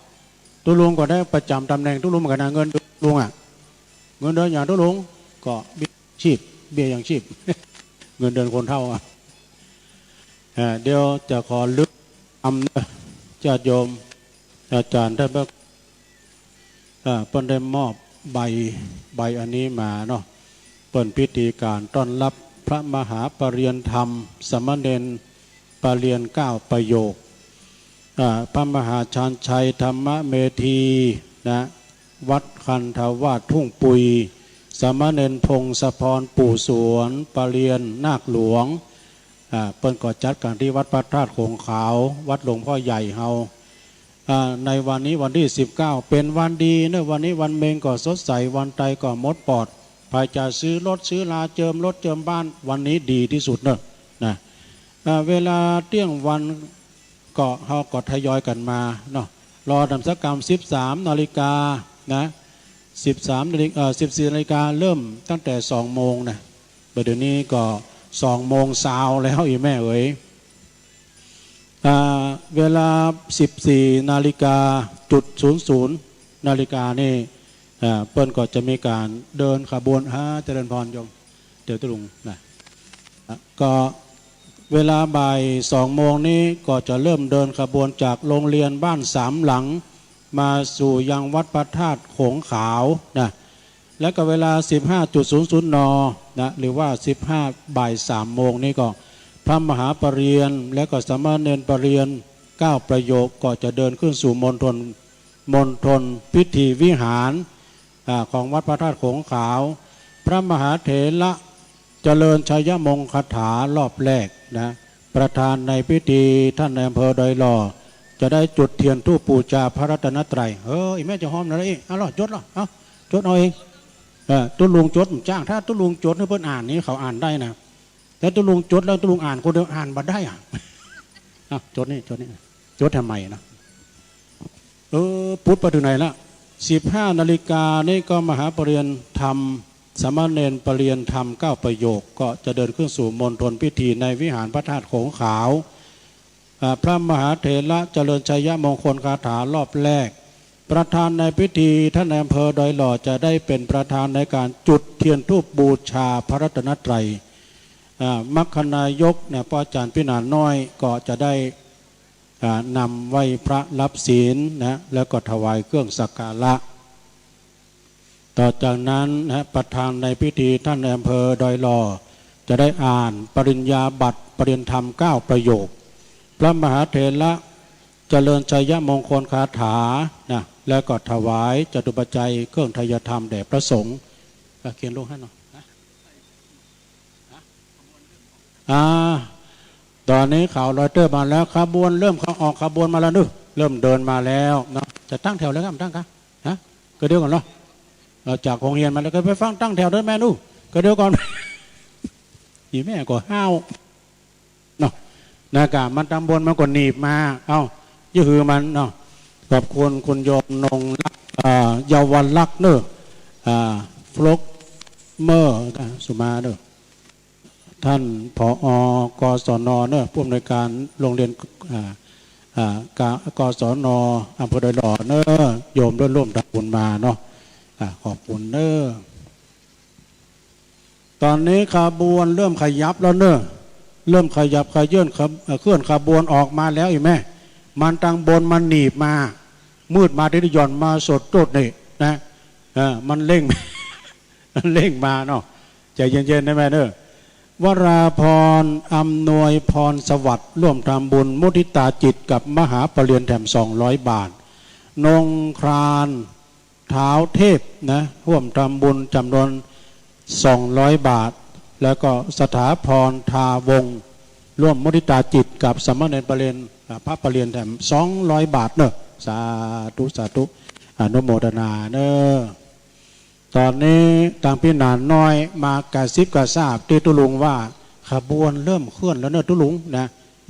Speaker 1: 9ตัวลุงก็ได้ประจำตำแหน่งตัวลุงเหมือนกันนะเงินลุงเงินเดือนอย่างตัวลุงก็เบี้ยชีพเบี้ยอย่างชีพ เงินเดือนคนเท่าเดี๋ยวจะขอลึกทำญาติโยมอาจารย์ท่านเปิ้นได้มอบใบอันนี้มาเนาะเปิ้นพิธีการต้อนรับพระมหาปรริญญาธรรมสมณเณรปรริญญา9 ประโยคพระมหาชาญชัยธรรมเมธีนะวัดคันธาวาสทุ่งปุยสมณเณรพงศพรปู่สวนปรริญญานาคหลวงเปิ้นก็จัดการที่วัดพระธาตุโขงขาววัดหลวงพ่อใหญ่เฮาในวันนี้วันที่19เป็นวันดีเนอะวันนี้วันเมงก็สดใสวันไตก็มดปอดภายจะซื้อรถซื้อลาเจิมรถเจิมบ้านวันนี้ดีที่สุดเนอะนะเวลาเที่ยงวันก็เขาก็ทยอยกันมาเนาะรอนำสักกรรม13 นาฬิกานะ14 นาฬิกาเริ่มตั้งแต่2 โมงนะเดี๋ยวนี้ก็2 โมงเช้าแล้วอีแม่เอ๋ยเวลา14 นาฬิกาจุด00 นาฬิกานี่เปิ้นก็จะมีการเดินขบวนเจริญพรโยมเดี๋ยวตุลุงนะก็เวลาบ่าย2 โมงนี้ก็จะเริ่มเดินขบวนจากโรงเรียนบ้าน3 หลังมาสู่ยังวัดพระธาตุโขงขาวนะแล้วก็เวลา 15.00 นนะหรือว่า15 บ่าย 3 โมงนี้ก็พระมหาปรริญญาและก็สามเณรปรริญญา9 ประโยคก็จะเดินขึ้นสู่มณฑลพิธีวิหารของวัดพระธาตุโขงขาวพระมหาเถระเจริญชัยมงคลคาถารอบแรกนะประธานในพิธีท่านในอำเภอดอยหล่อจะได้จุดเทียนธูปบูชาพระรัตนตรัยแม่จะหอมอะไรอีกเอาล่ะจดล่ะเอาจดเอาเองตุ้ลุงจดจ้างถ้าตุ้ลุงจดให้เพื่อนอ่านนี้เขาอ่านได้นะแต่ตุ้ลุงจดแล้วตุ้ลุงอ่านคนเดียวอ่านบัดได้จดนี่จดทำไมนะพุทธไปถึงไหนละ15 นาฬิกานี่ก็มหาปรริญญาธรรม สามเณรปรริยนธรรม9ประโยคก็จะเดินขึ้นสู่มณฑลพิธีในวิหารพระธาตุโขงขาวพระมหาเถระเจริญชัยมงคลคาถารอบแรกประธานในพิธีท่านนายอำเภอดอยหล่อจะได้เป็นประธานในการจุดเทียนธูปบูชาพระรัตนตรัยมัคคณายกเนี่ยพ่ออาจารย์พินานน้อยก็จะได้นำไหว้พระรับศีลนะแล้วก็ถวายเครื่องสักการะต่อจากนั้นนะประธานในพิธีท่านนายอำเภอดอยหล่อจะได้อ่านปริญญาบัตรปริญญาธรรม9ประโยคพระมหาเถระเจริญชัยมงคลคาถานะแล้วก็ถวายจตุปัจจัยเครื่องทายธรรมแด่พระสงฆ์เขียนลงให้หน่อยตอนนี้ข่าวรอยเตอร์มาแล้วขบวนเริ่มออกขบวนมาแล้วนึกเริ่มเดินมาแล้วเนาะจะตั้งแถวแล้วครับตั้งกันก็เดี๋ยวก่อนเนาะเราจากโรงเรียนมาแล้วก็ไปฟังตั้งแถวเดินแม่นู่ก็เดี๋ยวก่อนอีแม่ก็ห้าวเนาะนากามันตำบลมันก็หนีบมายื้อมันเนาะขอบคุณคุณโยมนงรักเยาวันรักเนอะฟลกเมอร์สุมาเนอะท่านผอกศนเนอะผู้อำนวยการโรงเรียนกศนอำเภอดอยหล่อเนอะโยมร่วมทำบุญมาเนาะขอบคุณเนอะตอนนี้ขบวนเริ่มขยับแล้วเนอะเริ่มขยับขยื่นเคลื่อนขบวนออกมาแล้วอีแม่มันตังบนมันหนีบมามืดมาที่หย่อนมาสดโตดนี่นะมันเร่ง มันเร่งมาเนาะใจเย็นๆนะแม่เนอะวราพรอำนวยพรสวัสดิ์ร่วมทำบุญมุทิตาจิตกับมหาปรริญญาแถม200 บาทนงครานเท้าเทพนะร่วมทำบุญจำนวน200 บาทแล้วก็สถาพรทาวงร่วมมุทิตาจิตกับสมณเณรปรริญญาพระปรริญญาแถม200 บาทเนอะสาธุสาธุอนุโมทนาเนอะตอนนี้ทางพี่นานน้อยมากระซิบกระซาบที่ตุลุงว่าขบวนเริ่มเคลื่อนแล้วเนอะตุลุงนะ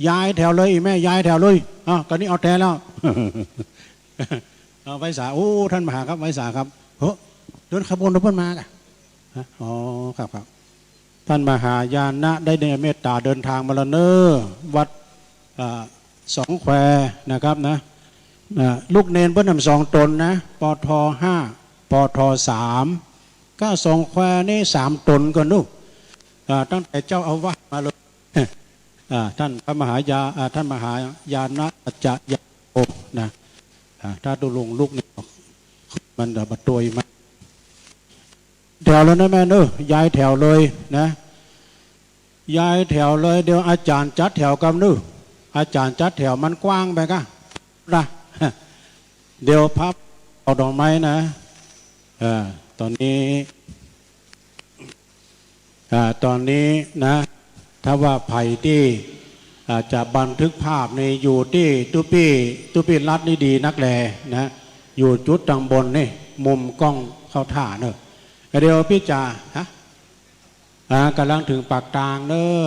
Speaker 1: ย้ายแถวเลยแม่ย้ายแถวเลยก็นี้เอาแถวแล้วไว้สาท่านมหาครับไว้สาครับเดินขบวนรถเพิ่นมาอ่ะครับท่านมหายานะได้ในเมตตาเดินทางมาแล้วเนอะวัดสองแควนะครับนะลูกเนนเพิ่นนำ2 ตนนะปท5ปท3ก็2 แควนี่3 ตนก่อนนู่ตั้งแต่เจ้าอาวาสมาเลยท่านพระมหายาท่านมหายานะจะยาโอนะถ้าดูลงลูกนี่มันบัดตัวมาแถวแล้วนะแม่เนอะย้ายแถวเลยนะย้ายแถวเลยเดี๋ยวอาจารย์จัดแถวกันนู่อาจารย์จัดแถวมันกว้างไปกะนะเดี๋ยวพับเอาดอกไม้นะตอนนี้นะถ้าว่าไผ่ที่จะบันทึกภาพในอยู่ที่ตุปี้รัดนี่ดีนักแลนะอยู่จุดตังบนนี่มุมกล้องเข้าท่าเนอะเดี๋ยวพี่จ่ากำลังถึงปากตางเนอะ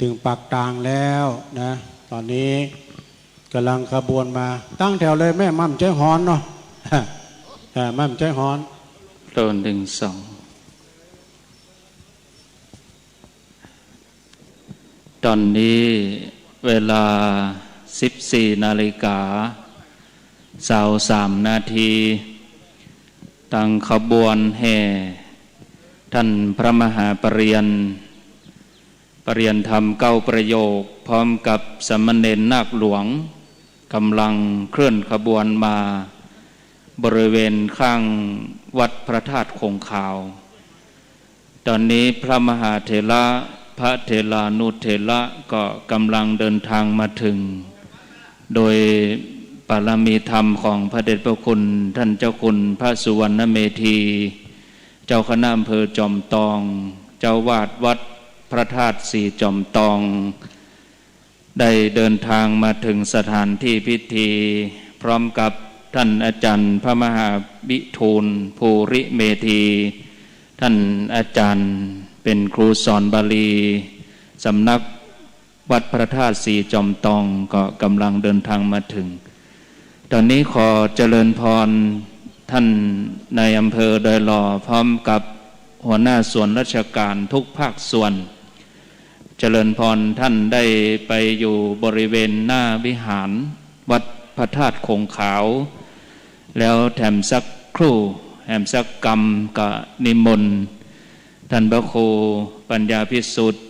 Speaker 1: ถึงปากตางแล้วนะตอนนี้กำลังขบวนมาตั้งแถวเลยแม่มั่มใจฮ้อนเนาะมั่มใจฮ้อน
Speaker 2: ต้น1 2ตอนนี้เวลา 14:23 นาทีตั้งขบวนแห่ท่านพระมหาปรริญญาธรรม9 ประโยคพร้อมกับสามเณรนาคหลวงกำลังเคลื่อนขบวนมาบริเวณข้างวัดพระธาตุคงคาวตอนนี้พระมหาเถระพระเถรานุเถระก็กำลังเดินทางมาถึงโดยปารมีธรรมของพระเดชพระคุณท่านเจ้าคุณพระสุวรรณเมธีเจ้าคณะอำเภอจอมตองเจ้าวาดวัดพระธาตุสีจอมตองได้เดินทางมาถึงสถานที่พิธีพร้อมกับท่านอาจารย์พระมหาวิทูลภูริเมธีท่านอาจารย์เป็นครูสอนบาลีสำนักวัดพระธาตุสีจอมตองก็กำลังเดินทางมาถึงตอนนี้ขอเจริญพรท่านในอำเภอดอยหล่อพร้อมกับ หัวหน้าส่วนราชการทุกภาคส่วนเจริญพรท่านได้ไปอยู่บริเวณหน้าวิหารวัดพระธาตุคงขาวแล้วแถมสักครู่แถมสักกรรมก็นิมนต์ท่านพระครูปัญญาภิสุทธิ์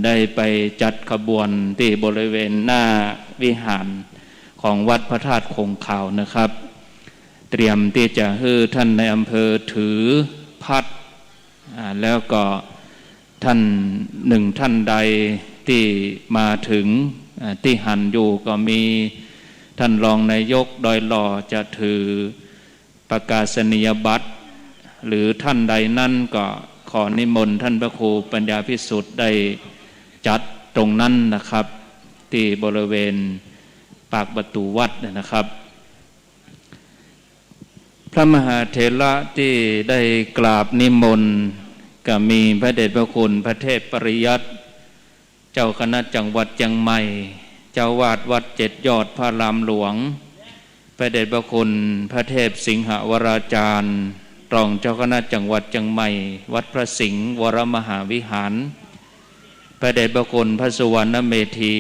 Speaker 2: ได้ไปจัดขบวนที่บริเวณหน้าวิหารของวัดพระธาตุคงขาวนะครับเตรียมที่จะให้ท่านในอำเภอถือพัดแล้วก็ท่านหนึ่งท่านใดที่มาถึงที่หันอยู่ก็มีท่านรองนายกดอยหล่อจะถือประกาศนียบัตรหรือท่านใดนั่นก็ขอนิมนต์ท่านพระครูปัญญาภิสุทธิ์ได้จัดตรงนั้นนะครับที่บริเวณปากประตูวัดนะครับพระมหาเถระที่ได้กราบนิมนต์ก็มีพระเดชพระคุณพระเทพปริยัติเจ้าคณะจังหวัดเชียงใหม่เจ้าวาดวัดเจ็ดยอดพระรามหลวงพระเดชพระคุณพระเทพสิงหวราจารย์รองเจ้าคณะจังหวัดเชียงใหม่วัดพระสิงห์วรมหาวิหารพระเดชพระคุณพระสุวรรณเมธี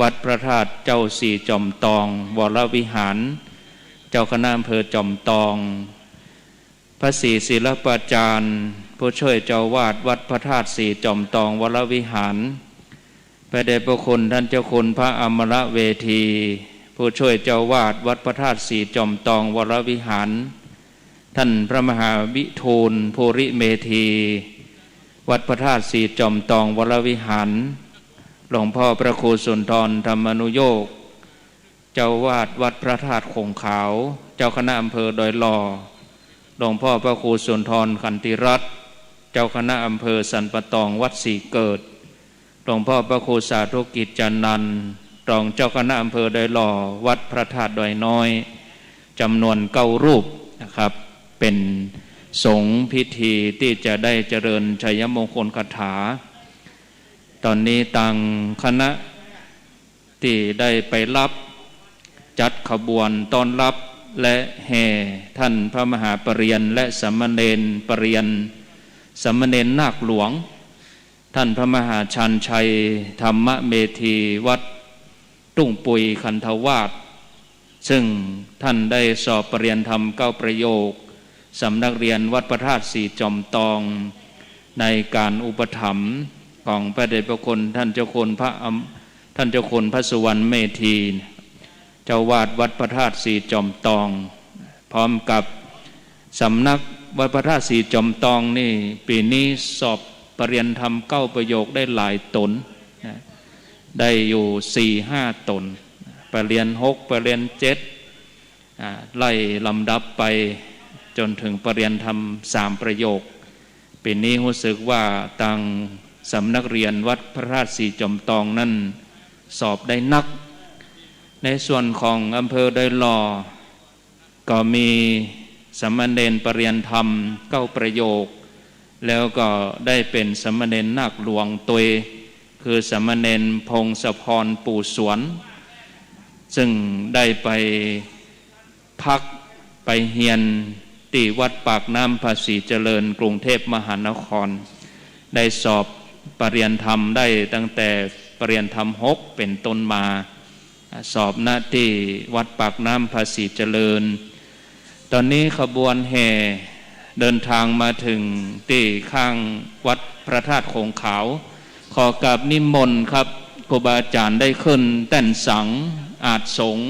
Speaker 2: วัดพระธาตุเจ้าสี่จอมตองวรวิหารเจ้าคณะอำเภอจอมตองพระศรีศิลปาจารย์ผู้ช่วยเจ้าวาดวัดพระธาตุสี่จอมตองวรวิหารพระเดชพระคุณท่านเจ้าคุณพระอมรเวทีผู้ช่วยเจ้าวาดวัดพระธาตุสี่จอมตองวรวิหารท่านพระมหาวิทูลภูริเมธีวัดพระธาตุสี่จอมตองวรวิหารหลวงพ่อพระครูสุนทรธรรมนุโยคเจ้าวาดวัดพระธาตุคงขาวเจ้าคณะอำเภอดอยหล่อหลวงพ่อพระครูสุนทรขันติรัตน์เจ้าคณะอำเภอสันปะตองวัดศรีเกิดหลวงพ่อพระครูสาธุกิจจันนันท์รองเจ้าคณะอำเภอดอยหล่อวัดพระธาตุดอยน้อยจำนวน9 รูปนะครับเป็นสงฆ์พิธีที่จะได้เจริญชัยมงคลคาถาตอนนี้ต่างคณะที่ได้ไปรับจัดขบวนต้อนรับและแห่ท่านพระมหาปริญญาและสามเณรปริญญาสามเณรนาคหลวงท่านพระมหาชันชัยธรรมเมธีวัดตุ้งปุยคันธวาสซึ่งท่านได้สอบปริญญาธรรม9 ประโยคสำนักเรียนวัดพระธาตุสี่จอมตองในการอุปถัมภ์ของพระเดชพระคุณท่านเจ้าคุณพระสุวรรณเมธีเจ้าวาดวัดพระธาตุสี่จอมตองพร้อมกับสำนักวัดพระธาตุสี่จอมตองนี่ปีนี้สอบปริญญาธรรม9 ประโยคได้หลายตนได้อยู่ 4-5 ตนปริญญา6ปริญญา7ไล่ลำดับไปจนถึงปริญญาธรรม3 ประโยคปีนี้รู้สึกว่าทางสำนักเรียนวัดพระธาตุสี่จอมตองนั่นสอบได้นักในส่วนของอำเภอดอยหล่อก็มีสามเณรปริญญาธรรม9 ประโยคแล้วก็ได้เป็นสามเณรนาคหลวงตัวคือสามเณรพงศพรปู่สวนซึ่งได้ไปพักไปเฮียนที่วัดปากน้ำภาษีเจริญกรุงเทพมหานครได้สอบปริญญาธรรมได้ตั้งแต่ปริญญาธรรม6เป็นต้นมาสอบหน้าที่วัดปากน้ำภาษีเจริญตอนนี้ขบวนแห่เดินทางมาถึงที่ข้างวัดพระธาตุคงขาวขอกราบนิมนต์ครับครูบาอาจารย์ได้ขึ้นแต้นสังอาจสงฆ์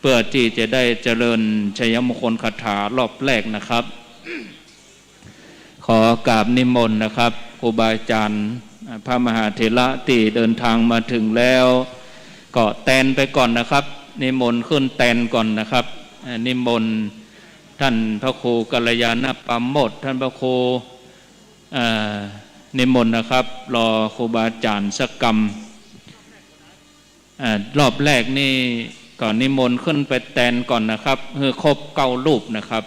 Speaker 2: เพื่อที่จะได้เจริญชัยมงคลคาถารอบแรกนะครับขอกราบนิมนต์นะครับครูบาอาจารย์พระมหาเถระที่เดินทางมาถึงแล้วก็แตนไปก่อนนะครับนิมนต์ขึ้นแตนก่อนนะครับนิมนต์ท่านพระครูกัลยาณปามโมทท่านพระครูนิมนต์นะครับรอครูบาอาจารย์สักกรรมรอบแรกนี่ก่อนนิมนต์ขึ้นไปแตนก่อนนะครับเพื่อครบ9 รูปนะครับ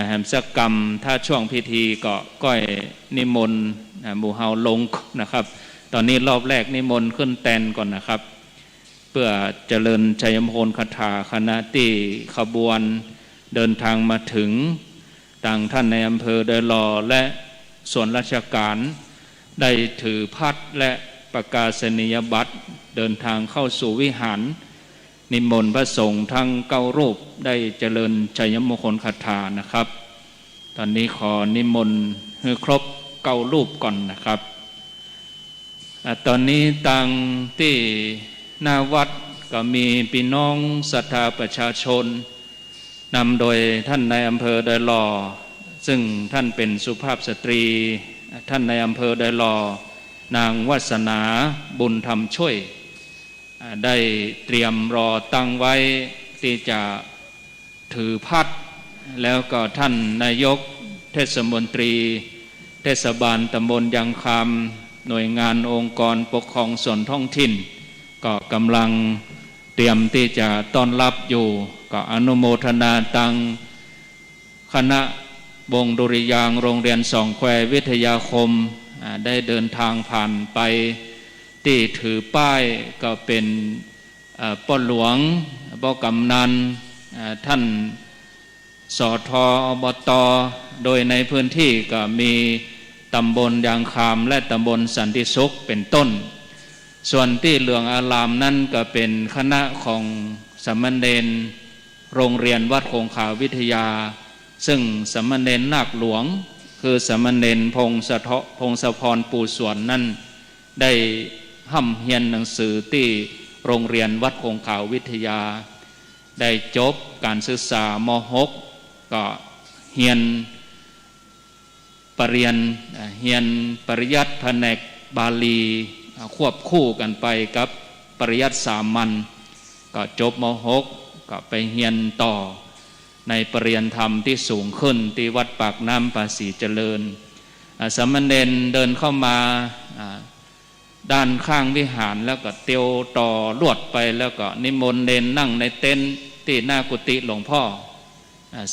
Speaker 2: แหมสักกรรมถ้าช่วงพิธีก็ก้อยนิมนต์หมู่เฮาลงนะครับตอนนี้รอบแรกนิมนต์ขึ้นแตนก่อนนะครับเพื่อเจริญชัยมงคลคาถาคณะที่ขบวนเดินทางมาถึง ต่างท่านในอำเภอโดยรอและส่วนราชการได้ถือพัดและประกาศนียบัตรเดินทางเข้าสู่วิหารนิมนต์พระสงฆ์ทั้ง9 รูปได้เจริญชัยมงคลคาถานะครับตอนนี้ขอนิมนต์ให้ครบ9 รูปก่อนนะครับตอนนี้ต่างที่หน้าวัดก็มีพี่น้องศรัทธาประชาชนนำโดยท่านในอำเภอโดยรอซึ่งท่านเป็นสุภาพสตรีท่านในอำเภอโดยรอนางวาสนาบุญธรรมช่วยได้เตรียมรอตั้งไว้ที่จะถือพัดแล้วก็ท่านนายกเทศมนตรีเทศบาลตำบลยางคำหน่วยงานองค์กรปกครองส่วนท้องถิ่นก็กำลังเตรียมที่จะต้อนรับอยู่ก็อนุโมทนาตังคณะวงดุริยางค์โรงเรียนสองแคววิทยาคมได้เดินทางผ่านไปที่ถือป้ายก็เป็นป้อหลวงป้อกำนันท่านสทอบตโดยในพื้นที่ก็มีตำบลยางคามและตำบลสันติสุขเป็นต้นส่วนที่เหลืองอารามนั่นก็เป็นคณะของสามเณรโรงเรียนวัดคงคาวิทยาซึ่งสามเณรนาคหลวงคือสามเณรพงศพรปู่สวนนั่นได้ห้ำเฮียนหนังสือที่โรงเรียนวัดคงคาวิทยาได้จบการศึกษาม.6 ก็เฮียนปริญญาเฮียนปริยัติแผนกบาลีควบคู่กันไปกับปริยัติสามัญก็จบม.6 ก็ไปเฮียนต่อในปริญญาธรรมที่สูงขึ้นที่วัดปากน้ำภาษีเจริญสามเณรเดินเข้ามาด้านข้างวิหารแล้วก็เตียวต่อลวดไปแล้วก็นิมนต์เณรนั่งในเต็นท์ที่หน้ากุฏิหลวงพ่อ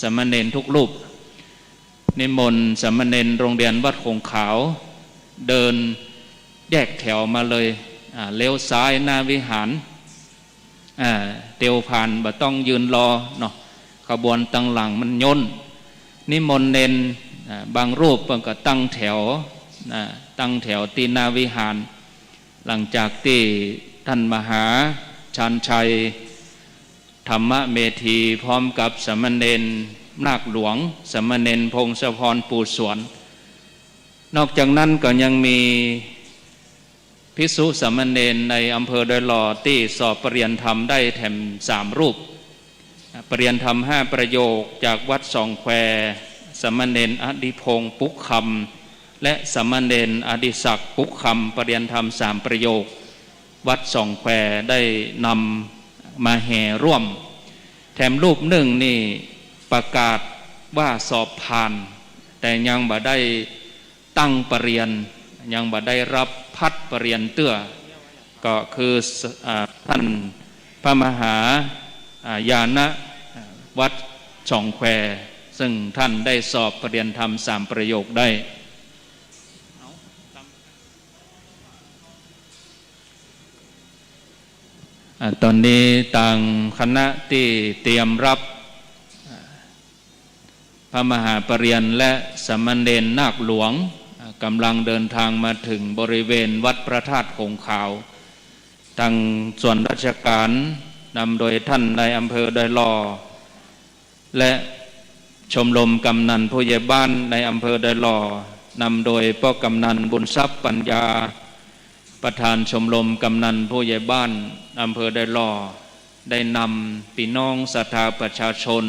Speaker 2: สามเณรทุกรูปนิมนต์สามเณรโรงเรียนวัดคงขาวเดินแยกแถวมาเลยเลี้ยวซ้ายหน้าวิหารเตียวผ่านบ่ต้องยืนรอเนาะขบวนตั้งหลังมันย่นนิมนต์เณรบางรูปเพิ่นก็ตั้งแถวตีหน้าวิหารหลังจากที่ท่านมหาชาญชัยธรรมเมธีพร้อมกับสามเณรนาคหลวงสามเณรพงศพรปู่สวนนอกจากนั้นก็ยังมีภิกษุสามเณรในอำเภอโดยรอที่สอบปริญญาธรรมได้แถม3 รูปปริญญาธรรม5 ประโยคจากวัดสองแควสามเณรอดิพงศ์ปุกคำและสามเณรอดิศักดิ์ปุกคำปริญญาธรรม3 ประโยควัดสองแควได้นำมาแห่ร่วมแถมรูปหนึ่งนี่ประกาศว่าสอบผ่านแต่ยังบ่ได้ตั้งปริญญายังบ่ได้รับพัดปริญญาเตื้อก็คือท่านพระมหาญาณวัดสองแควซึ่งท่านได้สอบปริญญาธรรม3 ประโยคได้ตอนนี้ต่างคณะที่เตรียมรับพระมหาปริญญาและสามเณรนาคหลวงกำลังเดินทางมาถึงบริเวณวัดพระธาตุคงคาวทางส่วนราชการนำโดยท่านในอำเภอโดยรอและชมรมกำนันผู้ใหญ่บ้านในอำเภอโดยรอนำโดยพ่อกำนันบุญทรัพย์ปัญญาประธานชมรมกำนันผู้ใหญ่บ้านอำเภอโดยรอได้นำพี่น้องศรัทธาประชาชน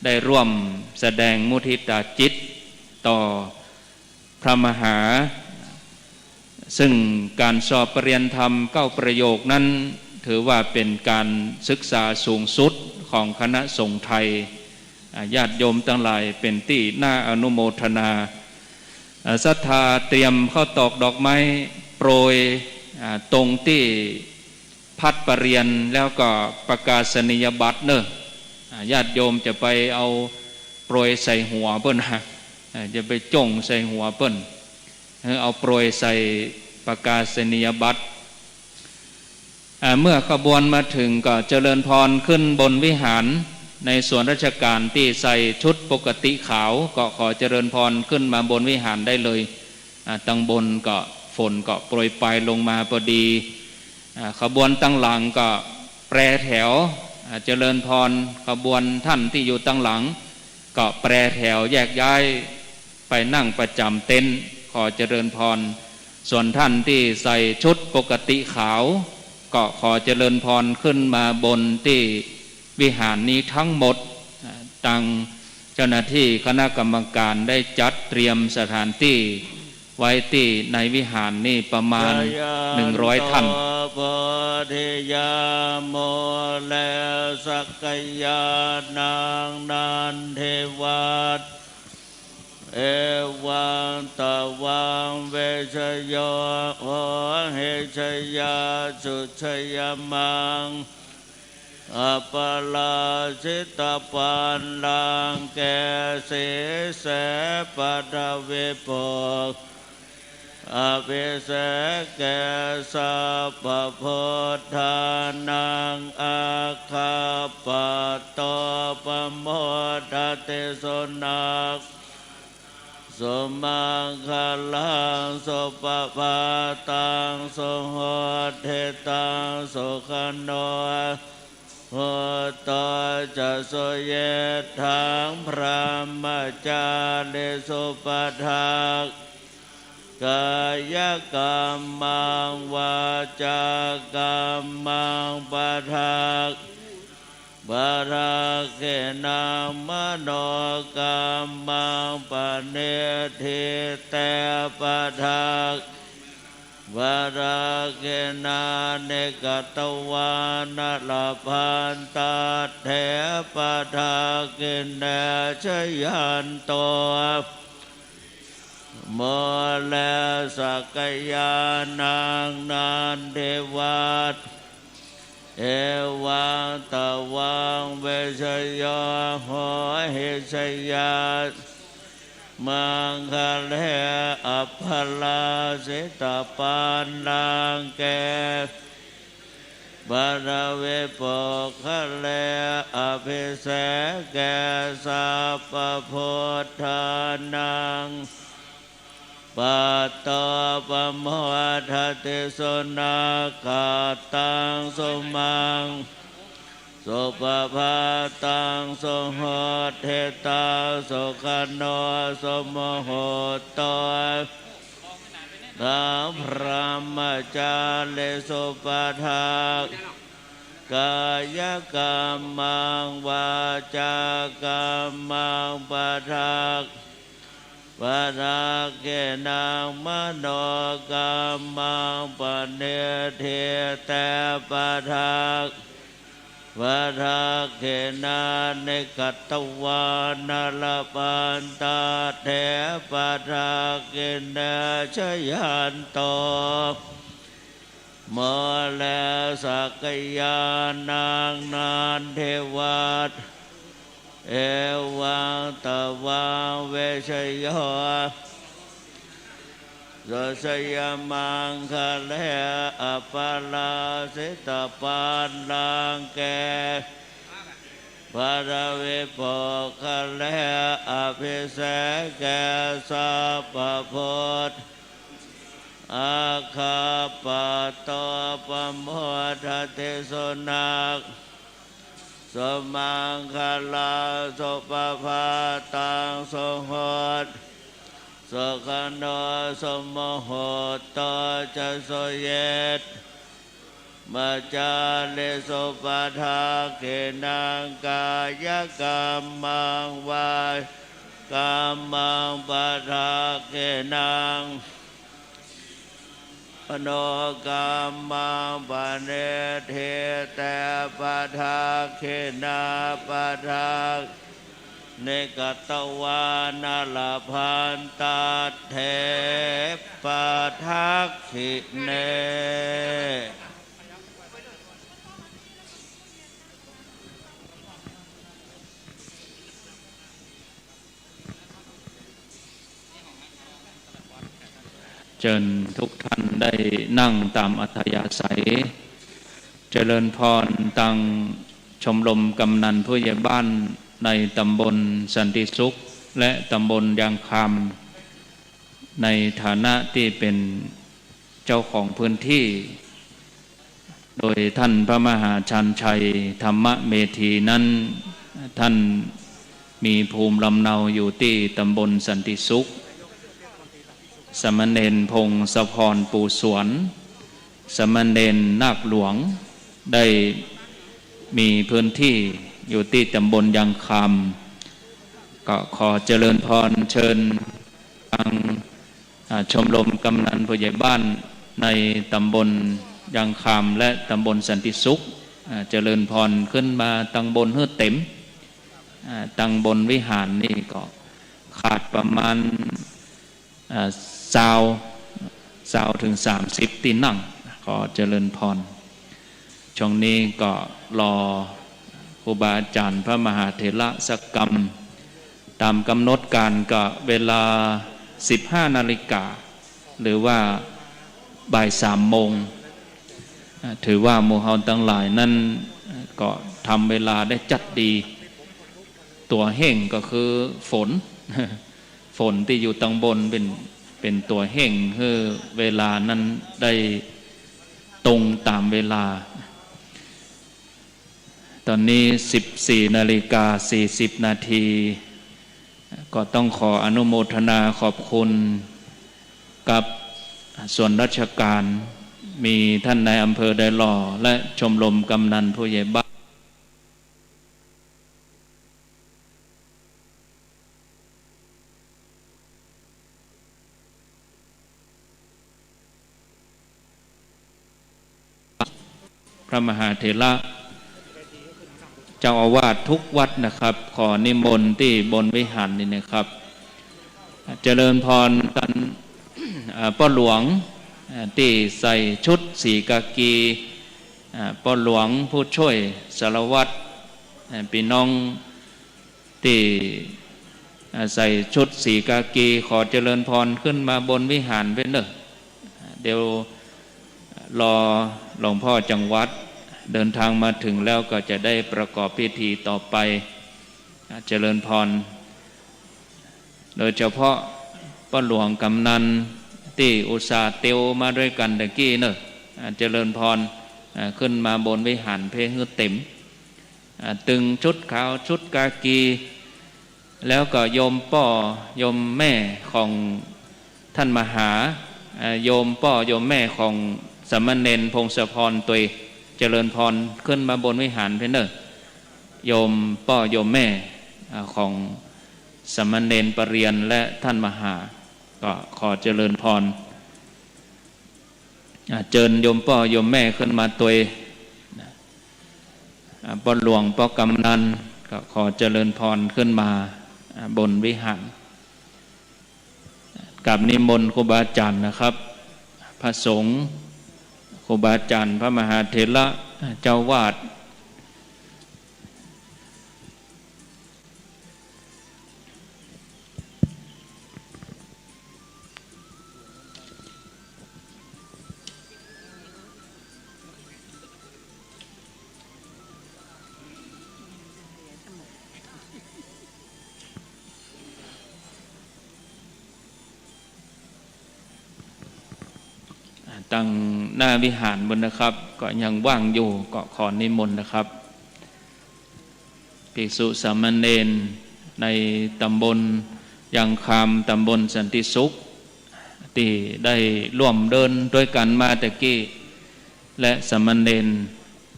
Speaker 2: ได้ร่วมแสดงมุทิตาจิตต่อพระมหาซึ่งการสอบปริญญาธรรม9 ประโยคนั้นถือว่าเป็นการศึกษาสูงสุดของคณะสงฆ์ไทยญาติโยมทั้งหลายเป็นที่น่าอนุโมทนาศรัทธาเตรียมข้าวตอกดอกไม้โปรยตรงที่พัดปริญญาแล้วก็ประกาศนียบัตรเนอะญาติโยมจะไปเอาโปรยใส่หัวเปิ้นจะไปจ้งใส่หัวเปิ้นเอาโปรยใส่ประกาศนียบัตรเมื่อขบวนมาถึงก็เจริญพรขึ้นบนวิหาร ในส่วนราชการที่ใส่ชุดปกติขาวก็ขอเจริญพรขึ้นมาบนวิหารได้เลยตั้งบนก็ฝนก็โปรยปลายลงมาพอดีขบวนตั้งหลังก็แปรแถวเจริญพรขบวนท่านที่อยู่ตั้งหลังก็แปรแถวแยกย้ายไปนั่งประจำเต็นท์ขอเจริญพรส่วนท่านที่ใส่ชุดปกติขาวก็ขอเจริญพรขึ้นมาบนที่วิหารนี้ทั้งหมดตังเจ้าหน้าที่คณะกรรมการได้จัดเตรียมสถานที่ไว้ที่ในวิหารนี้ประมาณ100 ท่าน
Speaker 3: โพธิยาโมเลสักยานางนันเทวัตเอวังตะวังเวชโยโหเหชยาสุชยมังอปลาสิตาปันลังแกเสเสปัทวิปกอภิเสกแกสัพพพุทธานังอาคาปะโตปโมทติสุนักสุมังคลังสุปปาตังสุโหเทตังสุขโนโหตจะสุเยทังพระมจาริสุปทักกายกรรมังวาจากรรมังปะทักบาราเกนังมโนกรรมังปะเนธิเตปะทักบาราเกนาเนกตวานะละพันตาเถปะทักเกเนชยันโตโมเลสักยานางนันเทวัตเอวังตะวังเวชโยโหเหชยามังคะเลอัพพลาสิตาปันลังแกบารเวปคะเลอภิเสกแกสัพพพุทธานังปัตตปโมทติสุนักขาตังสุมังสุปภาตังสุโหเทตังสุขโนสุโมโหโตตังพระมจาริสุปทักกายกรรมังวาจากรรมังปะทักปะทักเกนังมโนกรรมังปะเนธิเตปะทักปะทักเกนาเนกัตตวานะละปันตาเถปะทักเกเนชยันโตโมเลสักยานางนันเทวัตเอวังตะวังเวชโยสุสยมังคะเลอัปปลาสิตาปันลังแกบารเวปคะเลอภิเสกแกสัพพพุทธอาคาปะโตปโมทติสุนักสมังคลาสุปภาตังสุโหตสุขโนสุโมโหโตจะสุเยตมัจจาริสุปทักเขนังกายกรรมังวากรรมังปะทักเขนังโนกรรมังปะเนธิเตปะทักเขนาปะทักเนกตวานะละพันตาเถปะทักขิเน
Speaker 2: เชิญทุกท่านได้นั่งตามอัธยาศัยเจริญพรตั้ง ชมรมกำนันผู้ใหญ่บ้านในตำบลสันติสุขและตำบลยางคำในฐานะที่เป็นเจ้าของพื้นที่โดยท่านพระมหาชันชัยธรรมเมธีนั้นท่านมีภูมิลำเนาอยู่ที่ตำบลสันติสุขสมณเณรพงศพรปูสวนสมณเณรนาคหลวงได้มีพื้นที่อยู่ที่ตำบลยางคำก็ขอเจริญพรเชิญทางชมรมกำนันผู้ใหญ่บ้านในตำบลยางคำและตำบลสันติสุขเจริญพรขึ้นมาตังบนเฮือเต็มตังบนวิหารนี่ก็ขาดประมาณ20ถึง30ที่นั่งขอเจริญพรช่วงนี้ก็รอครูบาอาจารย์พระมหาเถระสักกรรมตามกำหนดการก็เวลา 15 นาฬิกาหรือว่าบ่าย 3 โมงถือว่าหมู่เฮาทั้งหลายนั้นก็ทำเวลาได้จัดดีตัวเฮ่งก็คือฝน ฝนที่อยู่ตังบนเป็นตัวเฮ่งคือเวลานั้นได้ตรงตามเวลาตอนนี้ 14:40 นาทีก็ต้องขออนุโมทนาขอบคุณกับส่วนราชการมีท่านนายอำเภอไดหล่อและชมรมกำนันผู้ใหญ่บ้านพระมหาเถระเจ้าอาวาสทุกวัดนะครับขอนิมนต์ที่บนวิหารนี่นะครับเจริญพรกันพ่อหลวงที่ใส่ชุดสีกากีพ่อหลวงผู้ช่วยสารวัตรพี่น้องที่ใส่ชุดสีกากีขอเจริญพรขึ้นมาบนวิหารเป็นเด้อเดี๋ยวรอหลวงพ่อจังหวัดเดินทางมาถึงแล้วก็จะได้ประกอบพิธีต่อไปเจริญพรโดยเฉพาะพ่อหลวงกำนันที่อุตส่าห์เตียวมาด้วยกันตะกี้เนอะเจริญพรขึ้นมาบนวิหารเพลงเต็มตึงชุดขาวชุดกากีแล้วก็โยมพ่อโยมแม่ของท่านมหาโยมพ่อโยมแม่ของสมณเณรพงศพรตัวเจริญพรขึ้นมาบนวิหารเพลงเนอะโยมพ่อโยมแม่ของสมณเณรปรริยนและท่านมหาก็ขอเจริญพรเจิญโยมพ่อโยมแม่ขึ้นมาตัวพ่อหลวงพ่อกำนันก็ขอเจริญพรขึ้นมาบนวิหารกับนิมนต์ครูบาอาจารย์นะครับพระสงฆ์ครูบาอาจารย์พระมหาเถระเจ้าวาดตั้งหน้าวิหารบนนะครับก็ยังว่างอยู่ก็ขอนิมนต์นะครับภิกษุสามเณรในตำบลยางคำตำบลสันติสุขที่ได้ร่วมเดินด้วยกันมาตะกี้และสามเณร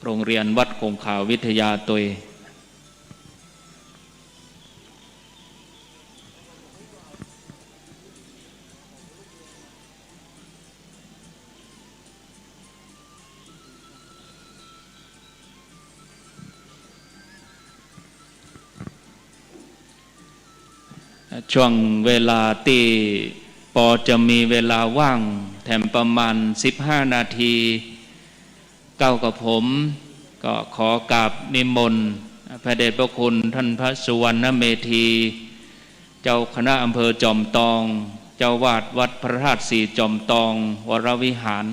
Speaker 2: โรงเรียนวัดคงขาววิทยาตัวช่วงเวลาที่พอจะมีเวลาว่างแถมประมาณ15 นาทีเก้ากับผมก็ขอกราบนิมนต์พระเดชพระคุณท่านพระสุวรรณเมธีเจ้าคณะอำเภอจอมตองเจ้าวาดวัดพระธาตุสีจอมตองวรวิหาร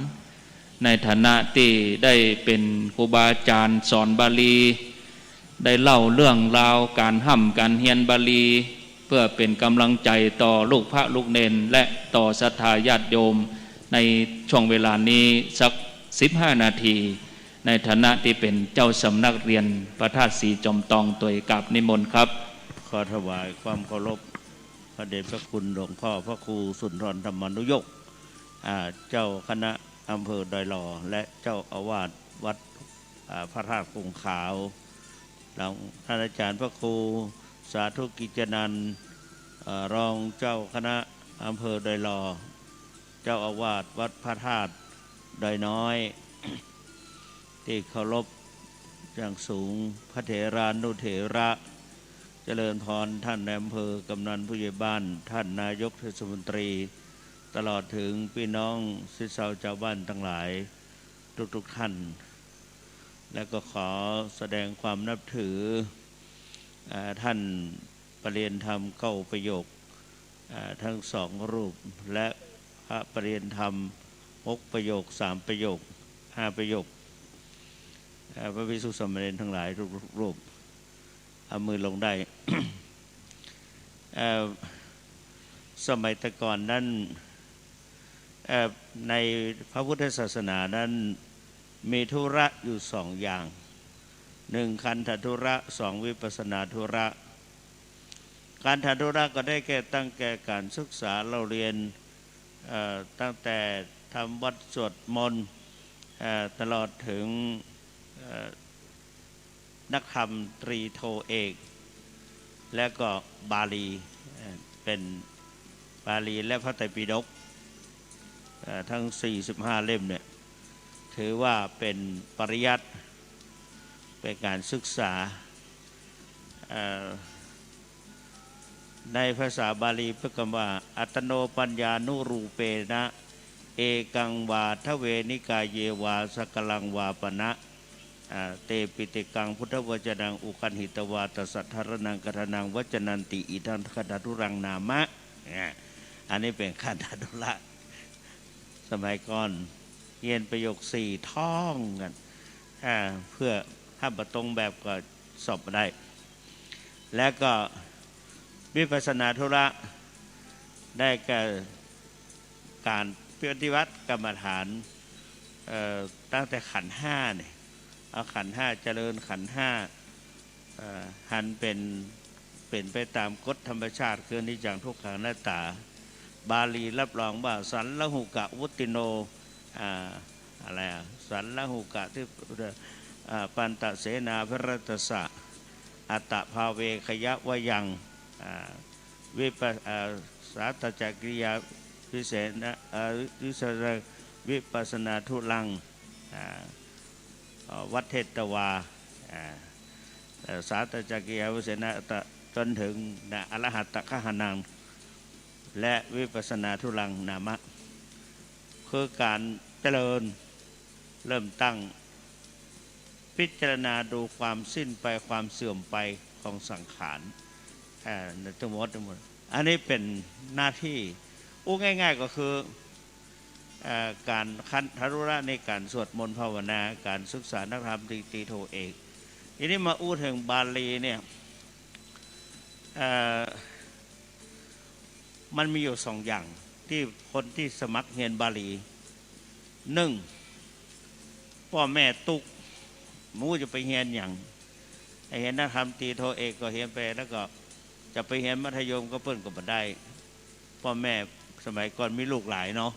Speaker 2: ในฐานะที่ได้เป็นครูบาอาจารย์สอนบาลี ได้เล่าเรื่องราวการห้ำการเฮียนบาลีเพื่อเป็นกำลังใจต่อลูกพระลูกเนนและต่อศรัทธาญาติโยมในช่วงเวลานี้สัก15 นาทีในฐานะที่เป็นเจ้าสำนักเรียนพระธาตุศรีจอมทองตัวกับนิมนต์ครับ
Speaker 3: ขอถวายความเคารพพระเดชพระคุณหลวงพ่อพระครูสุนทรธรรมานุยกเจ้าคณะอำเภอดอยหล่อและเจ้าอาวาสวัดพระธาตุคงขาวหลังท่านอาจารย์พระครูสาธุกิจนันท์รองเจ้าคณะอำเภอดอยหล่อเจ้าอาวาสวัดพระธาตุดอยน้อยที่เคารพอย่างสูงพระเถรานุเถระเจริญพรท่านนายอำเภอกำนันผู้ใหญ่บ้านท่านนายกเทศมนตรีตลอดถึงพี่น้องศิษย์ชาวชาวบ้านทั้งหลายทุกท่านและก็ขอแสดงความนับถือท่านประเรียนธรรมเก้าประโยคทั้งสองรูปและพระประเรียนธรรม6 ประโยค3 ประโยค5 ประโยคพระภิกษุสามเณรทั้งหลายทุกรูปเอามือลงได้ สมัยแต่ก่อนนั้นในพระพุทธศาสนานั้นมีธุระอยู่2 อย่าง1คันธธุระ2วิปัสสนาธุระการธธุระก็ได้แก่ตั้งแก่การศึกษาเราเรียนตั้งแต่ทำวัดสวดมนต์ตลอดถึงนักธรรมตรีโทเอกและก็บาลีเป็นบาลีและพระไตรปิฎกทั้ง45 เล่มเนี่ยถือว่าเป็นปริยัติเป็นการศึกษาในภาษาบาลีพูดกันว่าอัตโนปัญญานุรูเปนะเอกังวาทเวนิกายเยวาสกลังวาปนะเตปิติกังพุทธวจนังอุคันหิตวาตสัทธรนังกทนังวจนันติอิทันคดาทุรังนามะอันนี้เป็นขันธทุระสมัยก่อนเรียนประโยค4 ท่องกันเพื่อถ้าประตรงแบบก็สอบได้และก็วิปัสสนาธุระได้แก่การปฏิบัติกรรมฐานตั้งแต่ขันธ์5เนี่ยเอาขันธ์5เจริญขันธ์5หันเป็นไปตามกฎธรรมชาติคืออนิจจังทุกขังอนัตตาบาลีรับรองว่าสันละหุกะวุติโนอะไรสันละหุกะที่ปันตเสนาพระรัตสะอัตตภาเวขยะวยังวิปัสสาตจักริยาวิเศษนะวิปัสสนาทุลังวัฏเทตวาสาตจักริยาวิเศษนะจนถึงอรหัตตะขหานังและวิปัสสนาทุลังนามะคือการเจริญเริ่มตั้งพิจารณาดูความสิ้นไปความเสื่อมไปของสังขารทั้งหมดอันนี้เป็นหน้าที่ง่ายๆก็คือการคันธธุระในการสวดมนต์ภาวนาการศึกษานักธรรมตรีโทเอกทีนี้มาอู้ถึงบาลีเนี่ยมันมีอยู่2 อย่างที่คนที่สมัครเรียนบาลี1พ่อแม่ตุกมูจะไปเรียนอย่างเห็นนักธรรมตรีโทเอกก็เรียนไปแล้วก็จะไปเรียนมัธยมก็เพิ่นก็บ่ได้พ่อแม่สมัยก่อนมีลูกหลายเนาะ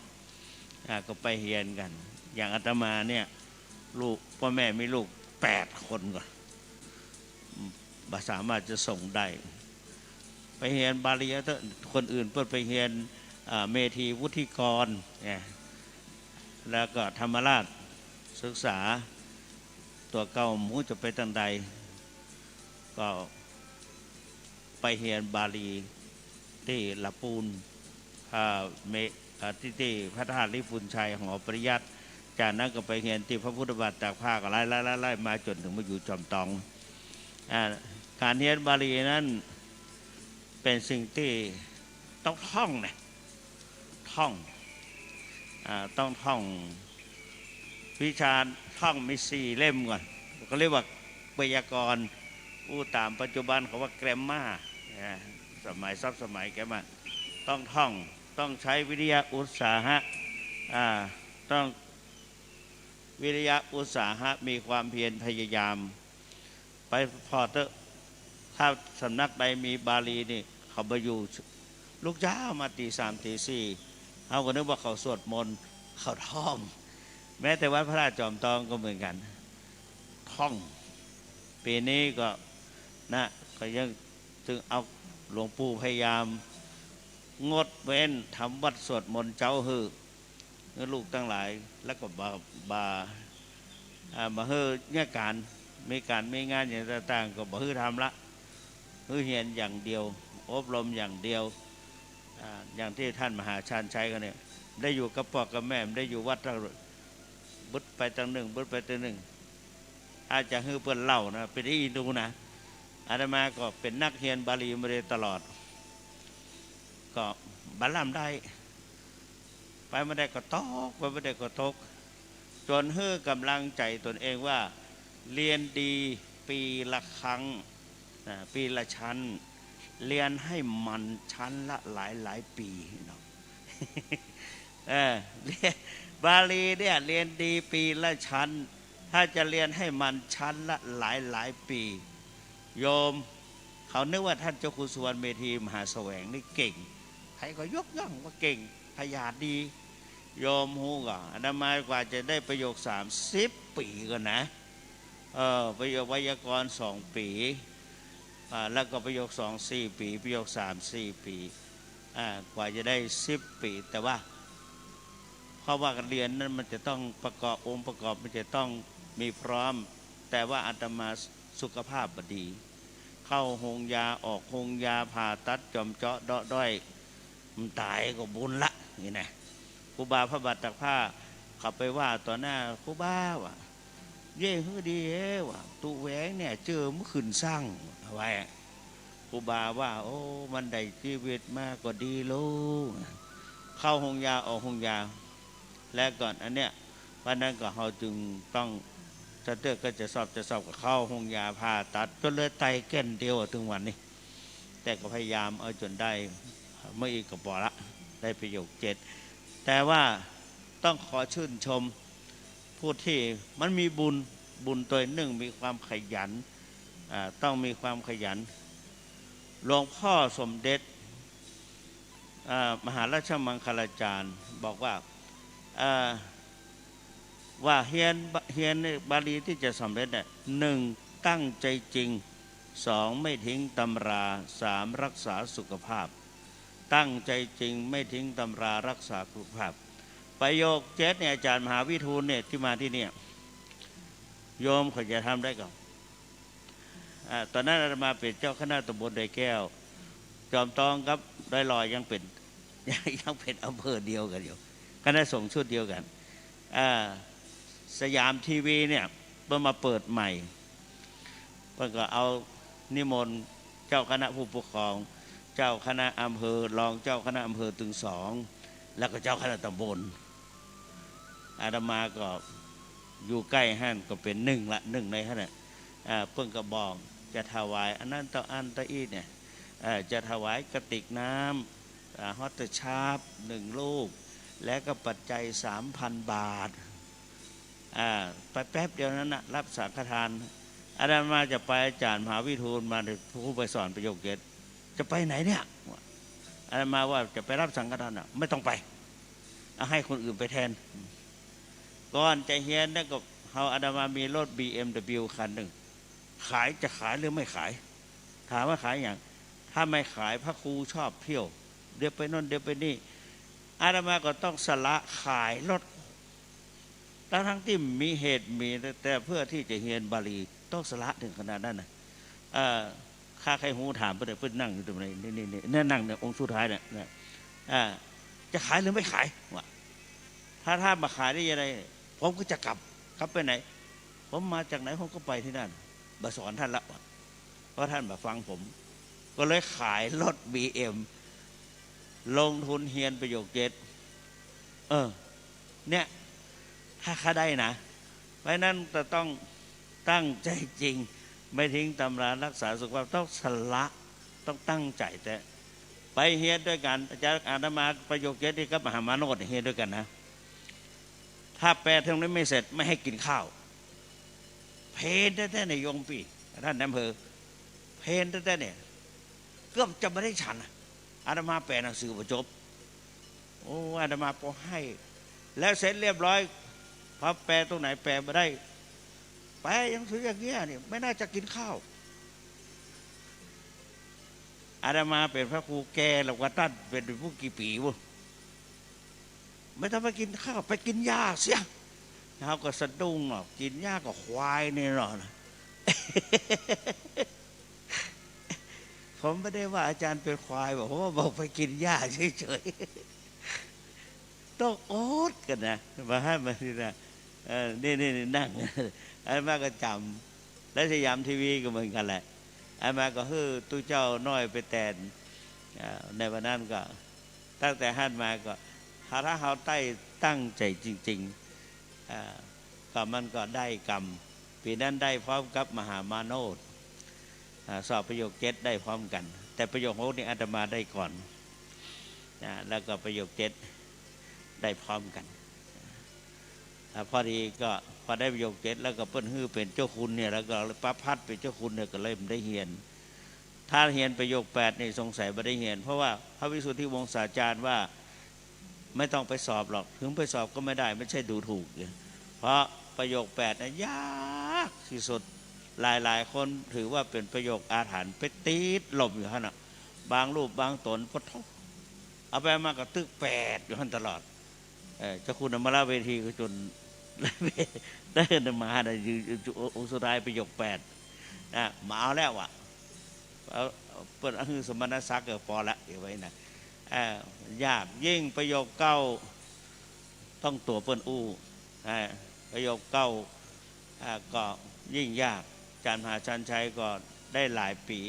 Speaker 3: ก็ไปเรียนกันอย่างอาตมาเนี่ยลูกพ่อแม่มีลูก8 คนก่อนบ่สามารถจะส่งได้ไปเรียนบาลีคนอื่นเพิ่นไปเรียนเมธีวุฒิกรแล้วก็ธรรมราชศึกษาตัวเก่าหมูจะไปตั้งใดก็ไปเรียนบาลีที่ละปูนที่พระธาตุลิปุนชัยหอปริยัติจากนั้นก็ไปเรียนที่พระพุทธบาทตากผ้าก็ไล่มาจนถึงมาอยู่จอมทองการเรียนบาลีนั้นเป็นสิ่งที่ต้องท่องนะต้องท่องวิชาท่องมี4 เล่มก่อนก็เรียกว่าไวยากรณ์ อู้ตามปัจจุบันเขาว่าแกรมมาสมัยซับสมัยแกรมมาต้องท่องต้องใช้วิทยาอุตสาหะต้องวิทยาอุตสาหะมีความเพียรพยายามไปพอเตอถ้าสำนักใดมีบาลีนี่เขาไปอยู่ลูกเจ้ามาตีสามตีสี่เขาก็นึกว่าเขาสวดมนต์เขาท่อง แม้แต่วัดพระราชจอมทองก็เหมือนกันท่องปีนี้ก็นะก็ยังจึงเอาหลวงปู่พยายามงดเว้นทำวัดสวดมนต์เจ้าฮือลูกตั้งหลายแล้วก็มาเฮือเนี่ยการมีงานอย่างต่างๆก็บ่ฮือทำละฮือเฮียนอย่างเดียวอบรมอย่างเดียวอย่างที่ท่านมหาชาญชัยกันเนี่ยได้อยู่กับพ่อกับแม่ได้อยู่วัดบุดไปตั้งหนึ่งบุดไปตั้งหนึ่งอาจจะฮือเปิ้นเล่านะเป็นที่ดูนะอาตมาก็เป็นนักเรียนบาลีมาเลยตลอดก็บรรลัมได้ไปไม่ได้ก็ตกไปไม่ได้ก็ตกจนฮือกำลังใจตนเองว่าเรียนดีปีละครั้งปีละชั้นเรียนให้มันชั้นละหลายปีเนาะบาลีเนี่ยเรียนดีปีละชั้นถ้าจะเรียนให้มันชั้นละหลายปีโยมเขานึกว่าท่านเจ้าคุณสุวรรณเมธีมหาแสวงนี่เก่งใครก็ยกย่องว่าเก่งพยาธิดีโยมฮู้ก็อาตมากว่าจะได้ประโยค30 ปีก็นะประโยคไวยากรณ์2 ปีแล้วก็ประโยค2 4 ปีประโยค3 4 ปีกว่าจะได้10 ปีแต่ว่าเพราะว่าการเรียนนั้นมันจะต้องประกอบองค์ประกอบมันจะต้องมีพร้อมแต่ว่าอาตมาสุขภาพบดีเข้าโรงยาออกโรงยาผ่าตัดจอมเจาะเดาะด้อยมันตายก็บุญละนี่นะครูบาพระบาทตักผ้าขับไปว่าต่อหน้าครูบาว่ะเย่ฮือดีว่ะตุแหวงเนี่ยเจอเมื่อคืนสร้างไว้ครูบาว่าโอ้มันได้ชีวิตมากก็ดีลูกเข้าโรงยาออกโรงยาและก่อนอันเนี้ยวันนั้นก็เขาจึงต้องจะเตือกก็จะสอบกับเข้าห้องยาผ่าตัดจนเลยไตแก่นเดียวถึงวันนี้แต่ก็พยายามเอาจนได้เมื่ออีกก็พอละได้ประโยค7แต่ว่าต้องขอชื่นชมผู้ที่มันมีบุญตัวหนึ่งมีความขยันต้องมีความขยันหลวงพ่อสมเด็จมหาราชมังคลาจารย์บอกว่าเฮียนบาลีที่จะสำเร็จเนี่ย1ตั้งใจจริง2ไม่ทิ้งตำรา3รักษาสุขภาพตั้งใจจริงไม่ทิ้งตำรารักษาสุขภาพประโยค7เนี่ยอาจารย์มหาวิทูลเนี่ยที่มาที่เนี่ยโยมเขาจะทำได้ก่อนตอนนั้นอาตมาเป็นเจ้าคณะตำบลไดแก้วจอมทองครับดอยลอยยังเป็นอำเภอเดียวกันอยู่คณะสงฆ์ชุดเดียวกันสยามทีวีเนี่ยเพิ่งมาเปิดใหม่เพิ่งก็เอานิมนต์เจ้าคณะผู้ปกครองเจ้าคณะอำเภอรองเจ้าคณะอำเภอถึง2แล้วก็เจ้าคณะตำบลอาตมาก็อยู่ใกล้ห้านก็เป็น1ในห้านน่ะเพิ่งก็บอกจะถวายอันนั้นต่ออันต่ออีเนี่ยจะถวายกระติกน้ำฮอตชาร์ป1 ลูกและก็ปัจจัย 3,000 บาทไปแป๊บเดียวนั้นนะรับสังฆทานอาจารย์มาจะไปอาจารย์มหาวิทูลมาผู้ไปสอนประโยค7จะไปไหนเนี่ยอาจารย์มาว่าจะไปรับสังฆทานไม่ต้องไปเอาให้คนอื่นไปแทนก่อนจะเฮียนนั่นก็เขาอาจารย์มามีรถ BMW คันหนึ่งจะขายหรือไม่ขายถามว่าขายอย่างถ้าไม่ขายพระครูชอบเที่ยวเดี๋ยวไปโน่นเดี๋ยวไปนี่อาตมาก็ต้องสละขายรถทั้งที่มีเหตุมีแต่เพื่อที่จะเรียนบาลีต้องสละถึงขนาดนั้นนะข้าใครหูถามไปเลยเพื่อนนั่งอยู่ตรงไหนนี่นั่งเนี่ยองค์สุดท้ายเนี่ยจะขายหรือไม่ขายวะถ้ามาขายได้ยังไงผมก็จะกลับไปไหนผมมาจากไหนผมก็ไปที่นั่นมาสอนท่านละเพราะท่านมาฟังผมก็เลยขายรถ BM ลงทุนเฮียนประโยค7เนี่ยถ้าได้นะเพราะนั้นจะต้องตั้งใจจริง ไม่ทิ้งตำรารักษาสุขภาพต้องสละต้องตั้งใจแต่ไปเฮียนด้วยกันอาจารย์อาตมาประโยคเยอะที่กับมหามาโนดเฮียนด้วยกันนะถ้าแปลทั้งนี้ไม่เสร็จไม่ให้กินข้าวเพนแท้ๆในโยมพี่ท่านนายอำเภอเพนแท้ๆเนี่ยเกือบจะไม่ได้ฉันอาตมาแปลหนังสือประจบโอ้อาตมาพอให้แล้วเสร็จเรียบร้อยพอแปลตรงไหนแปลมาได้แปลยังถืออย่างเงี้ยนี่ไม่น่าจะกินข้าวอาตมาเป็นพระครูแก่แล้วก็ท่านเป็นผู้กี่ปีวะไม่ต้องไปกินข้าวไปกินหญ้าเสียเขาก็สะดุ้งหรอกกินหญ้าก็ควายนี่หรอกนะ ผมไม่ได้ว่าอาจารย์เป็นควายบอกว่าบอกไปกินหญ้าเฉยๆต้องอดกันนะมาให้มาทีนะนี่นั่งไอ้มาก็จำและสยามทีวีก็เหมือนกันแหละไอ้มาก็ฮือตู้เจ้าน้อยไปแตนในวันนั้นก็ตั้งแต่หันมาก็ถ้าเขาตั้งใจจริงๆก็มันก็ได้กรรมปีนั้นได้พร้อมกับมหามาโนดสอบประโยค7ได้พร้อมกันแต่ประโยค6นี่อาตมาได้ก่อนแล้วก็ประโยค7ได้พร้อมกันพอดีก็พอได้ประโยค7แล้วก็เปิ้นฮื้อเป็นเจ้าคุณเนี่ยแล้วก็ประพัดเป็นเจ้าคุณเนี่ยก็เลยไม่ได้เฮียนถ้าเฮียนประโยค8นี่สงสัยไม่ได้เฮียนเพราะว่าพระวิสุทธิวงศาจารย์ว่าไม่ต้องไปสอบหรอกถึงไปสอบก็ไม่ได้ไม่ใช่ดูถูกเพราะประโยค8นะยากที่สุดหลายคนถือว่าเป็นประโยคอาถรรพ์ไปตีดหลบอยู่ฮะนะบางรูปบางตนพดทบเอาไปมากกับตึก8อยู่ท่านตลอดเจ้าคุณอมราเวทีก็จนได้เดินมาได้องค์สุดท้ายประโยค8มาเอาแล้วอ่ะเปิดคือสมณศักดิ์ก็พอละเดี๋ยวไว้นะยากยิ่งประโยค9ต้องตัวเปิ้นอู้ประโยค9ก็ยิ่งยากอาจารย์มหาชันชัยก็ได้หลายปี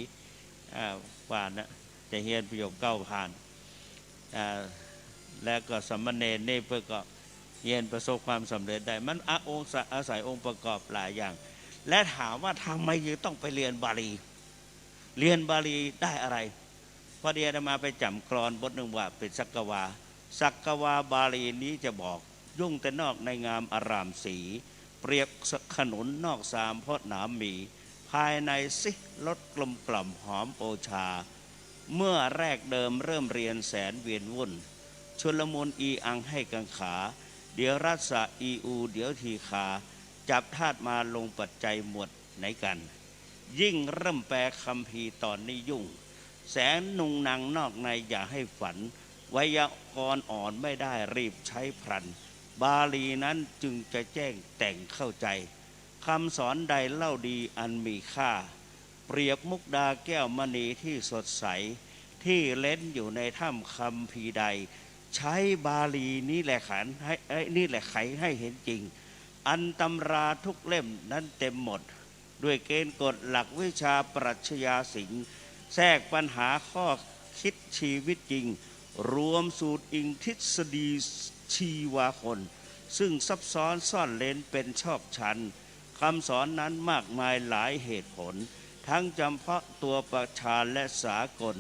Speaker 3: กว่านะจะเฮียนประโยค9ผ่านแล้วก็สมณเณรนี่เพื่อก็เฮียนประสบความสำเร็จได้มันอาศัยองค์ประกอบหลายอย่างและถามว่าทำไมยังต้องไปเรียนบาลีเรียนบาลีได้อะไรพอดีอาตมาไปจำกลอนบทหนึ่งว่าเป็นสักกวาบาลีนี้จะบอกยุ่งแต่นอกในงามอารามสีเปรียบขนุนนอกสามเพราะหนามมีภายในสิรสกลมกล่อมหอมโอชาเมื่อแรกเดิมเริ่มเรียนแสนเวียนวุ่นชุลมุนอีอังให้กังขาเดี๋ยวรัศอีอูเดี๋ยวทีขาจับธาตุมาลงปัจจัยหมวดไหนกันยิ่งเริ่มแปลคำพีตอนนี้ยุ่งแสนนุงนางนอกในอย่าให้ฝันไวยากรณ์อ่อนไม่ได้รีบใช้พลันบาลีนั้นจึงจะแจ้งแต่งเข้าใจคำสอนใดเล่าดีอันมีค่าเปรียบมุกดาแก้วมณีที่สดใสที่เล่นอยู่ในถ้ำคำพีใดใช้บาลีนี่แหละนี่แหละไขให้เห็นจริงอันตำราทุกเล่มนั้นเต็มหมดด้วยเกณฑ์กฎหลักวิชาปรัชญาศิลป์แทรกปัญหาข้อคิดชีวิตจริงรวมสูตรอิงทฤษฎีชีวาคนซึ่งซับซ้อนซ่อนเร้นเป็นชอบชันคำสอนนั้นมากมายหลายเหตุผลทั้งจำเพาะตัวประชาและสากล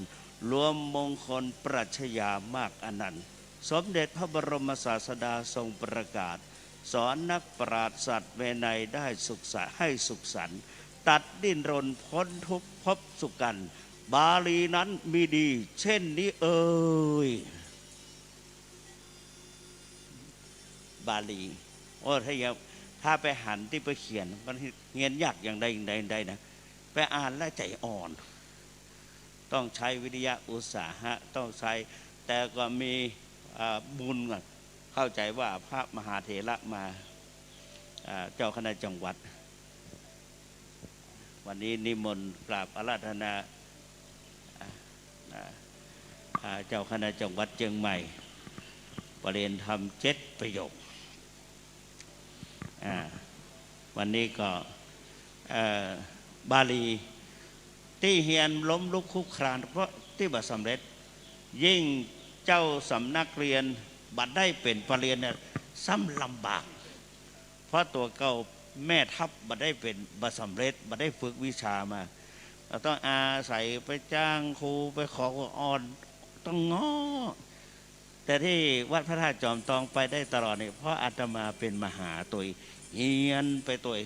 Speaker 3: รวมมงคลปรัชญามากอนันต์สมเด็จพระบรมศาสดาทรงประกาศสอนนักปราชญ์สัตว์เวไนยได้สุขให้สุขสันต์ตัดดิ้นรนพ้นทุกข์พบสุขกันบาลีนั้นมีดีเช่นนี้เอ่ยบาลีโอ้ถ้าไปหันที่ไปเขียนมันเงียนยากอย่างใดนะไปอ่านแล้วใจอ่อนต้องใช้วิทยาอุตสาหะต้องใช้แต่ก็มีบุญเข้าใจว่าพระมหาเถระมาเจ้าคณะจังหวัดวันนี้นิมนต์กราบอาราธนาเจ้าคณะจังหวัดเชียงใหม่ประเรียนธรรม7ประโยควันนี้ก็บาลีที่เฮียนล้มลุกคุกครานเพราะที่บัดสำเร็จยิ่งเจ้าสำนักเรียนบัดได้เป็นปรริญญาเนี่ยซ้ำลำบากเพราะตัวเก่า แม่ทัพบ่ได้เป็นบ่สำเร็จบ่ได้ฝึกวิชามาเราต้องอาศัยไปจ้างครูไปขออ่อนต้องง้อแต่ที่วัดพระธาตุจอมทองไปได้ตลอดเนี่ยเพราะอาตมาเป็นมหาตัวเฮียนไปตัว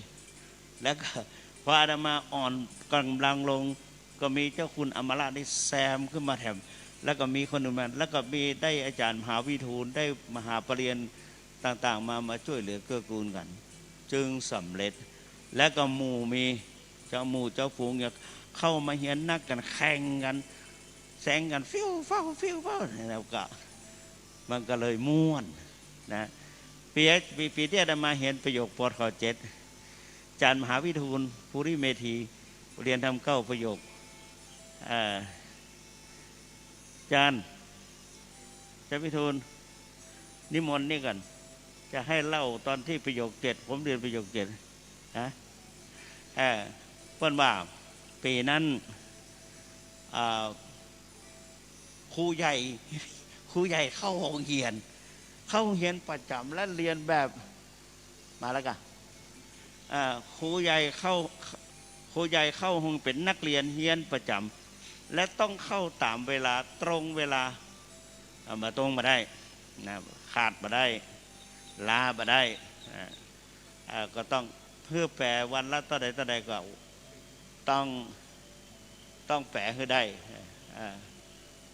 Speaker 3: แล้วก็พออาตมาอ่อนกำลังลงก็มีเจ้าคุณอมราชได้แซมขึ้นมาแถมแล้วก็มีคนอื่นมาแล้วก็มีได้อาจารย์มหาวิทูลได้มหาปรริญญาต่างๆมาช่วยเหลือเกื้อกูลกันจึงสำเร็จและก็หมู่มีเจ้าหมู่เจ้าฝูงเนี่ยเข้ามาเฮียนนักกันแข่งกันแซงกันฟิวเฝ้าฟิวเฝ้าแล้วก็มันก็เลยม่วนนะปีที่อาตมาเห็นประโยคปท7อาจารย์มหาวิทูลภูริเมธีเรียนทำ9ประโยคอาจารย์วิทูลนิมนต์นี่กันจะให้เล่าตอนที่ประโยค7ผมเรียนประโยค7นะเพิ่นว่าปีนั้นครูใหญ่เข้าห้องเรียนประจำและเรียนแบบมาแล้วกันครูใหญ่เข้าห้องเป็นนักเรียนเรียนประจำและต้องเข้าตามเวลาตรงเวลามาตรงมาได้นะขาดมาได้ลามาได้ก็ต้องเพื่อแปลวันละต่อใดก็ต้องแปลให้ได้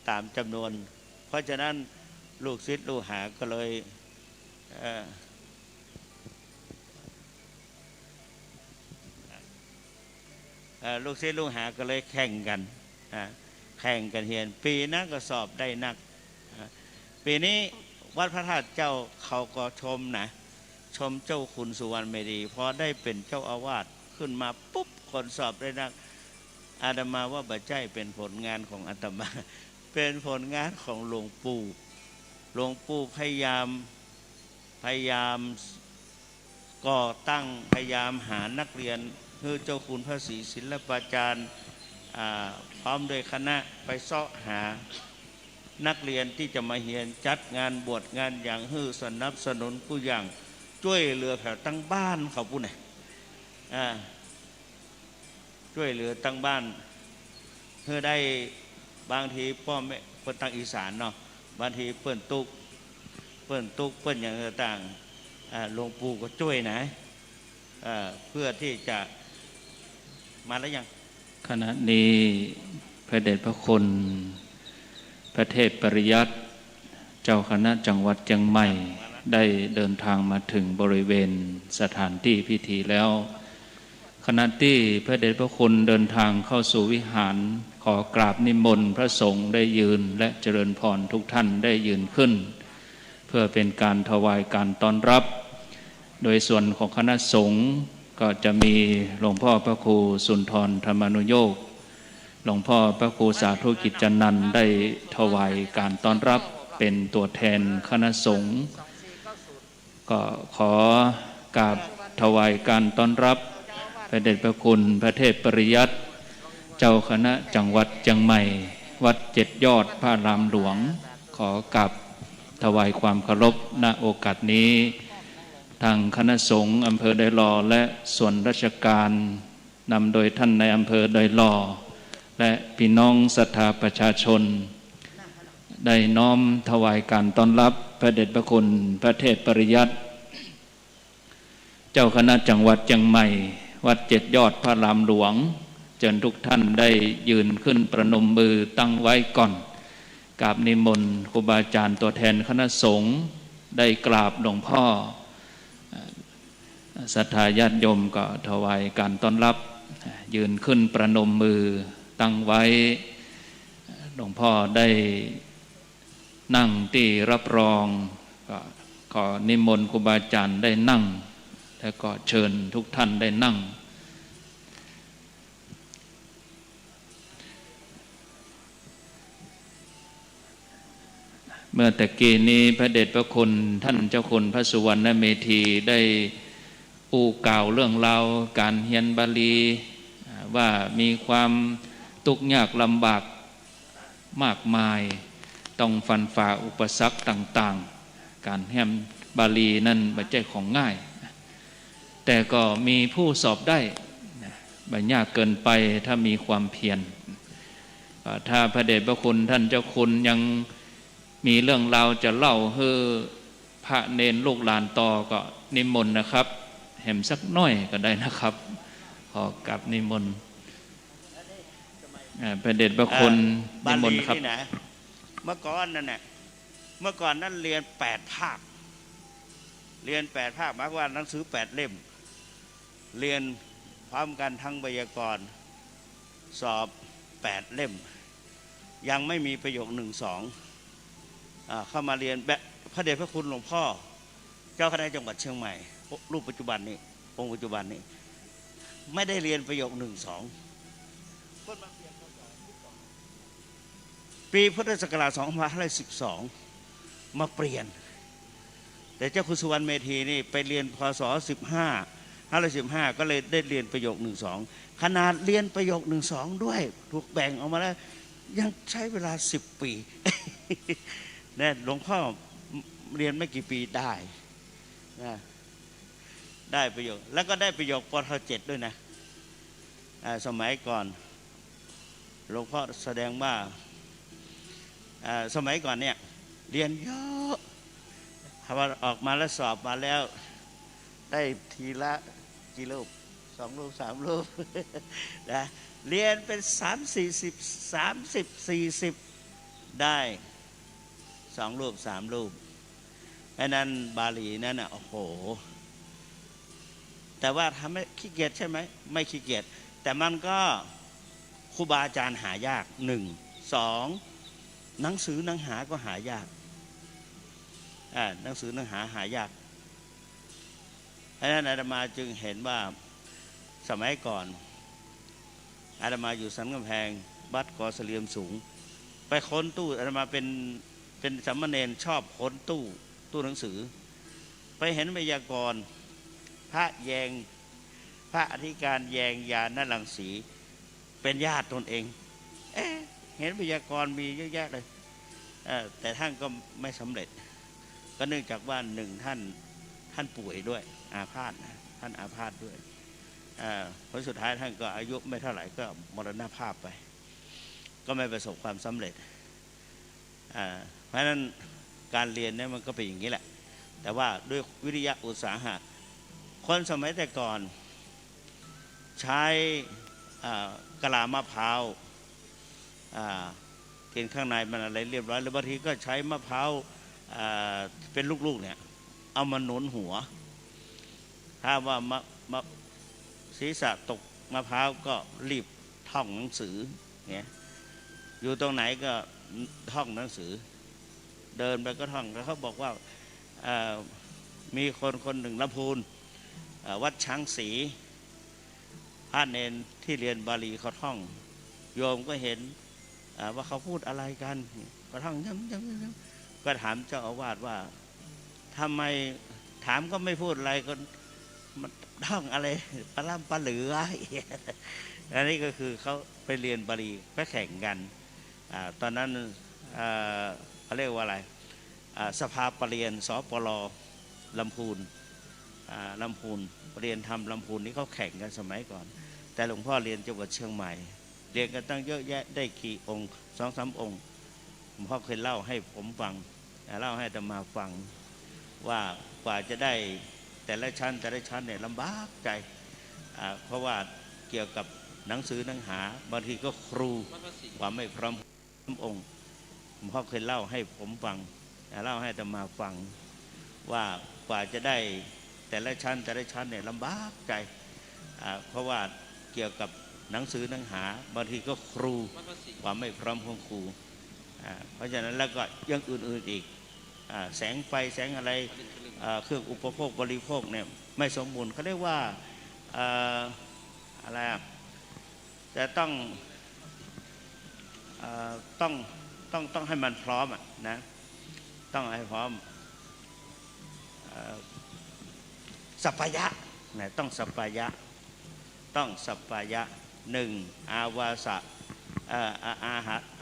Speaker 3: ตามจำนวนเพราะฉะนั้นลูกศิษย์ลูกหาก็เลยลูกศิษย์ลูกหาก็เลยแข่งกันเรียนปีนั้นก็สอบได้นักปีนี้วัดพระธาตุเจ้าเขาก็ชมเจ้าคุณสุวรรณเมธีพอได้เป็นเจ้าอาวาสขึ้นมาปุ๊บคนสอบได้นักอาตมาว่าบัจจัยเป็นผลงานของอาตมาเป็นผลงานของหลวงปู่พยายามก่อตั้งพยายามหานักเรียนคือเจ้าคุณพระศรีศิลปาจารย์พร้อมโดยคณะไปเสาะหานักเรียนที่จะมาเรียนจัดงานบวชงานอย่างสนับสนุนผู้อย่างช่วยเหลือแผ่วตั้งบ้านเขาพูดไหนช่วยเหลือตั้งบ้านเพื่อได้บางทีพ่อแม่เปิ้นตั้งอีสานเนาะบางทีเปิ้นตุกเปิ้นอย่างต่างหลวงปู่ก็ช่วยนะเพื่อที่จะมาแล้วยัง
Speaker 2: ขณะนี้พระเดชพระคุณพระเทพปริยัติเจ้าคณะจังหวัดเชียงใหม่ได้เดินทางมาถึงบริเวณสถานที่พิธีแล้วขณะที่พระเดชพระคุณเดินทางเข้าสู่วิหารขอกราบนิมนต์พระสงฆ์ได้ยืนและเจริญพรทุกท่านได้ยืนขึ้นเพื่อเป็นการถวายการต้อนรับโดยส่วนของคณะสงฆ์ก็จะมีหลวงพ่อพระครูสุนทรธรรมานุโยคหลวงพ่อพระครูสาธุกิจจันนันท์ได้ถวายการต้อนรับเป็นตัวแทนคณะสงฆ์ก็ขอกราบถวายการต้อนรับพระเดชพระคุณพระเทพปริยัติเจ้าคณะจังหวัดเชียงใหม่วัด7 ยอดพระรามหลวงขอกราบถวายความเคารพณโอกาสนี้ทางคณะสงฆ์อำเภอดอยหล่อและส่วนราชการนำโดยท่านในอำเภอดอยหล่อและพี่น้องศรัทธาประชาชนได้น้อมถวายการต้อนรับพระเดชพระคุณพระเทพปริยัติเจ้าคณะจังหวัดเชียงใหม่วัด7 ยอดพระรามหลวงเชิญทุกท่านได้ยืนขึ้นประนมมือตั้งไว้ก่อนกราบนิมนต์ครูบาอาจารย์ตัวแทนคณะสงฆ์ได้กราบหลวงพ่อศรัทธาญาติโยมก็ถวายการต้อนรับยืนขึ้นประนมมือตั้งไว้หลวงพ่อได้นั่งที่รับรองก็ขอนิมนต์ครูบาอาจารย์ได้นั่งแล้วก็เชิญทุกท่านได้นั่งเมื่อตะกี้นี้พระเดชพระคุณท่านเจ้าคุณพระสุวรรณเมธีได้กล่าวเรื่องราวการเรียนบาลีว่ามีความทุกข์ยากลำบากมากมายต้องฟันฝ่าอุปสรรคต่างๆการเรียนบาลีนั่นไม่ใช่ของง่าย แต่ก็มีผู้สอบได้ไม่ยากเกินไปถ้ามีความเพียรถ้าพระเดชพระคุณท่านเจ้าคุณยังมีเรื่องราวจะเล่าให้พระเนรลูกหลานต่อก็นิมนต์นะครับแหมสักน้อยก็ได้นะครับขอกราบนิมนต์พระเดชพระคุณนิมนต์ครับ
Speaker 3: เมื่อก่อนนั่นน่ะเมื่อก่อนนั้นเรียน8 ภาคเรียน8 ภาคหมายว่าหนังสือ8 เล่มเรียนพร้อมกันทั้งไวยากรณ์สอบ8 เล่มยังไม่มีประโยค1 2เข้ามาเรียนแบบพระเดชพระคุณหลวงพ่อเจ้าคณะจังหวัดเชียงใหม่รูปปัจจุบันนี้องค์ปัจจุบันนี้ไม่ได้เรียนประโยค1 2ปีพุทธศักราช2512มาเปลี่ยนแต่เจ้าคุณสุวรรณเมธีนี่ไปเรียนพศ515ก็เลยได้เรียนประโยค1 2ขนาดเรียนประโยค1 2ด้วยถูกแบ่งออกมาแล้วยังใช้เวลา10 ปีเนี่ยหลวงพ่อเรียนไม่กี่ปีได้นะได้ประโยคแล้วก็ได้ประโยคปท7ด้วยนะสมัยก่อนหลวงพ่อแสดงว่าสมัยก่อนเนี่ยเรียนเยอะพอออกมาแล้วสอบมาแล้วได้ทีละกี่รูป2 รูป3 รูปนะเรียนเป็น30 40ได้2 รูป3 รูปไอ้นั้นบาลีนั่นน่ะโอ้โหแต่ว่าทำให้ขี้เกียจใช่ไหมไม่ขี้เกียจแต่มันก็ครูบาอาจารย์หายาก1 2หนังสือหนังหาก็หายากหนังสือหนังหายากเพราะฉะนั้นอาตมาจึงเห็นว่าสมัยก่อนอาตมาอยู่สันกำแพงวัดกอเสลียมสูงไปค้นตู้อาตมาเป็นสามเณรชอบค้นตู้หนังสือไปเห็นไวยากรณ์พระแยงพระอธิการแยงยานรังสีเป็นญาติตนเองเห็นไวยากรณ์มีเยอะแยะเลยแต่ท่านก็ไม่สำเร็จก็เนื่องจากว่า1ท่านป่วยด้วยอาพาธท่านอาพาธด้วยผลสุดท้ายท่านก็อายุไม่เท่าไหร่ก็มรณภาพไปก็ไม่ประสบความสำเร็จเพราะฉะนั้นการเรียนเนี่ยมันก็เป็นอย่างนี้แหละแต่ว่าด้วยวิริยะอุตสาหะคนสมัยแต่ก่อนใช้กะลามะพร้าวกินข้างในมันอะไรเรียบร้อยหรือบางทีก็ใช้มะพร้าวเป็นลูกๆเนี่ยเอามาหนุนหัวถ้าว่ามะศีรษะตกมะพร้าวก็รีบท่องหนังสือเนี่ยอยู่ตรงไหนก็ท่องหนังสือเดินไปก็ท่องแล้วเขาบอกว่ามีคนหนึ่งลำพูนวัดช้างศรีพระเนนที่เรียนบาลีเขาท่องโยมก็เห็นว่าเขาพูดอะไรกันก็ท่องย้ำๆก็ถามเจ้าอาวาสว่าทำไมถามก็ไม่พูดอะไรก็มันท่องอะไรปลาล่ำปลาเหลืออันนี้ก็คือเขาไปเรียนบาลีไปแข่งกันตอนนั้นเขาเรียกว่าอะไรสภาปรริญญาสปลลำพูนเรียนทำลำพูนนี่เขาแข่งกันสมัยก่อนแต่หลวงพ่อเรียนจังหวัดเชียงใหม่เรียนกันตั้งเยอะแยะได้กี่องค์2-3 องค์หลวงพ่อเคยเล่าให้ผมฟังเล่าให้อาตมาฟังว่ากว่าจะได้แต่ละชั้นเนี่ยลำบากใจเพราะว่าเกี่ยวกับหนังสือหนังหาบางทีก็ครูว่าไม่พร้อมองค์หลวงพ่อเคยเล่าให้ผมฟังเล่าให้อาตมาฟังว่ากว่าจะได้แต่ละชั้นเนี่ยลำบากใจเพราะว่าเกี่ยวกับหนังสือหนังหาบางทีก็ครูว่าไม่พร้อมของครูเพราะฉะนั้นแล้วก็ยังอื่นๆอีกแสงไฟแสงอะไรเครื่องอุปโภคบริโภคเนี่ยไม่สมบูรณ์เขาเรียกว่าอะไรแต่ต้องให้มันพร้อมนะต้องให้พร้อมสัพพยะนะต้องสัพพยะ1อาวาสะอ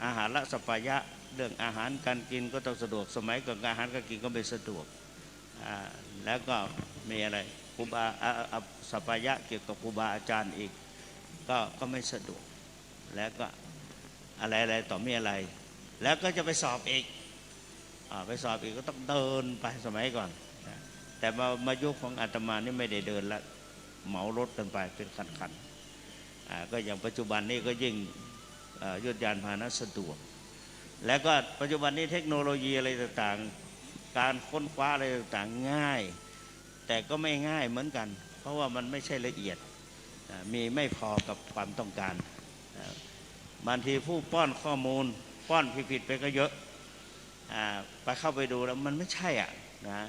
Speaker 3: าหารละสัพพยะเรื่องอาหารการกินก็ต้องสะดวกสมัยก่อนอาหารการกินก็ไม่สะดวกแล้วก็มีอะไรโภ รูบาสัปปายะเกี่ยวกับครูบาอาจารย์อีกก็ไม่สะดวกแล้วก็อะไรต่อมีอะไรแล้วก็จะไปสอบอีกไปสอบอีกก็ต้องเดินไปสมัยก่อนนะแต่มายุคของอาตมานี่ไม่ได้เดินละเหมารถกันไปเป็นคันๆก็อย่างปัจจุบันนี้ก็ยิ่งยวดยานพาหนะสะดวกแล้วก็ปัจจุบันนี้เทคโนโลยีอะไรต่างๆการค้นคว้าอะไรต่างๆง่ายแต่ก็ไม่ง่ายเหมือนกันเพราะว่ามันไม่ใช่ละเอียดมีไม่พอกับความต้องการบางทีผู้ป้อนข้อมูลป้อนผิดๆไปก็เยอะไปเข้าไปดูแล้วมันไม่ใช่นะ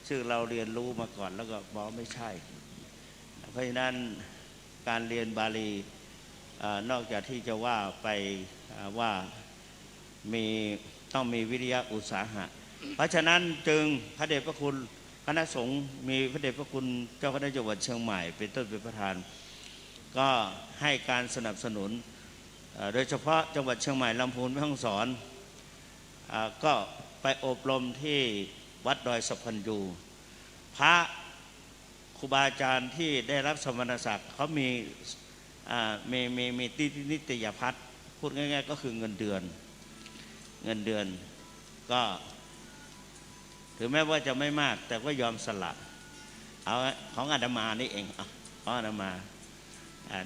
Speaker 3: ซึ่งเราเรียนรู้มาก่อนแล้วก็บอกไม่ใช่เพราะฉะนั้นการเรียนบาลีนอกจากที่จะว่าไปว่าต้องมีวิริยะอุตสาหะเพราะฉะนั้นจึงพระเดชพระคุณคณะสงฆ์มีพระเดชพระคุณเจ้าคณะจังหวัดเชียงใหม่เป็นต้นเป็นประธานก็ให้การสนับสนุนโดยเฉพาะจังหวัดเชียงใหม่ลำพูนแม่ฮ่องสอนก็ไปอบรมที่วัดดอยสะพันยูพระครูบาอาจารย์ที่ได้รับสมณศักดิ์เขามีนิตยพัฒน์พูดง่ายๆก็คือเงินเดือนก็ถึงแม้ว่าจะไม่มากแต่ก็ยอมสละเอาของอาตมานี่เองของอาตมา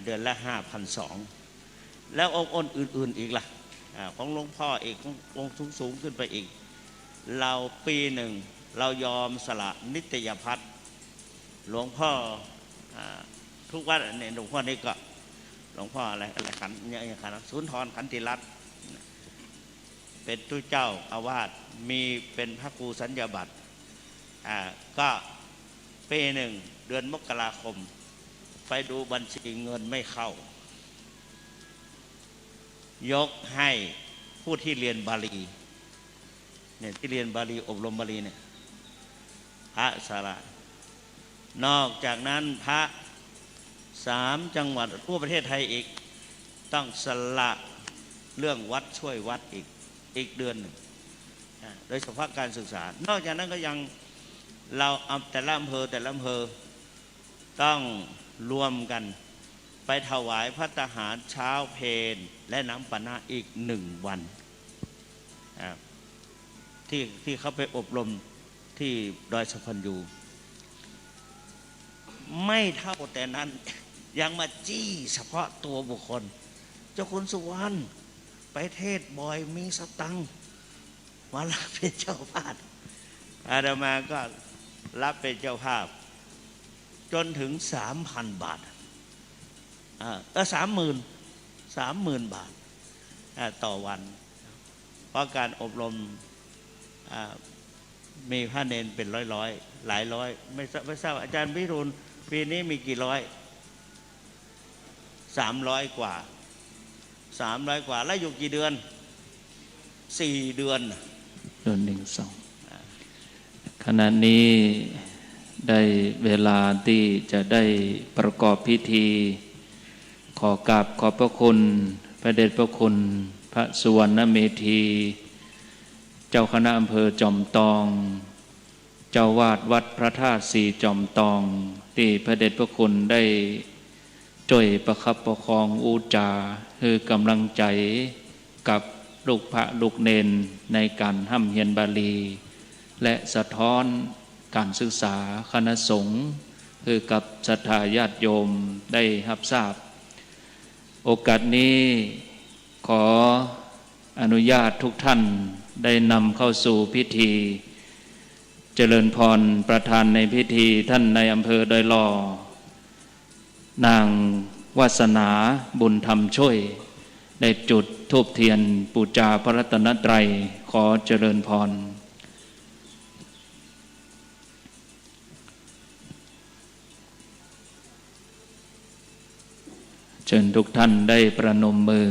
Speaker 3: เดือนละ5,200แล้วองค์อื่นๆอีกล่ะของหลวงพ่ออีกองค์สูงขึ้นไปอีกเราปีหนึ่งเรายอมสละนิตยพัฒน์หลวงพ่อทุกวัดเนี่ยหลวงพ่อนี่ก็หลวงพ่ออะไรขันเนี่ยขันสุนทรขันติรัตน์เป็นตู้เจ้าอาวาสมีเป็นพระครูสัญญาบัตรก็ปีหนึ่งเดือนมกราคมไปดูบัญชีเงินไม่เข้ายกให้ผู้ที่เรียนบาลีเนี่ยที่เรียนบาลีอบรมบาลีเนี่ยพระสาระนอกจากนั้นพระ3 จังหวัดทั่วประเทศไทยอีกต้องสละเรื่องวัดช่วยวัดอีกเดือนหนึ่งโดยเฉพาะการศึกษานอกจากนั้นก็ยังเราแต่ละอำเภอต้องรวมกันไปถวายพระทหารเช้าเพลและน้ำปานะอีก1 วันที่เขาไปอบรมที่ดอยสะพันยูไม่เท่าแต่นั้นยังมาจี้เฉพาะตัวบุคคลเจ้าคุณสุวรรณไปเทศบ่อยมีสตังค์มารับเป็นเจ้าภาพอาตมาก็รับเป็นเจ้าภาพจนถึง 3,000 บาท30,000 บาทต่อวันเพราะการอบรมมีพระเนนเป็นร้อยหลายร้อยไม่ทราบอาจารย์วิรุณปีนี้มีกี่ร้อย300 กว่าแล้วอยู่กี่เดือน4 เดือน
Speaker 2: เดือน1-2ขณะนี้ได้เวลาที่จะได้ประกอบพิธีขอกราบขอบพระคุณพระเดชพระคุณพระสุวรรณเมธีเจ้าคณะอำเภอจอมตองเจ้าวาดวัดพระธาตุสีจอมตองที่พระเดชพระคุณได้ช่วยประคับประคองอุจาคือกำลังใจกับลูกพระลูกเนนในการห้ำเฮียนบาลีและสะท้อนการศึกษาคณะสงฆ์คือกับศรัทธาญาติโยมได้รับทราบโอกาสนี้ขออนุญาตทุกท่านได้นำเข้าสู่พิธีเจริญพรประธานในพิธีท่านในอำเภอดอยหล่อนางวาสนาบุญธรรมช่วยได้จุดธูปเทียนบูชาพระรัตนตรัยขอเจริญพรเชิญทุกท่านได้ประนมมือ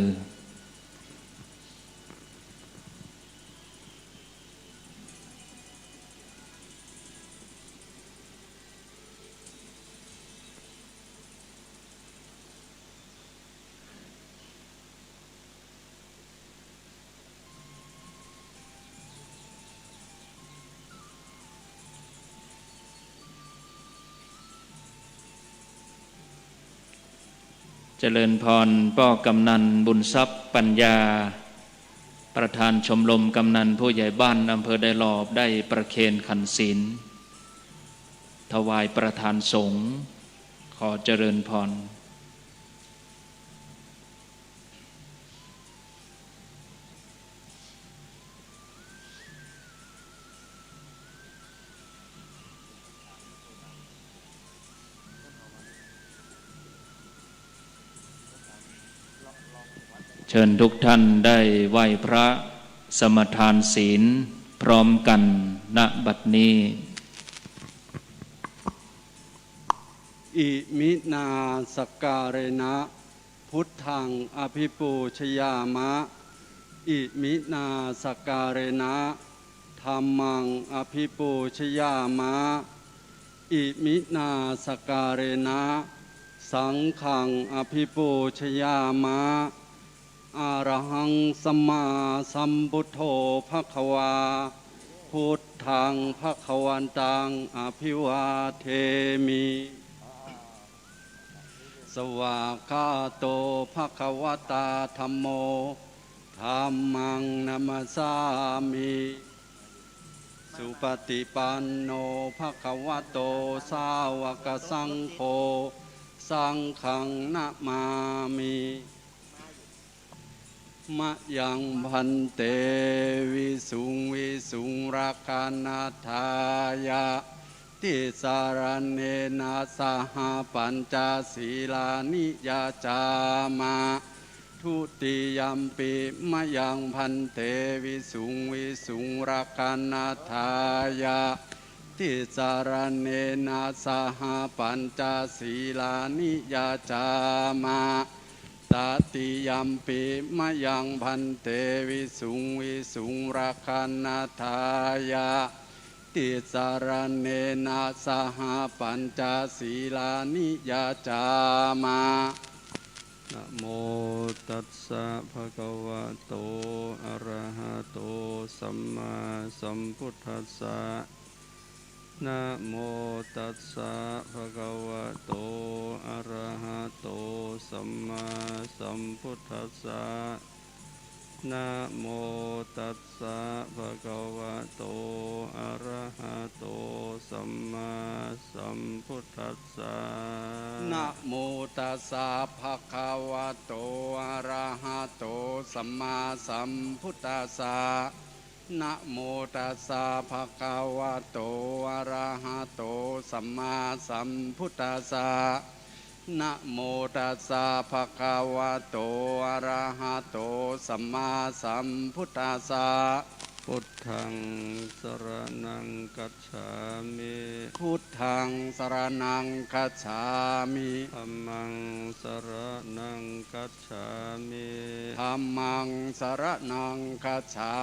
Speaker 2: เจริญพรป้อกำนันบุญทรัพย์ปัญญาประธานชมรมกำนันผู้ใหญ่บ้านอำเภอไดหลอบได้ประเคนขันศีลถวายประธานสงฆ์ขอเจริญพรเชิญทุกท่านได้ไหว้พระสมทานศีลพร้อมกันณบัดนี้
Speaker 4: อิมินาสการณะพุทธังอภิปูชยามะอิมินาสการณะธัมมังอภิปูชยามะอิมินาสการณะสังฆังอภิปูชยามะอะระหังสัมมาสัมพุทโธภควาพุทธังภควันตังอภิวาเทมิสวากขาโตภควตาธัมโมธัมมังนัมสสามิสุปฏิปันโนภควโตสาวกสังโฆสังฆังนะมามิมะยังพันเตวิสุงวิสุงรักขานาทายะติสารเนนะสหปัญจศีลานิยาจามะทุติยัมปิมะยังพันเตวิสุงวิสุงรักขานาทายะติสารเนนะสหปัญจศีลานิยาจามะตติยัมปิมะยังพันเตวิสุงวิสุงรักขานาทายะติสารเนนะสหปัญจศีลานิยาจามะนะโมตัสสะภะคะวะโตอะระหะโตสัมมาสัมพุทธัสสะนะโมตัสสะภะคะวะโตอะระหะโตสัมมาสัมพุทธัสสะนะโมตัสสะภะคะวะโตอะระหะโตสัมมาสัมพุทธัสสะนะโมตัสสะภะคะวะโตอะระหะโตสัมมาสัมพุทธัสสะนะโมตัสสะภะคะวะโตอะระหะโตสัมมาสัมพุทธัสสะนะโมตัสสะภะคะวะโตอะระหะโตสัมมาสัมพุทธัสสะพุทธังสรณังคัจฉามิพุทธังสรณังคัจฉามิธัมมังสรณังคัจฉามิธัมมังสรณังคัจฉา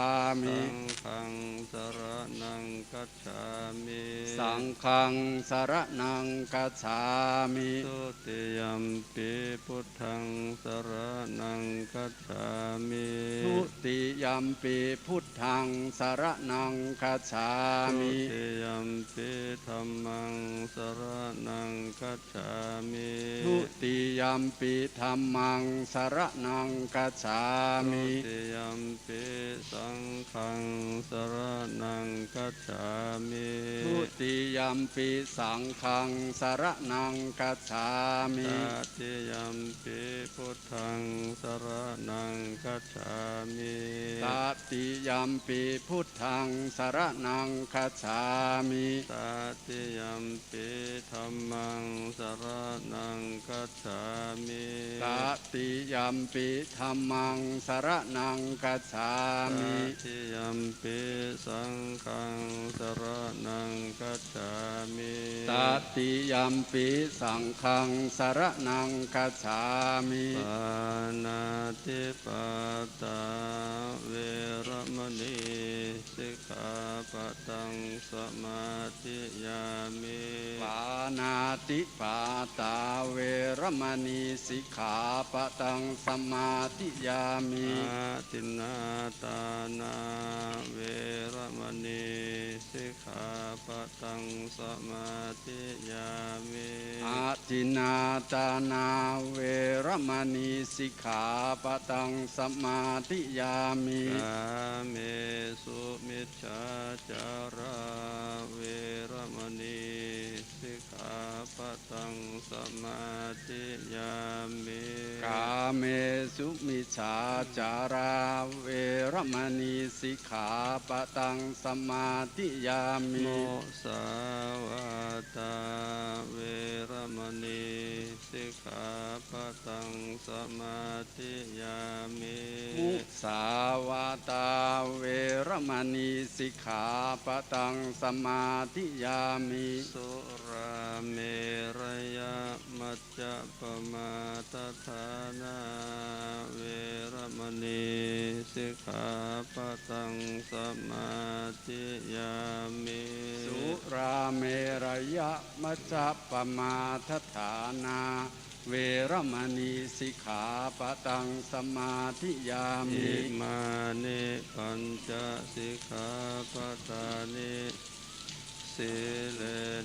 Speaker 4: มิสังฆังสรณังคัจฉามิสังฆังสรณังคัจฉามิทุติยัมปิพุทธังสรณังคัจฉามิทุติยัมปิพุทธังสรณังคัจฉามิทุติยัมปิธัมมังสรณังคัจฉามิทุติยัมปิธัมมังสรณังคัจฉามิทุติยัมปิสังฆังสรณังคัจฉามิทุติยัมปิสังฆังสรณังคัจฉามิตติยัมปิพุทธังสรณังคัจฉามิตติยัมปิพุทธังสรณังคัจฉามิตติยัมปิธัมมังสรณังคัจฉามิตติยัมปิธัมมังสรณังคัจฉามิตติยัมปิสังฆังสรณังคัจฉามิตติยัมปิสังฆังสรณังคัจฉามิปานาติปาตาเวรมณีสิกข
Speaker 3: ขาปะตังสมาธิยามิ
Speaker 4: ปานาติปาตาเวรมณีสิกขาปะตังสมาธิยามิ
Speaker 3: อาทินนาตานาเวรมณีสิกขาปะตังสมาธิยามิ
Speaker 4: อาทินนาตานาเวรมณีสิกขาปะตังสมาธิยามิ
Speaker 3: กาเมสุมิจฉาจาราเวรมณีสิกขาปะตังสมาธิยามิ
Speaker 4: กาเมสุมิจฉาจาราเวรมณีสิกขาปะตังสมาธิยามิ
Speaker 3: โมสาวาตาเวรมณีสิกขาปะตังสมาธิยามิ
Speaker 4: มุสาวาตาเวรมณีสิกขาปะตังสมาธิยามิ
Speaker 3: สุราเมรยมัจจปมาทฐานาเวรมณีสิกขาปะตังสมาธิยามิ
Speaker 4: สุราเมรยมัจจปมาทฐานาเวรมณีสิกขาปะตังสมาธิยามิ
Speaker 3: อิมานิปัญจสิกขาปทานิสีเล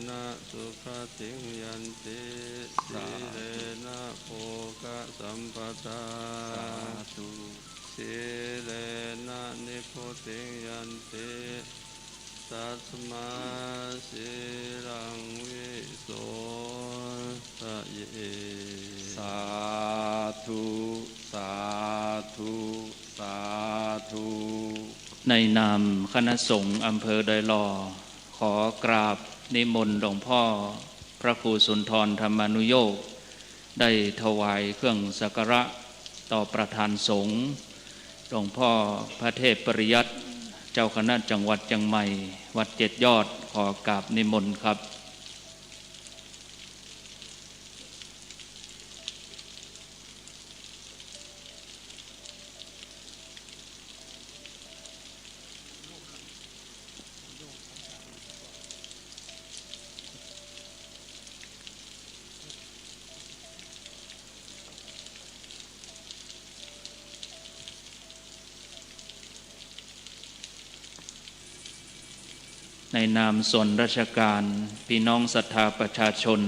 Speaker 3: นะสุขติงยันติสีเลนะโภคสัมปทา
Speaker 4: สาธุ
Speaker 3: สีเลนะนิพพุติงยันติตัสมาสีรังวิโสทะเย
Speaker 4: สาธุสาธุสาธุ
Speaker 2: ในนามคณะสงฆ์อำเภอดอยหล่อขอกราบนิมนต์หลวงพ่อพระครูสุนทรธรรมานุโยคได้ถวายเครื่องสักการะต่อประธานสงฆ์หลวงพ่อพระเทพปริยัติเจ้าคณะจังหวัดเชียงใหม่วัดเจ็ดยอดขอกราบนิมนต์ครับ ในนามส่วนราชการพี่น้องศรัทธาประชาชน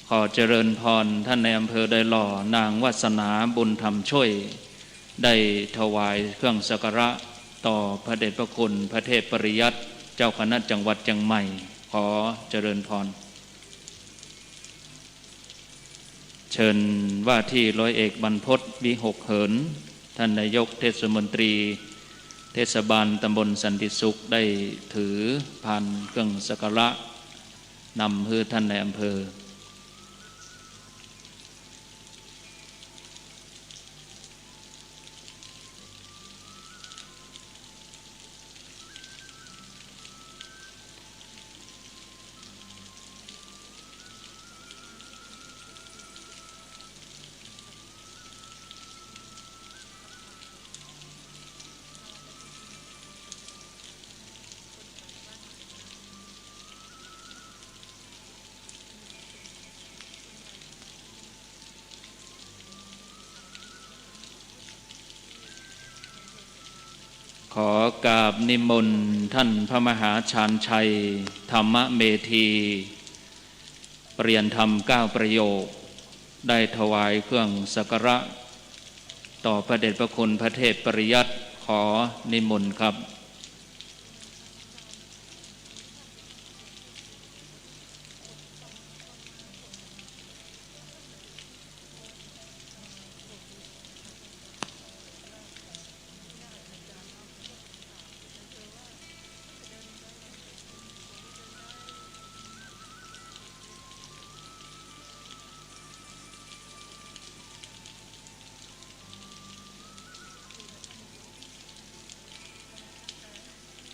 Speaker 2: ขอเจริญพรท่านในอำเภอดอยหล่อนางวาสนาบุญธรรมช่วยได้ถวายเครื่องสักการะต่อพระเดชพระคุณพระเทพปริยัติเจ้าคณะจังหวัดเชียงใหม่ขอเจริญพรเชิญว่าที่ร้อยเอกบรรพตวิหกเหินท่านนายกเทศมนตรีเทศบาลตำบลสันติสุขได้ถือผ่านเครื่องสักการะนำให้ท่านในอำเภอขอกราบนิมนต์ท่านพระมหาชาญชัยธรรมเมธีเปลี่ยนธรรม9ประโยคได้ถวายเครื่องสักการะต่อพระเดชพระคุณพระเทพปริยัติขอนิมนต์ครับ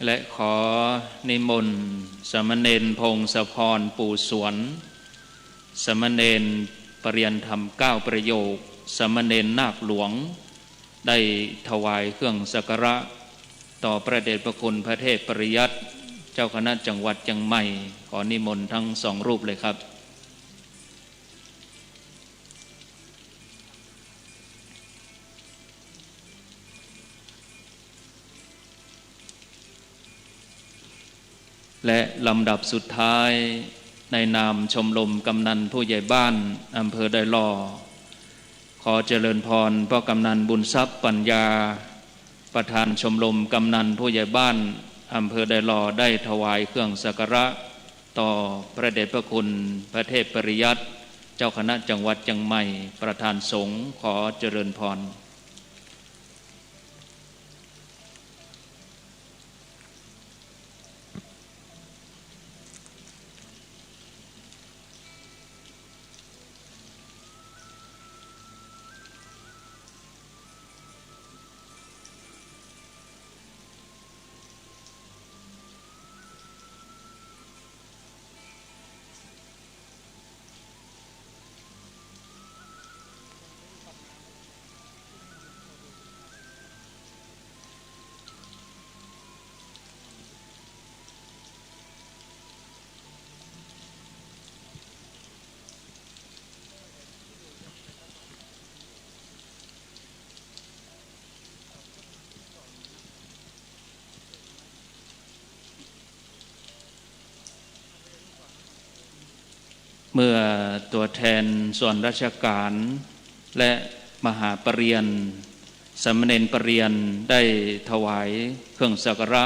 Speaker 2: และขอนิมนต์สมณเณรพงศพรปู่สวนสมณเณรปริยนธรรม9ประโยคสมณเณรนาคหลวงได้ถวายเครื่องสักการะ ต่อพระเดชพระคุณพระเทพปริยัติเจ้าคณะจังหวัดเชียงใหม่ขอนิมนต์ทั้งสองรูปเลยครับและลำดับสุดท้ายในนามชมรมกำนันผู้ใหญ่บ้านอำเภอดอยหล่อขอเจริญพรพ่อกำนันบุญทรัพย์ปัญญาประธานชมรมกำนันผู้ใหญ่บ้านอำเภอดอยหล่อได้ถวายเครื่องสักการะต่อพระเดชพระคุณพระเทพปริยัติเจ้าคณะจังหวัดเชียงใหม่ประธานสงฆ์ขอเจริญพรเมื่อตัวแทนส่วนราชการและมหาปริญญาสามเณรปริญญาได้ถวายเครื่องสักการะ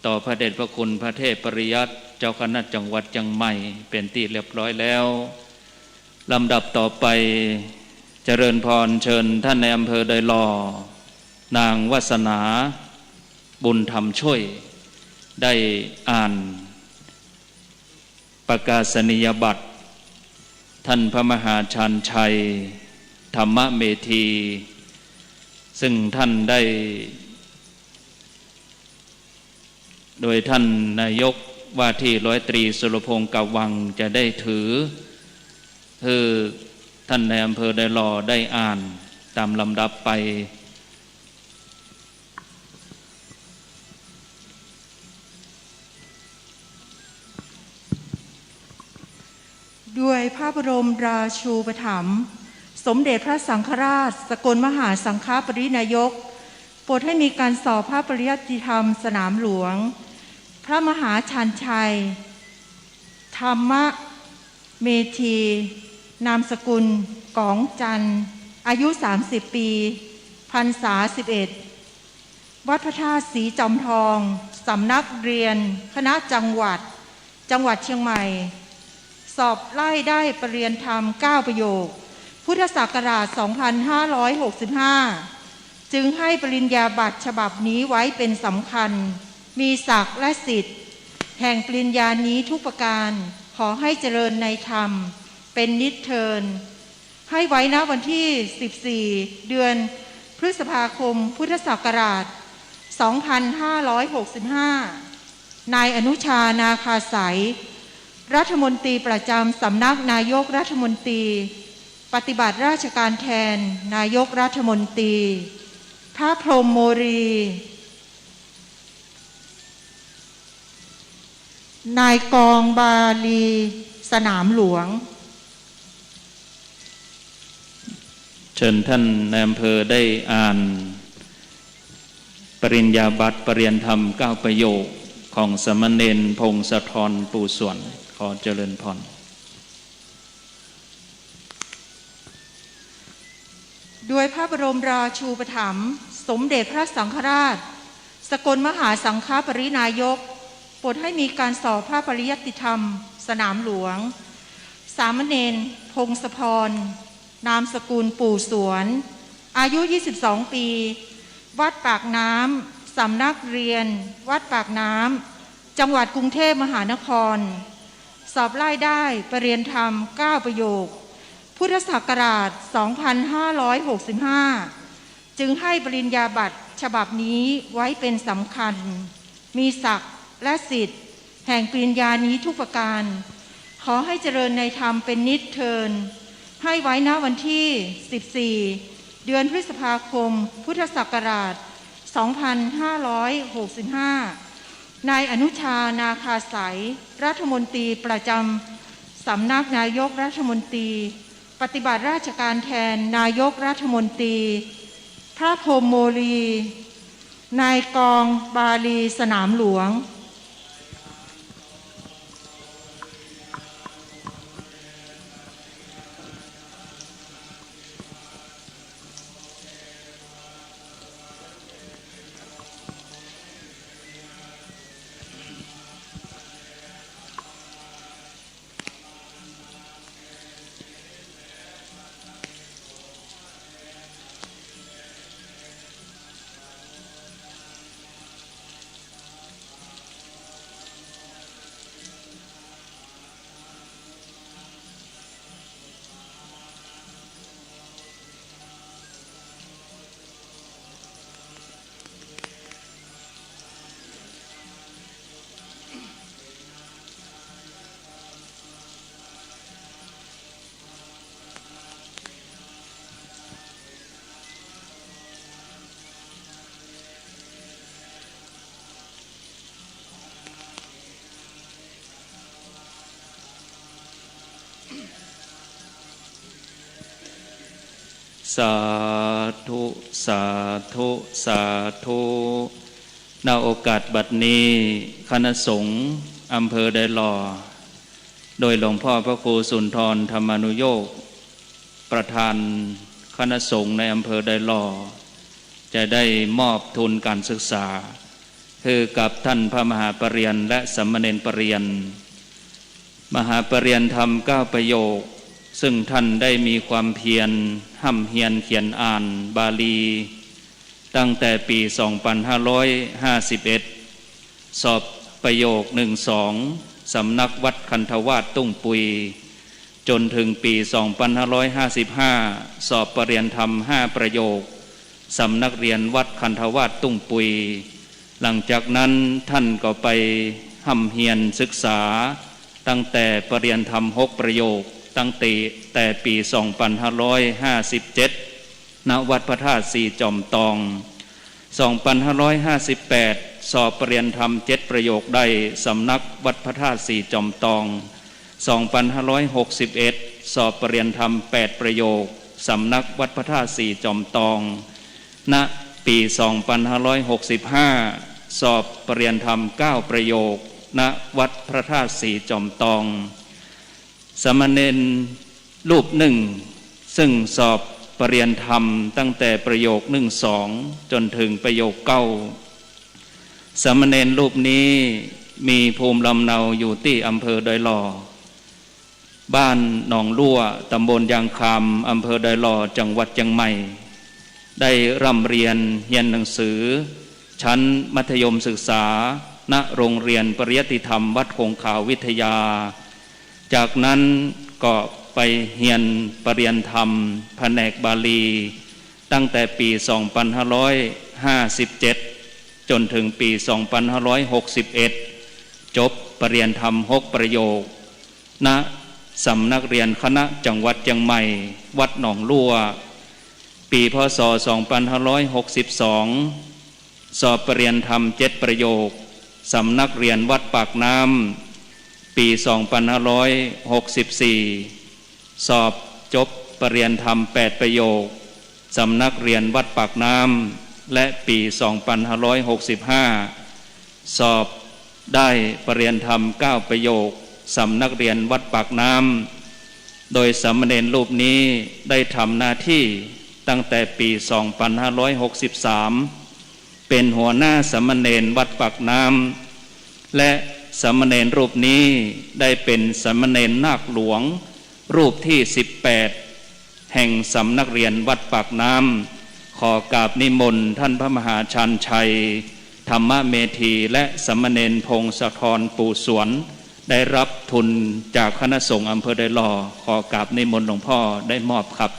Speaker 2: ต่อพระเดชพระคุณพระเทพปริยัติเจ้าคณะจังหวัดเชียงใหม่เป็นที่เรียบร้อยแล้วลำดับต่อไปเจริญพรเชิญท่านในอำเภอดอยหล่อนางวาสนาบุญธรรมช่วยได้อ่านประกาศนียบัตรท่านพระมหาชาญชัยธรรมเมธีซึ่งท่านได้โดยท่านนายกว่าที่ร้อยตรีสุรพงษ์กะวังจะได้ถือคือท่านในอำเภอดอยหล่อได้อ่านตามลำดับไป
Speaker 5: ด้วยพระบรมราชูปถัมภ์สมเด็จพระสังฆราชสกลมหาสังฆปรินายกโปรดให้มีการสอบพระปริยัติธรรมสนามหลวงพระมหาชาญชัยธรรมเมธีนามสกุลกองจันทร์อายุ30 ปีพรรษา11วัดพระธาตุศรีจอมทองสำนักเรียนคณะจังหวัดเชียงใหม่สอบไล่ได้ปริญญาธรรม9ประโยคพุทธศักราช 2565 จึงให้ปริญญาบัตรฉบับนี้ไว้เป็นสำคัญมีศักดิ์และสิทธิ์แห่งปริญญานี้ทุกประการขอให้เจริญในธรรมเป็นนิจเทินให้ไว้ณวันที่14เดือนพฤษภาคมพุทธศักราช 2565 นายอนุชานาคาสายรัฐมนตรีประจำสำนักนายกรัฐมนตรีปฏิบัติราชการแทนนายกรัฐมนตรีพระพรหมโมลีนายกองบาลีสนามหลวง
Speaker 2: เชิญท่านในอำเภอได้อ่านปริญญาบัตรปริญญาธรรม9ประโยคของสมณเณรพงศธรปู่ส่วนขอเจริญพร
Speaker 5: ด้วยพระบรมราชูปถัมภ์สมเด็จพระสังฆราชสกลมหาสังฆปรินายกโปรดให้มีการสอบพระปริยัติธรรมสนามหลวงสามเณรพงศพรนามสกุลปู่สวนอายุ22 ปีวัดปากน้ำสำนักเรียนวัดปากน้ำจังหวัดกรุงเทพมหานครสอบไล่ได้ปริญญาธรรม9ประโยคพุทธศักราช 2565 จึงให้ปริญญาบัตรฉบับนี้ไว้เป็นสำคัญมีศักดิ์และสิทธิ์แห่งปริญญานี้ทุกประการขอให้เจริญในธรรมเป็นนิจเทินให้ไว้ณวันที่14เดือนพฤษภาคมพุทธศักราช 2565 นายอนุชา นาคาสายรัฐมนตรีประจำสำนักนายกรัฐมนตรีปฏิบัติราชการแทนนายกรัฐมนตรีพระพรหมโมลี นายกองบาลีสนามหลวง
Speaker 2: สาธุสาธุสาธุณโอกาสบัดนี้คณะสงฆ์อำเภอไดหล่อโดยหลวงพ่อพระครูสุนทรธรรมานุโยคประธานคณะสงฆ์ในอำเภอไดหล่อจะได้มอบทุนการศึกษาคือกับท่านพระมหาปรริญญาและสามเณรปรริญญามหาปรริญญาธรรม9ประโยคซึ่งท่านได้มีความเพียรห้ำเฮียนเขียนอ่านบาลีตั้งแต่ปี 2551 สอบประโยค 1-2 สำนักวัดคันธวาสตุ้งปุยจนถึงปี 2555 สอบปรริญญาธรรม 5 ประโยคสำนักเรียนวัดคันธวาสตุ้งปุยหลังจากนั้นท่านก็ไปห้ำเฮียนศึกษาตั้งแต่ปรริญญาธรรม 6 ประโยคตั้งแต่ปี 2557 ณ วัดพระธาตุสีจอมตอง 2558 สอบปรริญญาธรรม 7 ประโยคได้สำนักวัดพระธาตุสีจอมตอง 2561 สอบปรริญญาธรรม 8 ประโยคสำนักวัดพระธาตุสีจอมตอง ณ ปี 2565 สอบปรริญญาธรรม 9 ประโยค ณ วัดพระธาตุสีจอมตองสามเณรรูปหนึ่งซึ่งสอบปรริญญาธรรมตั้งแต่ประโยค 1-2 จนถึงประโยค 9สามเณรรูปนี้มีภูมิลำเนาอยู่ที่อำเภอดอยหล่อบ้านหนองลั่วตำบลยางคำอำเภอดอยหล่อจังหวัดเชียงใหม่ได้ร่ำเรียนเรียนหนังสือชั้นมัธยมศึกษาณโรงเรียนปริยัติธรรมวัดคงขาววิทยาจากนั้นก็ไปเรียนปรริญญาธรรมแผนกบาลีตั้งแต่ปี 2557 จนถึงปี 2561 จบปรริญญาธรรม 6 ประโยคณสำนักเรียนคณะจังหวัดเชียงใหม่วัดหนองลั่วปีพ.ศ. 2562 สอบปรริญญาธรรม 7 ประโยคสำนักเรียนวัดปากน้ำปี 2564 สอบจบปรริญญาธรรม 8 ประโยคสำนักเรียนวัดปากน้ำและปี 2565 สอบได้ปรริญญาธรรม 9 ประโยคสำนักเรียนวัดปากน้ำโดยสามเณรรูปนี้ได้ทำหน้าที่ตั้งแต่ปี 2563 เป็นหัวหน้าสามเณรวัดปากน้ำและสามเณรรูปนี้ได้เป็นสามเณรนาคหลวงรูปที่ 18 แห่งสำนักเรียนวัดปากน้ำขอกราบนิมนต์ท่านพระมหาชันชัยธรรมเมธีและสามเณรพงศธรปู่สวนได้รับทุนจากคณะสงฆ์อำเภอไดหล่อขอกราบนิมนต์หลวงพ่อได้มอบครับ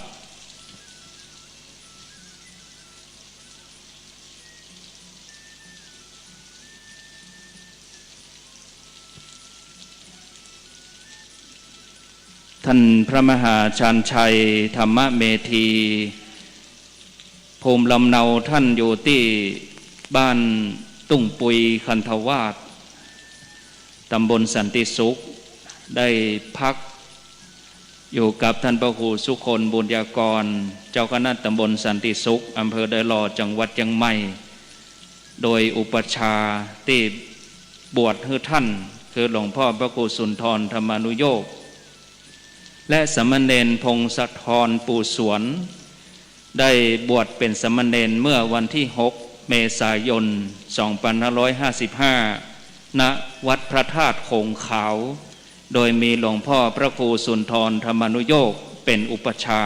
Speaker 2: ท่านพระมหาชันชัยธรรมเมธีภูมิลำเนาท่านอยู่ที่ บ้านตุ้งปุยคันธวาสตำบลสันติสุขได้พักอยู่กับท่านพระครูสุคนบุญญากรเจ้าคณะตำบลสันติสุขอำเภอดอยหล่อจังหวัดเชียงใหม่โดยอุปชาที่บวชให้ท่านคือหลวงพ่อพระครูสุนทรธรรมานุโยคและสมณเณรพงศธรปู่สวนได้บวชเป็นสมณเณรเมื่อวันที่6เมษายน2555ณวัดพระธาตุโขงขาวโดยมีหลวงพ่อพระครูสุนทรธรรมานุโยคเป็นอุปชา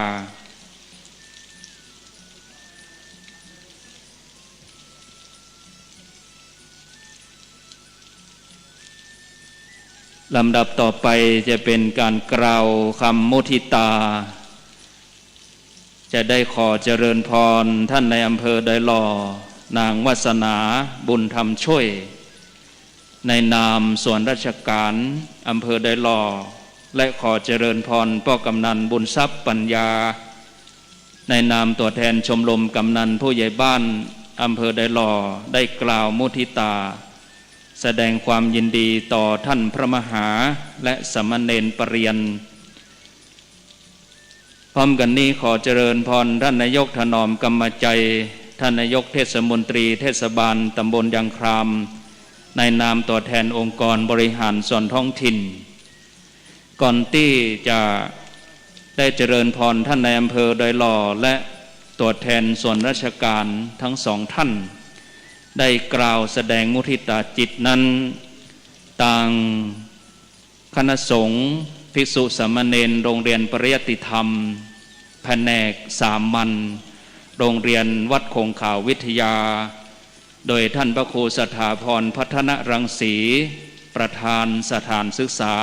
Speaker 2: ลำดับต่อไปจะเป็นการกล่าวคำมุทิตาจะได้ขอเจริญพรท่านในอำเภอดอยหล่อนางวาสนาบุญธรรมช่วยในนามส่วนราชการอำเภอดอยหล่อและขอเจริญพรพ่อกำนันบุญทรัพย์ปัญญาในนามตัวแทนชมรมกำนันผู้ใหญ่บ้านอำเภอดอยหล่อได้กล่าวมุทิตาแสดงความยินดีต่อท่านพระมหาและสมณเณรปรริยนพร้อมกันนี้ขอเจริญพรท่านนายกถนอมกรรมใจท่านนายกเทศมนตรีเทศบาลตำบลยางครามในนามตัวแทนองค์กรบริหารส่วนท้องถิ่นก่อนที่จะได้เจริญพรท่านในอำเภอดอยหล่อและตัวแทนส่วนราชการทั้งสองท่านได้กล่าวแสดงมุทิตาจิตนั้นต่างคณะสงฆ์ภิกษุสามเณรโรงเรียนปริยัติธรรมแผนกสามัญโรงเรียนวัดคงขาววิทยาโดยท่านพระครูสถาพรพัฒนรังสีประธานสถานศึกษา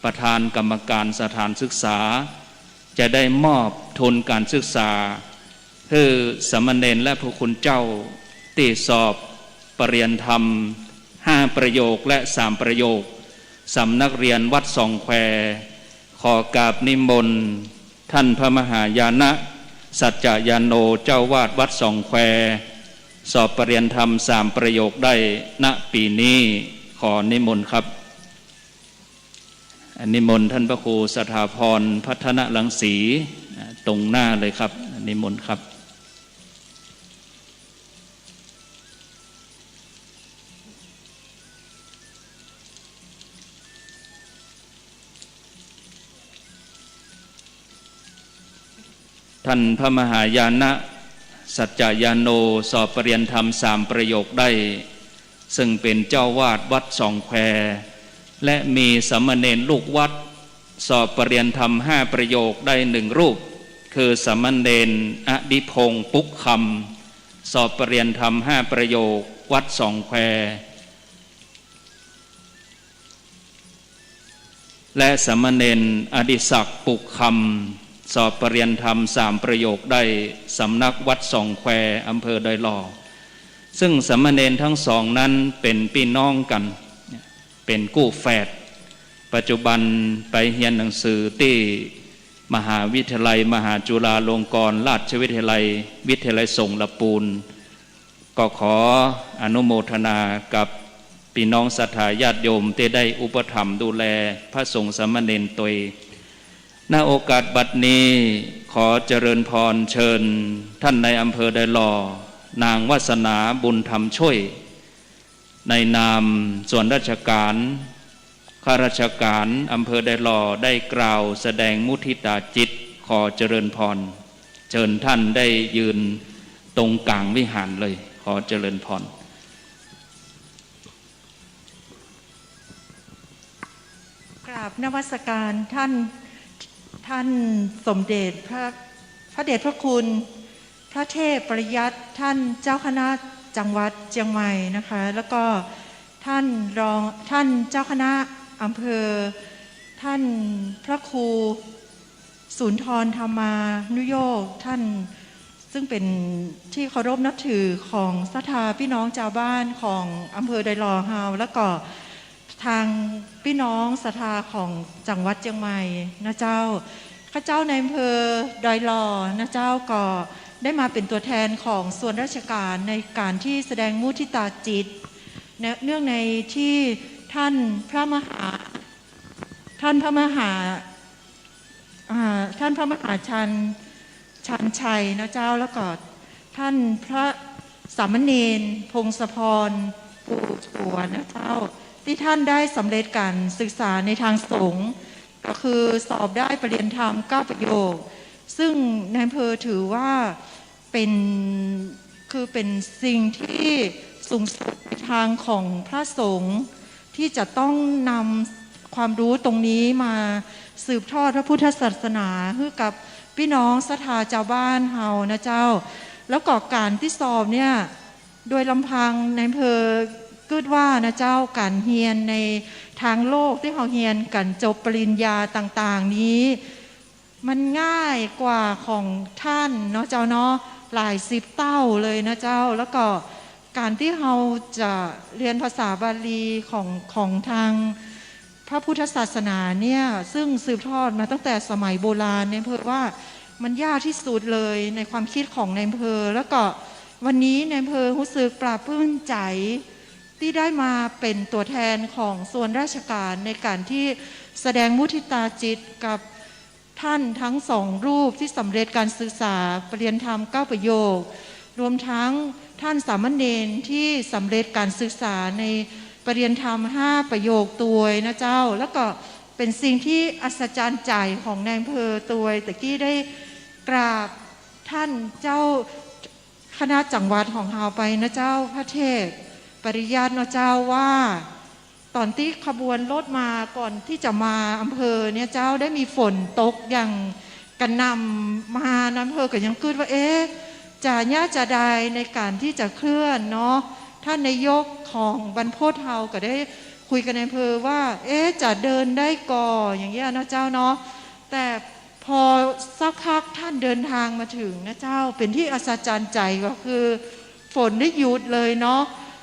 Speaker 2: ประธานกรรมการสถานศึกษาจะได้มอบทุนการศึกษาให้สามเณรและพระคุณเจ้าที่สอบปริญญาธรรม5ประโยคและ3ประโยคสำนักเรียนวัดสองแควขอกราบนิมนต์ท่านพระมหายานะสัจจยาโนเจ้าวาดวัดสองแควสอบปริญญาธรรม3ประโยคได้ณปีนี้ขอนิมนต์ครับนิมนต์ท่านพระครูสถาพรพัฒนรังสีตรงหน้าเลยครับนิมนต์ครับท่านพระมหายานะสัจจยาโนสอบปริญญาธรรม3ประโยคได้ซึ่งเป็นเจ้าวาดวัดสองแควและมีสามเณรลูกวัดสอบปริญญาธรรม5ประโยคได้1รูปคือสามเณรอดิพงศ์ปุกคำสอบปริญญาธรรม5ประโยควัดสองแควและสามเณรอดิศักดิ์ปุกคำสอบปริญญาธรรม3ประโยคได้สำนักวัดสองแควอำเภอดอยหล่อซึ่งสามเณรทั้งสองนั้นเป็นพี่น้องกันเป็นกู้แฝดปัจจุบันไปเรียนหนังสือที่มหาวิทยาลัยมหาจุฬาลงกรณราชวิทยาลัยวิทยาลัยสงขลาปูนก็ขออนุโมทนากับพี่น้องศรัทธาญาติโยมที่ได้อุปถัมภ์ดูแลพระสงฆ์สามเณรตยณโอกาสบัดนี้ขอเจริญพรเชิญท่านในอำเภอดอยหล่อนางวาสนาบุญธรรมช่วยในนามส่วนราชการข้าราชการอำเภอดอยหล่อได้กล่าวแสดงมุทิตาจิตขอเจริญพรเชิญท่านได้ยืนตรงกลางวิหารเลยขอเจริญพร
Speaker 5: กราบนมัสการท่านสมเด็จพระเดชพระคุณพระเทพปริยัติท่านเจ้าคณะจังหวัดเชียงใหม่นะคะแล้วก็ท่านเจ้าคณะอำเภอท่านพระครูสุนทรธรรมานุโยคท่านซึ่งเป็นที่เคารพนับถือของศรัทธาพี่น้องชาวบ้านของอำเภอดอยหล่อเฮาแล้วก็ทางพี่น้องศรัทธาของจังหวัดเชียงใหม่นะเจ้าข้าเจ้าในอำเภอดอยหล่อนะเจ้าก็ ได้มาเป็นตัวแทนของส่วนราชการในการที่แสดงมุทิตาจิตเนื่องในที่ท่านพระมหาชันชัยนะเจ้าแล้วก็ท่านพระสามเณรพงศพรปูชัวนะเจ้าที่ท่านได้สำเร็จการศึกษาในทางสงฆ์ก็คือสอบได้ปรริญญาธรรม9ประโยคซึ่งนายอำเภอถือว่าเป็นสิ่งที่สูงสุดในทางของพระสงฆ์ที่จะต้องนำความรู้ตรงนี้มาสืบทอดพระพุทธศาสนาให้กับพี่น้องศรัทธาชาวบ้านเฮานะเจ้าแล้วก็การที่สอบเนี่ยโดยลำพังในอำเภอคิดว่านะเจ้าการเรียนในทางโลกที่เขาเรียนกันจบปริญญาต่างๆนี้มันง่ายกว่าของท่านเนาะเจ้าเนาะหลาย10 เท่าเลยนะเจ้าแล้วก็การที่เราจะเรียนภาษาบาลีของทางพระพุทธศาสนาเนี่ยซึ่งสืบทอดมาตั้งแต่สมัยโบราณในอำเภอว่ามันยากที่สุดเลยในความคิดของในอำเภอแล้วก็วันนี้ในอำเภอรู้สึกปลาบปลื้มใจที่ได้มาเป็นตัวแทนของส่วนราชการในการที่แสดงมุทิตาจิตกับท่านทั้ง2 รูปที่สำเร็จการศึกษาปรริญญาธรรม9ประโยครวมทั้งท่านสามเณรที่สำเร็จการศึกษาในปรริญญาธรรม5ประโยคตัวนะเจ้าแล้วก็เป็นสิ่งที่อัศจรรย์ใจของนายอำเภอตัวตะกี้ได้กราบท่านเจ้าคณะจังหวัดของเราไปนะเจ้าพระเทพปริยัตินะเจ้าว่าตอนที่ขบวนรถมาก่อนที่จะมาอำเภอเนี่ยเจ้าได้มีฝนตกอย่างกระหน่ำมาอำเภอก็ยังคิดว่าจะยากจะได้ในการที่จะเคลื่อนเนาะท่านนายกของบรรพตเฮาก็ได้คุยกันในอำเภอว่าจะเดินได้ก่ออย่างเงี้ยนะเจ้าเนาะแต่พอสักพักท่านเดินทางมาถึงนะเจ้าเป็นที่อัศจรรย์ใจก็คือฝนได้หยุดเลยเนาะ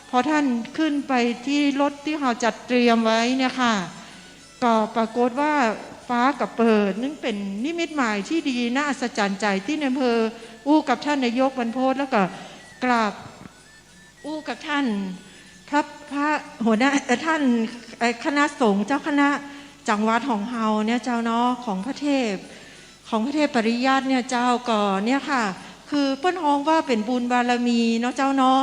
Speaker 5: พอท่านขึ้นไปที่รถที่เราจัดเตรียมไว้เนี่ยค่ะก็ปรากฏว่าฟ้ากับเปิดนั่นเป็นนิมิตหมายที่ดีน่าอัศจรรย์ใจที่ในอำเภออู้กับท่านนายกบรรพตแล้วก็กราบอู้กับท่านพระหัวหน้าท่านคณะสงฆ์เจ้าคณะจังหวัดของเฮาเนี่ยเจ้าเนาะของพระเทพปริยัติเนี่ยเจ้าก่อนเนี่ยค่ะคือเปิ้นฮ้องว่าเป็นบุญบารมีเนาะเจ้าเนาะ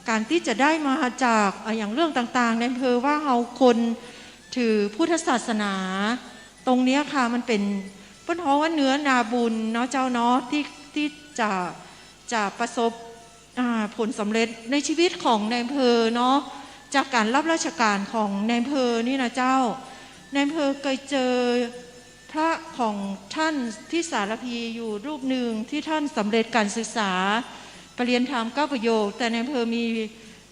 Speaker 5: การที่จะได้มาจากอย่างเรื่องต่างๆในอำเภอว่าเฮาคนถือพุทธศาสนาตรงเนี้ยค่ะมันเป็นเปิ้นฮ้องว่าเนื้อนาบุญเนาะเจ้าเนาะที่จะประสบผลสำเร็จในชีวิตของนายอำเภอเนาะจากการรับราชการของนายอำเภอนี่นะเจ้านายอำเภอเคยเจอพระของท่านที่สารพีอยู่รูปหนึ่งที่ท่านสำเร็จการศึกษาปรริญญาธรรม9ประโยคแต่นายอำเภอมี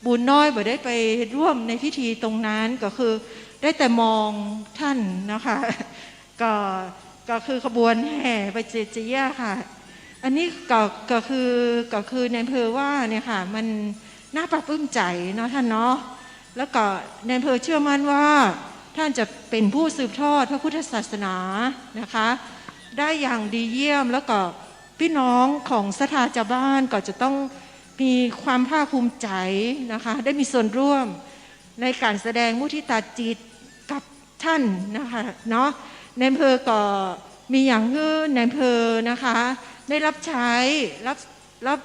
Speaker 5: บุญน้อยบ่ได้ไปร่วมในพิธีตรงนั้นก็คือได้แต่มองท่านนะคะก็คือขบวนแห่ไปเจียค่ะอันนี้ก็คือในอำเภอว่าเนี่ยค่ะมันน่าปลาบปลื้มใจเนาะท่านเนาะแล้วก็ในอำเภอเชื่อมั่นว่าท่านจะเป็นผู้สืบทอดพระพุทธศาสนานะคะได้อย่างดีเยี่ยมแล้วก็พี่น้องของศรัทธาชาวบ้านก็จะต้องมีความภาคภูมิใจนะคะได้มีส่วนร่วมในการแสดงมุทิตาจิตกับท่านนะคะเนาะในอำเภอก็มีอย่างคือในอำเภอนะคะได้รับใช้รับ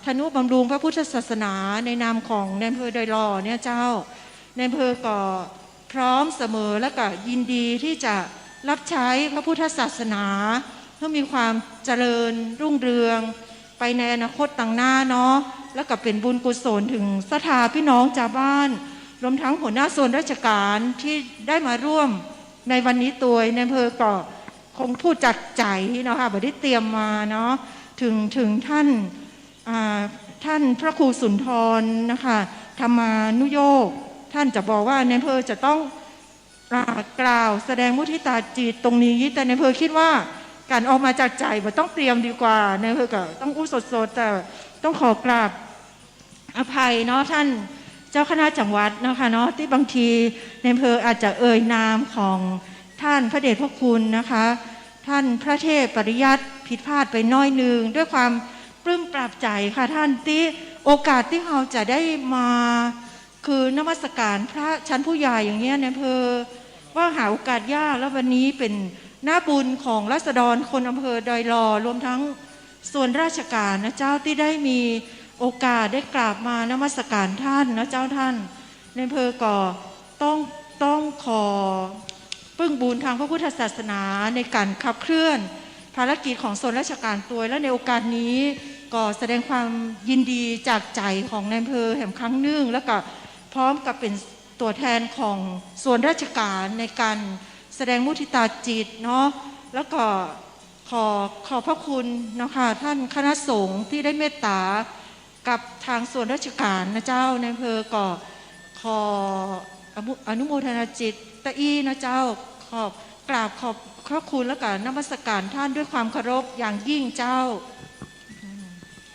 Speaker 5: ธนุบำรุงพระพุทธศาสนาในนามของในอำเภอดอยหล่อเนี่ยเจ้าในอำเภอก็พร้อมเสมอและก็ยินดีที่จะรับใช้พระพุทธศาสนาเพื่อมีความเจริญรุ่งเรืองไปในอนาคตต่างหน้าเนาะแล้วก็เป็นบุญกุศลถึงศรัทธาพี่น้องชาวบ้านรวมทั้งหัวหน้าส่วนราชการที่ได้มาร่วมในวันนี้ตัวในอำเภอก็คงพูดจัดใจเนาะค่ะบ่ได้เตรียมมาเนาะถึงท่านพระครูสุนทรนะคะธรรมานุโยคท่านจะบอกว่าในอำเภอจะต้องกล่าวแสดงมุทิตาจิตตรงนี้แต่ในอำเภอคิดว่าการออกมาจากใจมันต้องเตรียมดีกว่าในอำเภอก็ต้องอู้สดๆแต่ต้องขอกราบอภัยเนาะท่านเจ้าคณะจังหวัดนะคะเนาะที่บางทีในอำเภออาจจะเอ่ยนามของท่านพระเดชพระคุณนะคะท่านพระเทพปริยัติ ผิดพลาดไปน้อยหนึ่งด้วยความปลื้มปราบใจค่ะท่านที่โอกาสที่เราจะได้มาคือนมัสการพระชั้นผู้ใหญ่อย่างเงี้ยในอำเภอว่าหาโอกาสยากแล้ววันนี้เป็นหน้าบุญของราษฎรคนอำเภอดอยลอรวมทั้งส่วนราชการนะเจ้าที่ได้มีโอกาสได้กราบมานมัสการท่านนะเจ้าท่านในอำเภอก็ต้องขอปึ้งบุญทางพระพุทธศาสนาในการขับเคลื่อนภารกิจของส่วนราชการตัวและในโอกาสนี้ก็แสดงความยินดีจากใจของนายอำเภอแห่งครั้งหนึ่งแล้วก็พร้อมกับเป็นตัวแทนของส่วนราชการในการแสดงมุทิตาจิตเนาะแล้วก็ขอพระคุณนะคะท่านคณะสงฆ์ที่ได้เมตตากับทางส่วนราชการนะเจ้าในอำเภอก็ขออนุโมทนาจิตตะอี้นะเจ้ากราบขอบพระคุณและก็นมัสการท่านด้วยความเคารพอย่างยิ่งเจ้า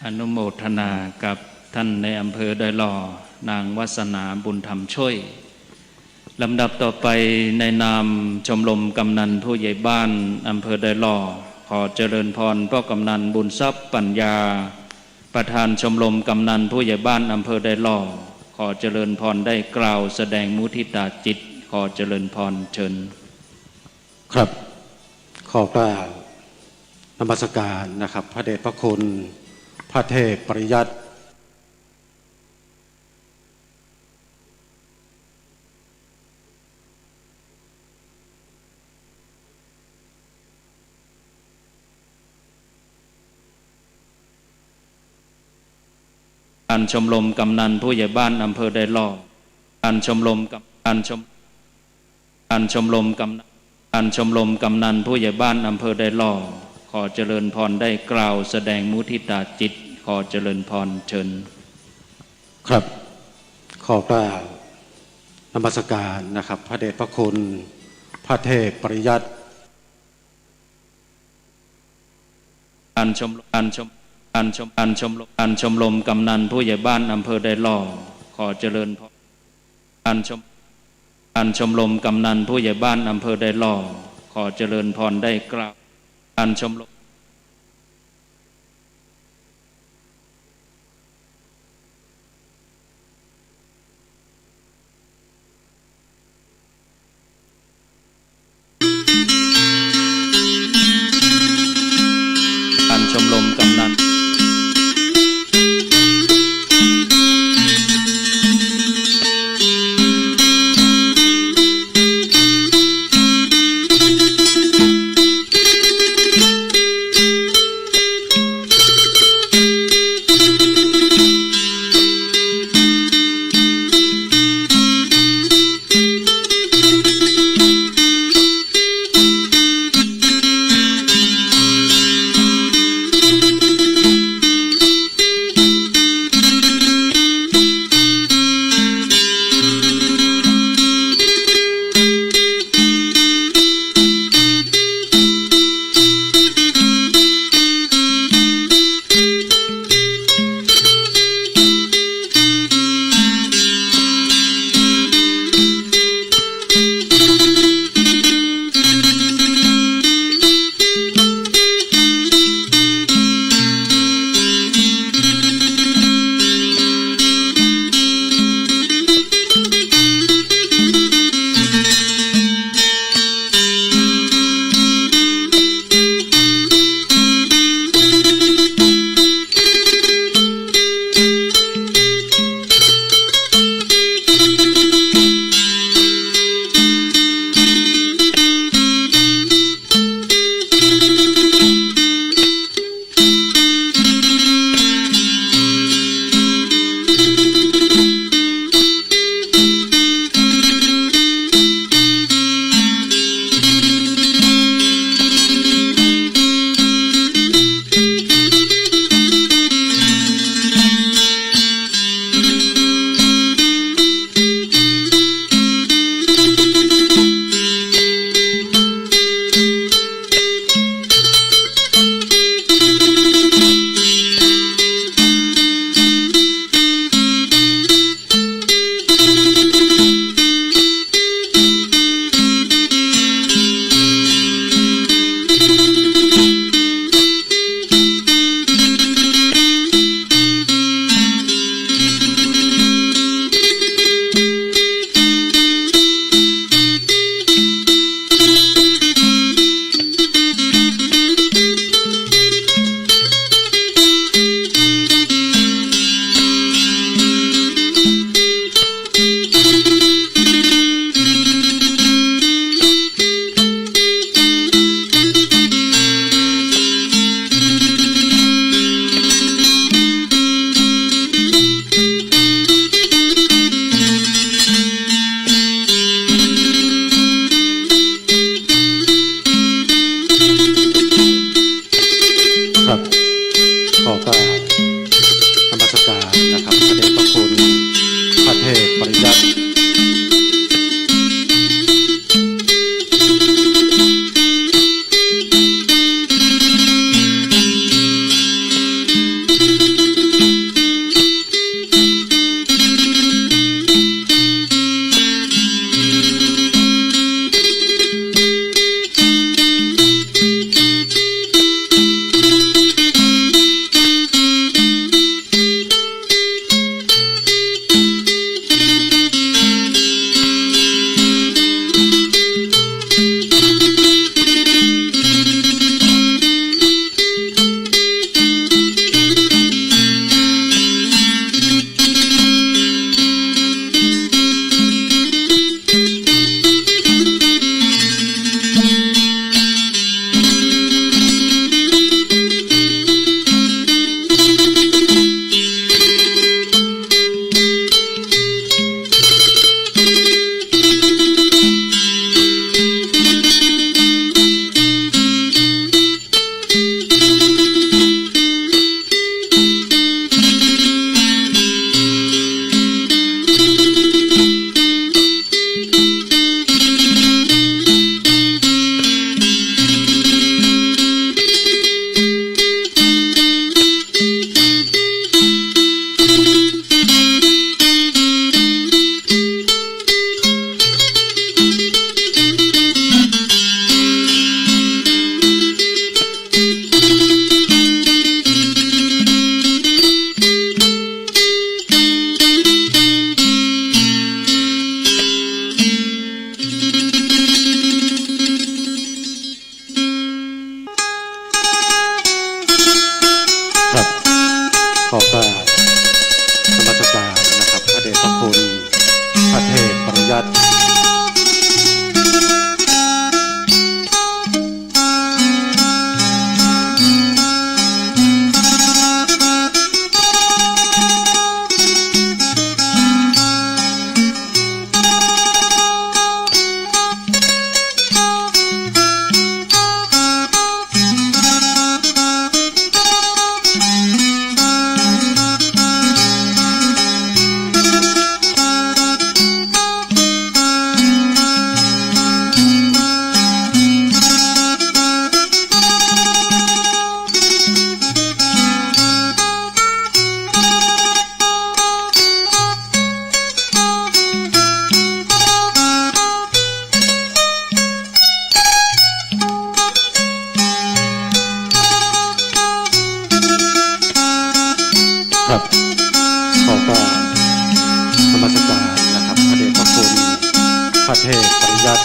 Speaker 2: อนุโมทนากับท่านในอำเภอดอยหล่อนางวาสนาบุญธรรมช่วยลำดับต่อไปในนามชมรมกำนันผู้ใหญ่บ้านอำเภอดอยหล่อขอเจริญพรพ่อกำนันบุญทรัพย์ปัญญาประธานชมรมกำนันผู้ใหญ่บ้านอำเภอดอยหล่อขอเจริญพรได้กล่าวแสดงมุทิตาจิตขอเจริญพรเชิญ
Speaker 1: ครับขอกล่าวนมัสการนะครับพระเดชพระคุณพระเทพปริยัติ
Speaker 2: การชมรมกำนันผู้ใหญ่บ้านอำเภอดอยหล่อการชมรมกำนันผู้ใหญ่บ้านอำเภอดอยหล่อขอเจริญพรได้กล่าวแสดงมุทิตาจิตขอเจริญพรเชิญ
Speaker 1: ครับขอกล่าวนมัสการนะครับพระเดชพระคุณพระเทพปริยัติ
Speaker 2: การชมรมกำนันผู้ใหญ่บ้านอำเภอดอยหล่อขอเจริญพรการชมรมกำนันผู้ใหญ่บ้านอำเภอดอยหล่อขอเจริญพรได้กล่าวการชมรมกำนัน
Speaker 1: ขอกราบนมัสการนะครับพระเดชพระคุณพระเทพปริยัติครับขอกราบนมัสการนะครับพระเดชพระคุณพระเทพปริยัติ